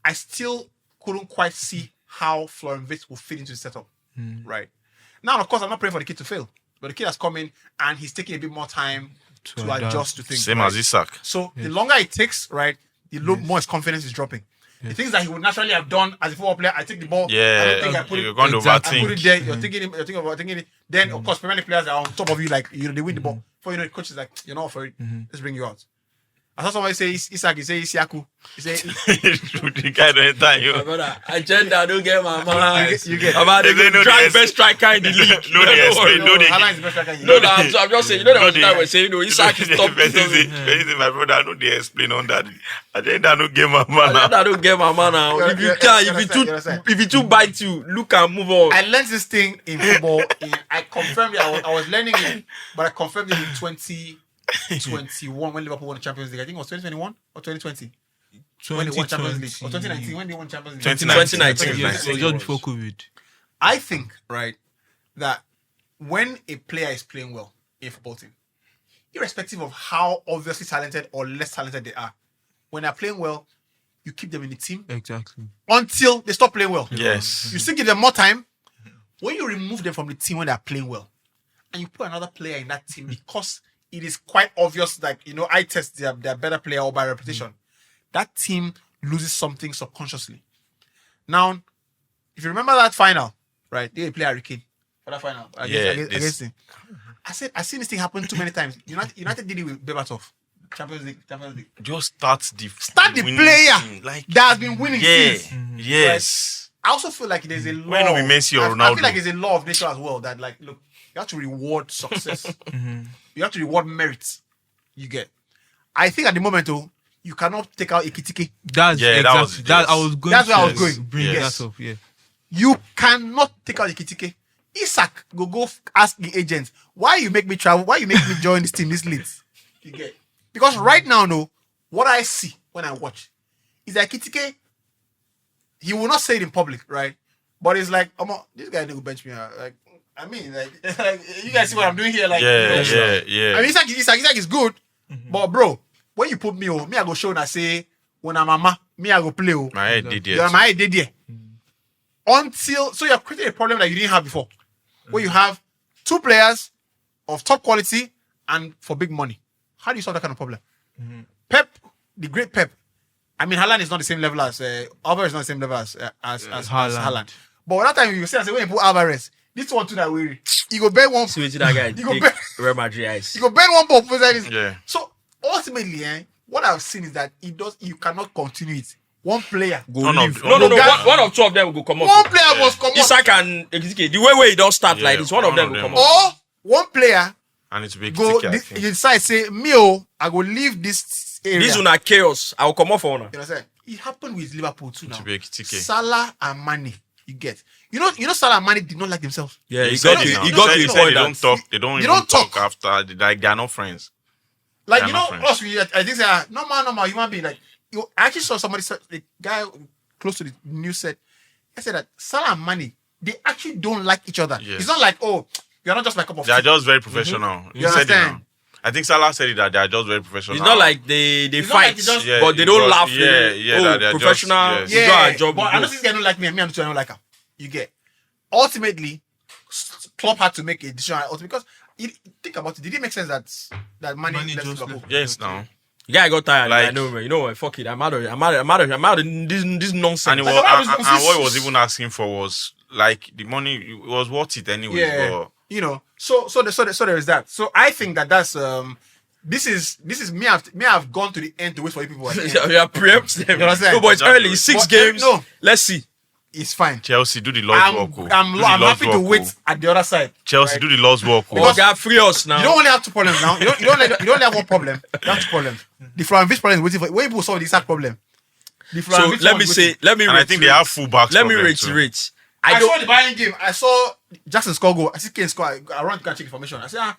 I still couldn't quite see how Florian Wirtz will fit into the setup, right? Now, of course, I'm not praying for the kid to fail, but the kid has come in and he's taking a bit more time to adjust to things. Same right? as Isaac. So the longer it takes, right, the more his confidence is dropping. The things that he would naturally have done as a football player, I take the ball. Yeah, I don't think I put you're it. going to I overthink. put it there. You're thinking it. Then, of course, Premier League players are on top of you, like they win the ball. Before the coach is like, you're not for it. Let's bring you out. I saw somebody say Isaac, he say Isiaku. He say the guy don't enter you. My brother, agenda don't get my mind. You get. About the They know drag the best striker in the league. No, they explain. No, they. Haaland is the best striker in the No, league. I'm just saying. You know the time we're saying, Isaac is top. My brother, no, they explain on that. Agenda no game, my man. I don't get my man now. If you can't, if it too bite you, look and move on. I learned this thing in football. I confirmed it. I was learning it, but I confirmed it in 2021 when Liverpool won the Champions League. I think it was 2021 or 2020. When they won Champions League. Or 2019 when they won Champions League. 2019. Yes, it was just before COVID. I think, right, that when a player is playing well in a football team, irrespective of how obviously talented or less talented they are, when they're playing well, you keep them in the team Exactly. until they stop playing well. Yes. You still give them more time. When you remove them from the team when they're playing well, and you put another player in that team because it is quite obvious, like, I test they're better player or by reputation, that team loses something subconsciously. Now, if you remember that final, right, they play Harry Kane for that final against him. I've seen this thing happen too many times. United did it with Berbatov. Champions League. Just start the player team, like, that has been winning since. Yes. Right? I also feel like there's a law. When we Messi or I Ronaldo. feel like there's a law of nature as well that, like, look, you have to reward success. You have to reward merit. You get. I think at the moment, though, you cannot take out Ekitike. That's Yeah, that was- I was going. That's where I was to going. Bring Yes. that up. Yeah. You cannot take out Ekitike. Isaac go ask the agent, why you make me travel? Why you make me join this team this late? You get. Because right now, no, what I see when I watch is that Ekitike, he will not say it in public, right? But it's like, this guy will bench me out. Like, I mean, like, you guys see what I'm doing here? Like, Yeah. I mean, Isaac is good, but bro, when you put me I go show and I say, when I'm mama, me I go play. My head did My head did there. so you're creating a problem that you didn't have before, where you have 2 players of top quality and for big money. How do you solve that kind of problem? Pep, the great Pep. I mean, Haaland is not the same level as Alvarez is not the same level as Haaland. But that time you say, when you put Alvarez, this one too that weary. You go bend one. See that guy. You go bend Real Madrid eyes. You go bend one ball. Yeah. So ultimately, what I've seen is that you cannot continue it. One player go leave. No. One of 2 of them will go come up. One player must come up. Isak and Ekitike. The way it don't start like this, one of them will come up. Or one player and it's big. Go you decide say I go leave this area. This one are chaos. I will come off for now. You know what I'm saying? It happened with Liverpool too now. Salah and Mane. You get. You know Salah and Mane did not like themselves. Yeah, he got to his point. They don't talk. They don't even talk after. Like they are not friends. Like us, I think say normal human being. Like I actually saw somebody, the guy close to the news said, I said that Salah and Mane, they actually don't like each other. Yes. It's not like, you're not just my cup of tea. They are just very professional. You understand? I think Salah said it that they are just very professional. It's not like they fight, but they don't laugh. Yeah, professional. Just, job. But I know this guy don't like me, and me I don't like him. You get. Ultimately, Klopp had to make a decision because think about it. Did it make sense that Mane left Liverpool? Yes, now. Yeah, I got tired. Like, I know, man. You know what? Fuck it. I'm out of this nonsense. And what he was even asking for was like the money. It was worth it anyway. Yeah. But, you know. So there is that. So I think that's this is me. I've gone to the end to wait for you people. You are preempt them. You understand? No, but it's early. 6 games. No, let's see. It's fine. Chelsea do the Lord's work. I'm happy to wait at the other side. Chelsea do the Lord's work. Because they are free us now. You don't only have 2 problems now. You don't only have 1 problem. You have 2 problems. The Florian Wirtz problem is waiting for. When people solve the exact problem. So let me. I think they have fullbacks. Let me reiterate. I saw the Bayern game. I saw Jackson score goal. I see Kane score. I run to go and check information. I said,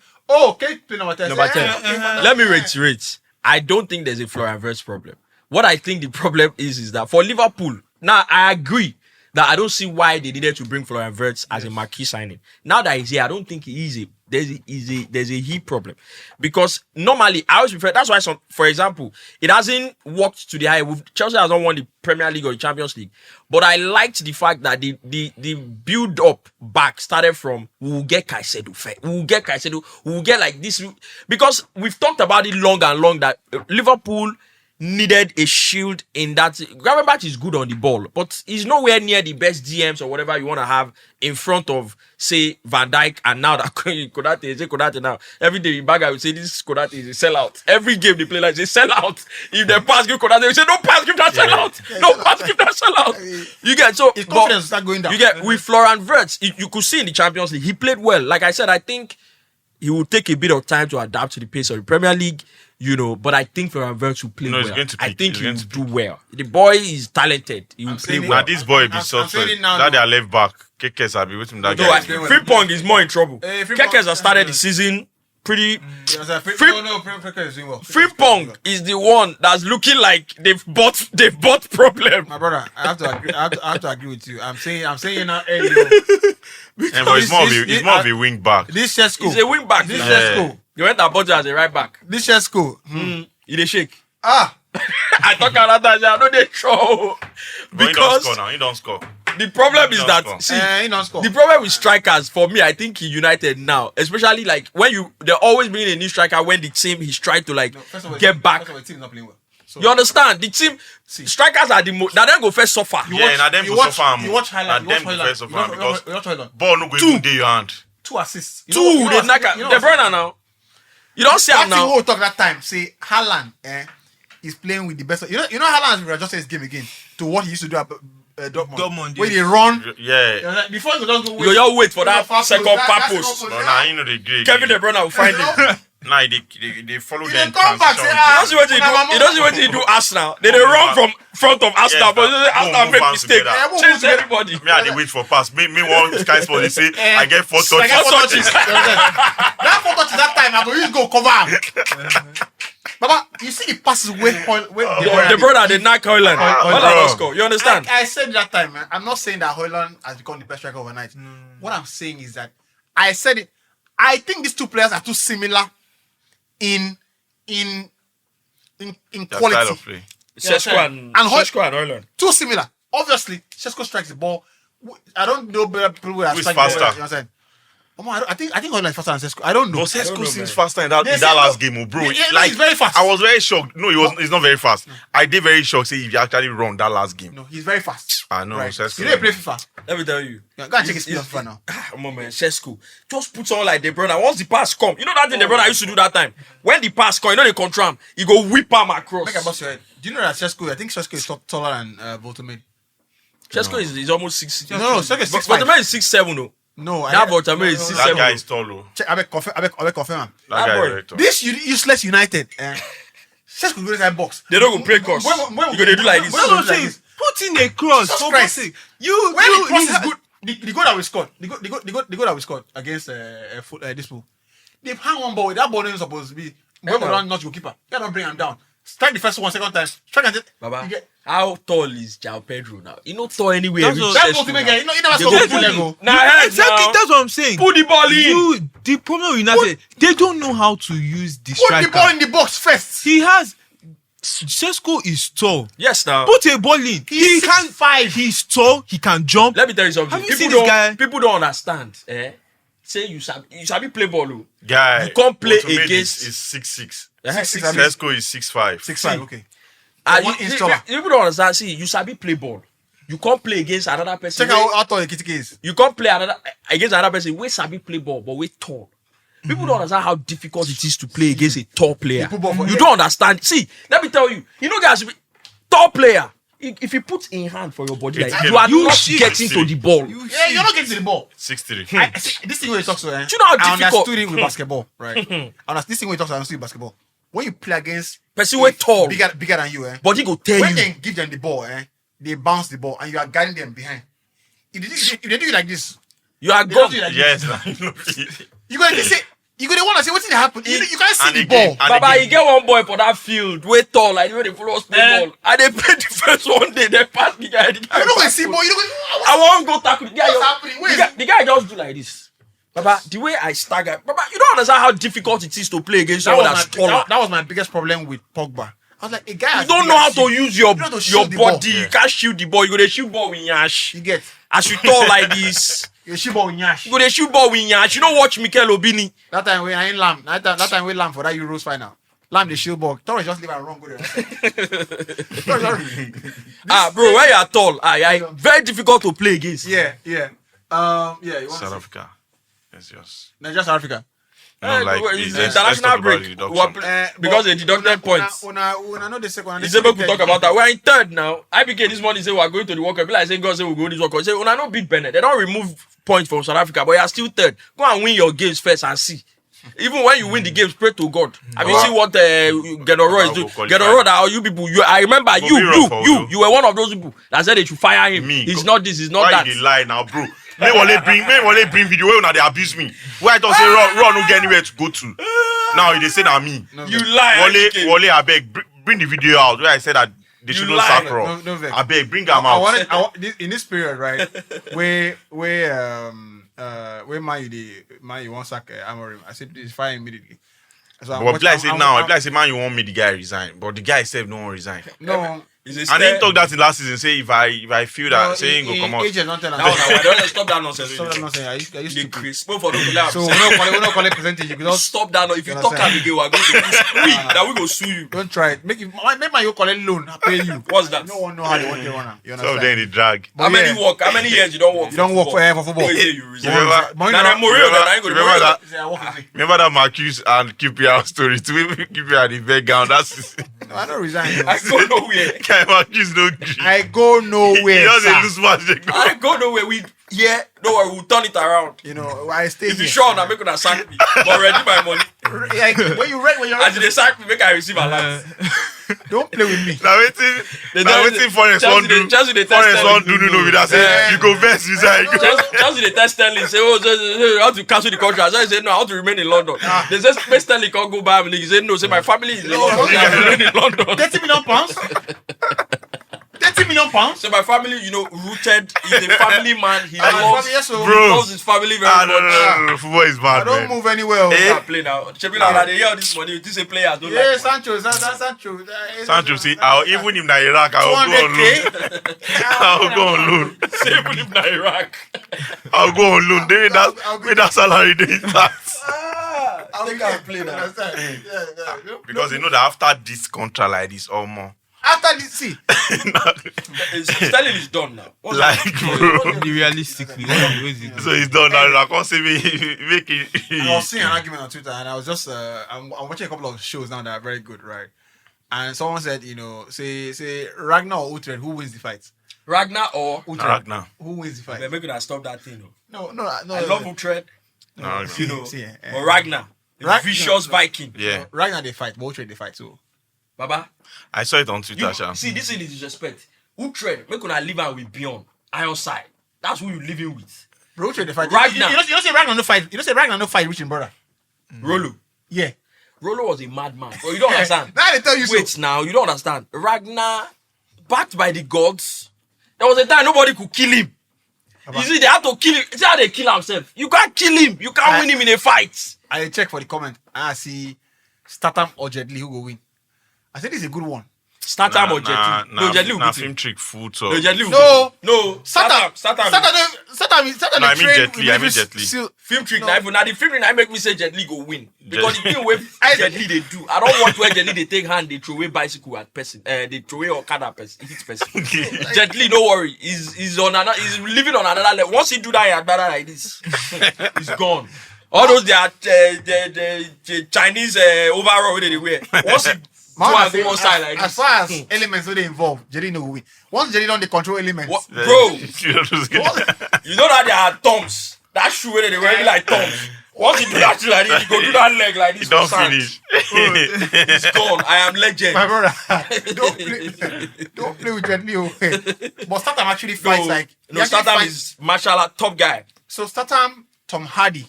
Kane play number 10. Let me reiterate. I don't think there's a Florian Wirtz problem. What I think the problem is that for Liverpool, now I agree that I don't see why they needed to bring Florian Wirtz as a marquee signing. Now that he's here, I don't think he is there's a he problem. Because normally, I always prefer, that's why for example, it hasn't worked to the high. Chelsea has not won the Premier League or the Champions League. But I liked the fact that the build up back started from, we'll get Caicedo, we'll get like this. Because we've talked about it long and long that Liverpool needed a shield in that. Gravenberch is good on the ball, but he's nowhere near the best DMs or whatever you want to have in front of, say, Van Dijk. And now that Konate now, every day Baga will say this Konate is a sellout. Every game they play like they sell out. If they pass give Konate, they say no pass give that sellout. No pass give that sellout. You get so his confidence start going down. You get with Florian Wirtz, you could see in the Champions League he played well. Like I said, I think he will take a bit of time to adapt to the pace of the Premier League. You know, but I think Florian Wirtz will play well. I think he will do well. The boy is talented. He will play well. Now this boy be suffering. That they are left back. Kekes have been waiting that guy. Frimpong is more in trouble. Kekes has started the season pretty. Frimpong is the one that's looking like they've bought problem. My brother, I have to agree with you. I'm saying now earlier. But it's more of a wing back. This Shesko. He's a wing back. This Shesko. You went about as a right back. This Shesko. He dey shake. I talk about that. I know they show. But he don't score now. He don't score. The problem is that he don't score. The problem with strikers for me, I think in United now, especially like when they're always bringing a new striker when the team he's trying to like get back. First of all, the team is not playing well. So, you understand? The team strikers are the most. Now them go first suffer. You watch highlights. Because ball no go even dey your hand. 2 assists. They knock De Bruyne now. You don't see him now. Who talk that time? Say Haaland is playing with the best. You know Haaland has readjusted his game again to what he used to do at Dortmund. Where they run. Yeah. Before you don't go. You wait for that second purpose. No, now you know they great. Kevin De Bruyne will find him. Nah, they follow them. Come back. He doesn't what he do Arsenal. They run from front of Arsenal, but Arsenal make mistake. Change everybody. Me I dey wait for pass. Me one Sky Sports they say I get 4 touches. That 4 touches that time I go use go cover. Baba, you see the passes where the brother they knock Haaland. Haaland score. You understand? I said that time, man. I'm not saying that Haaland has become the best striker overnight. What I'm saying is that I said it. I think these 2 players are too similar in quality. Sheshko and Haaland. Too similar. Obviously, Sheshko strikes the ball I don't know better people who are Who's striking faster? better, you know what I'm saying? I think Holland is faster than Sesko. I don't know. But Sesko seems man. faster in that last game, bro. Yeah, no, like he's very fast. I was very shocked. No, he's not very fast. I did very shocked. Say if you actually run that last game. No, he's very fast. I know. Right. Sesko. You know he play FIFA. Let me tell you. Yeah, go and check his speed on FIFA now. Come on, man. Sheshko. Just put someone like De Bruyne. Once the pass come, you know that thing De Bruyne used to do that time. When the pass come, you know they control him. He go whip him across. Make a bust your head. Do you know that Sesko? I think Sesko is taller than Voltman. Sheshko is almost 6. No, Sesko is 6'5". But the man is 6'7", no. No, That Voltman is 6'7". That guy is tall, though. Check. I bet confirm. That guy boy. is very tall. This useless United. Sesko go inside box. They don't go play cross. You go they do like this. That's what I'm saying. Put in a cross. Jesus For Christ. God's sake. When the cross is good, the goal that we scored, the goal that we scored against this pool, they hang one ball. That ball isn't supposed to be. When we don't not your keeper, you don't bring him down. Strike the first one, second time. Strike and Baba, how tall is João Pedro now? He not tall anyway. That's that ultimate guy. You know, he never scored go full level. Exactly, that's what I'm saying. Put the ball in. The problem with United, they don't know how to use the Put striker. the ball in the box first. He has. Sesko is tall. Yes, now. Put a ball in. He can 5. He's tall. He can jump. Let me tell you something. Have you seen this guy? People don't understand. Say you sabi play ball. Oh. Guy. You can't play Automated against. is 6'6". 6'6". Sesko is 6'5". 6'5". Okay. People don't understand. See, you sabi play ball. You can't play against another person. Check out how tall the Kitty is. You can't play against another person. We sabi play ball, but we tall. People don't understand how difficult it is to play against a tall player. You don't understand. See, let me tell you. You know, guys, tall player. If you put in hand for your body, like, you are not getting to the ball. Yeah, you're not getting to the ball. 6'3". This thing where you talk to, Do you know how I difficult? understood it with basketball, right? This thing where you talk to, I understood with basketball. When you play against person way tall, bigger than you, but he go tell when you. they give them the ball, they bounce the ball, and you are guiding them behind. If they do it like this, you are they don't gone. do it like Yes. this. You gonna say. You gonna want to say what's gonna happen. You can't see the again, ball. Baba, again. you get one boy for that field, way tall, like where they follow us play ball. And they play the first one day, they pass the guy. The guy You don't gonna see ball. You don't. I won't go tackle the guy. What's happening? Where is The guy just do like this. Baba, the way I stagger, Baba, you don't understand how difficult it is to play against someone that's taller. that was my biggest problem with Pogba. I was like, a guy. You don't know how to use your know how to your shoot the ball. body. You can't shoot the ball. You go to shoot ball with yash. You get. As you tall like this, You shoot ball with Nyash. you go to shoot ball with yash. You don't watch Mikel Obini. That time we ain't Lamb. That time we Lamb for that Euros final. Lamb the shoot ball. Torres just leave and run good. Bro, when you are tall, very difficult to play against. Yeah. You want South Africa. It's just. Nigeria, South Africa. No, like it's let's international talk about break. the deduction. Because they deducted points. Una know the second. He's able to talk about that. We're in third now. IBK this morning say we're going to the World Cup. Like saying God say we'll go to this World Cup. Say Una no beat Benin. They don't remove points from South Africa, but you are still third. Go and win your games first and see. Even when you win the games, pray to God. Have you seen what Gedoro is doing? Gedoro, that you people. I remember you were one of those people that said they should fire him. Me. He's not this. He's not Why that. you dey lie now, bro? May Wale bring video where una dey abuse me. Why I don't say Ron no get anywhere to go to. Now they say that me. You lie. Wale, I beg, bring the video out where I said that they should not sack Ron. No vex. I beg, bring them out. I want in this period, right? where man you want sack Amorim. I said please fire immediately. So But like say now, if like say man you want me the guy resign, but the guy said no one resign. No. And he talked that in last season. Say if I feel that saying go come out. Agent don't tell him. Stop that nonsense. Stop that nonsense. I used to Chris, for the collapse. So we're not calling percentage. You just Stop that. If you talk again, we're going to that we go sue you. don't try it. Make my you collect loan. I pay you. What's that? No one know how they want to run. You So understand? then they drag. How many work? How many years you don't work? You don't work for football. Wait till you resign. Remember that Marcus and QPR story? To QPR the background. That's I don't resign. I go nowhere. Marcus no gree. I go nowhere. He doesn't Sir. lose match. I go nowhere. Don't worry, we'll turn it around. You know, I stay If you here. sure, now make una sack me. But ready my money. Like, when you're As they sack me, make I receive a lot. don't play with me. Now waiting Forest one do. Chelsea they test Forest one Sterling. do no with that. Say you go best resign. Chelsea they test Sterling. Say, I want to cancel the contract. So he said, no, I want to remain in London. They say, Space Sterling can't go Bayern League. He said, no, say my family is in London. I remain in London. 30 million pounds. 30 million pounds. So my family, you know, rooted. He's a family man. He loves, yes, so- he loves his family very much. No. Football is bad, I don't man. move anywhere. Can't play now. Chebila, they hear this money. This a player. Don't Yeah, like Sancho. That's Sancho. Sancho, see, even if na Iraq, I'll go on loan. 200K. I'll go on loan. Even if not Iraq. I'll go on loan. With that salary, they start. I think I'll play now. Yeah. Because you know that after this contract like this or more, After this, see. Sterling is done now. What's like that? bro. Realistically, So it's done now. I can't say make I was seeing an it. argument on Twitter, and I was just I'm watching a couple of shows now that are very good, right? And someone said, you know, say Ragnar or Utrecht, who wins the fight? Ragnar or Utrecht. Ragnar. Who wins the fight? Maybe I stop that thing. No. I love Utrecht. No, You know, See, or Ragnar, the vicious Viking. yeah. Ragnar they fight, but Utrecht they fight too. Baba, I saw it on Twitter, Sha. see this thing is disrespect. Utrecht, make una live am with Beyond Ironside. That's who you living with. Bro, Utrecht they fight. Ragnar. You don't say Ragnar no fight. You don't say Ragnar no fight Richard brother. Rolo. Yeah. Rolo was a madman. But you don't understand. Now they tell you Wait so. now, you don't understand. Ragnar, backed by the gods, there was a time nobody could kill him. You see, they had to kill him. See how they kill himself. You can't kill him. You can't win him in a fight. I check for the comment. I see Statham or Jet Li who go win. I think this is a good one. Statham or Jet Li? No, Jet Li will Nah, beat film him. trick food. So No, Jet Li will No. beat him. No, Statham. Statham No, I mean Jet Li. I mean Jet Li. Film trick now the film trick now make me say Jet Li go win. Because the thing where Jet Li they do, I don't want where Jet Li they take hand, they throw away bicycle at person, they throw away Okada person, hit person. Jet Li, don't worry, he's living on another level. Once he do that in Agbada like this, he's gone. All those the Chinese overall where they wear. Once he do and go one side like as this. far as elements where they involve, Jelly no go win. Once Jelly don't they control elements. What, bro? You You know that there are thumbs. That shoe where they wear like thumbs. Once you do that shoe like this, you go do that leg like this. don't for sand. finish. It's gone. I am legend. My brother, don't play with Jet Li. But Statham actually fights like No, Statham is martial art top guy. So Statham, Tom Hardy.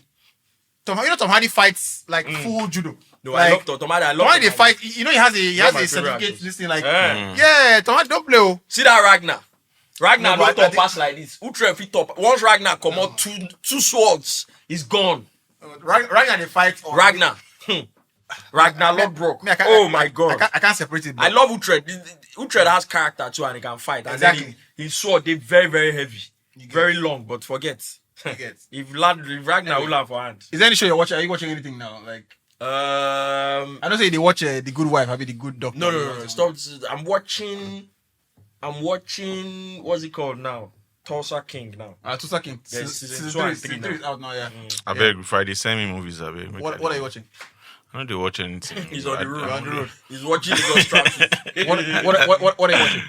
Tom Hardy fights like full judo. No, like, I love Tom Hardy. I love Tom Hardy Tom they fight. You know he has a my favorite certificate. actors. This thing like Yeah. yeah. Tom Hardy don't play. Oh. See that Ragnar? Ragnar No, don't but I top pass like this. Utrecht fit top. Once Ragnar come out two swords, he's gone. Ragnar they fight. On Ragnar. Ragnar Lodbrok. Me, I can't- Oh my god. I can't separate it. I love Utrecht. Utrecht has character too and he can fight. And Exactly. then his sword, they very, very heavy. Very long, but forget. If Ragnar will have for hand. Is there any show you're watching? Are you watching anything now? Like I don't say they watch The Good Wife. Maybe The Good Doctor. No. Stop. I'm watching. What's it called now? Tulsa King now. Tulsa King. Yes, Season season 2 and 3 3 is out now. Yeah. I beg, Friday, send me movies. I beg. What are you watching? I don't watch anything. He's on the road. You're on the road. He's watching Lagos traffic. What are you watching?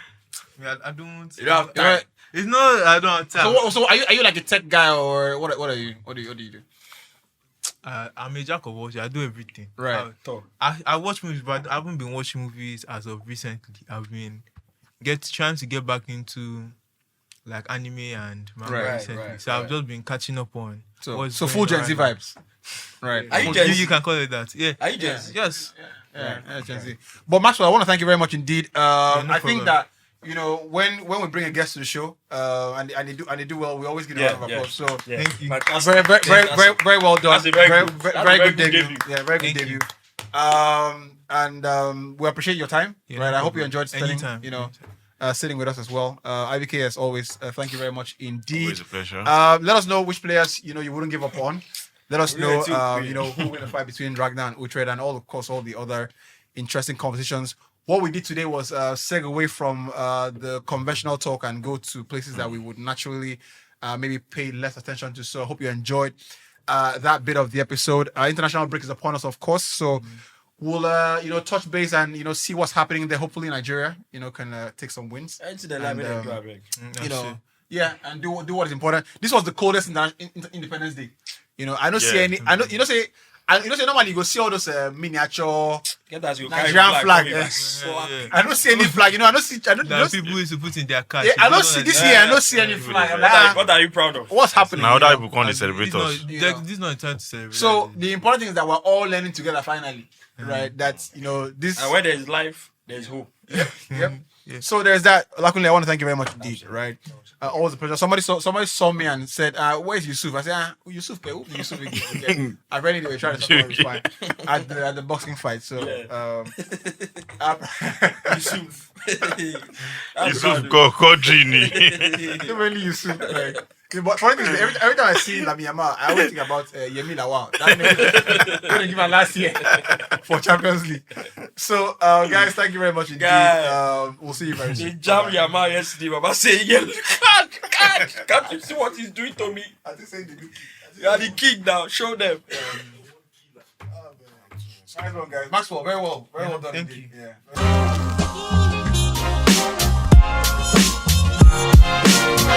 I don't. You don't have time. It's not. I don't have time. So are you like a tech guy or what are you? What do you do? I'm a jack of all trades. I do everything. Right. I watch movies, but I haven't been watching movies as of recently. I've been trying to get back into like anime and manga recently. So I've just been catching up on. So full Gen Z vibes. Right. Are you Gen Z? You can call it that. Yeah. Are you Gen Z? Yes. Yeah, Gen Z. But Maxwell, I want to thank you very much indeed. No I think problem. that when we bring a guest to the show, and they do well, we always give a round of applause. So Thank you. very well done. That's a very good good debut. debut. Yeah, very good Thank debut. you. We appreciate your time. Yeah, Right. no I hope you problem. enjoyed spending Anytime. sitting with us as well. IBK as always. Thank you very much indeed. Always a pleasure. Let us know which players you wouldn't give up on. Let us know Yeah, who win the fight between Ragnar and Utrecht, and all the other interesting conversations. What we did today was segue away from the conventional talk and go to places that we would naturally maybe pay less attention to. So I hope you enjoyed that bit of the episode. International break is upon us, of course. So we'll touch base and see what's happening there. Hopefully Nigeria can take some wins. Into the Yeah, and do what is important. This was the coldest Independence Day. I don't see any. I know. Say normally you go see all those miniature Nigerian flag. I don't see any flag. I don't see. That people used to put in their cars. Yeah, I don't see this year. I don't see any flag. What are you proud of? What's happening? Now that people can't celebrate us. This is not a time to celebrate. So the important thing is that we're all learning together finally, right? That this. And where there's life, there's hope. Yep. So there's that. Luckily, I want to thank you very much indeed. Right, always a pleasure. Somebody saw me and said, "Where's Yusuf?" I said, "Yusuf, who Yusuf again?" I really did try to talk about fight at the boxing fight. So Yusuf. Yusuf Kodrini. Really Yusuf. Right. But funny thing is, every time I see Lamiyama, I always think about Yemi Lawal. That name going to give her last year for Champions League. So, guys, thank you very much indeed. We'll see you very soon. They jammed Yama yesterday. Baba saying, can't you see what he's doing to me? I think saying You are the king now. Show them. Nice one, guys. Maxwell, very well done. Thank indeed. you. Yeah.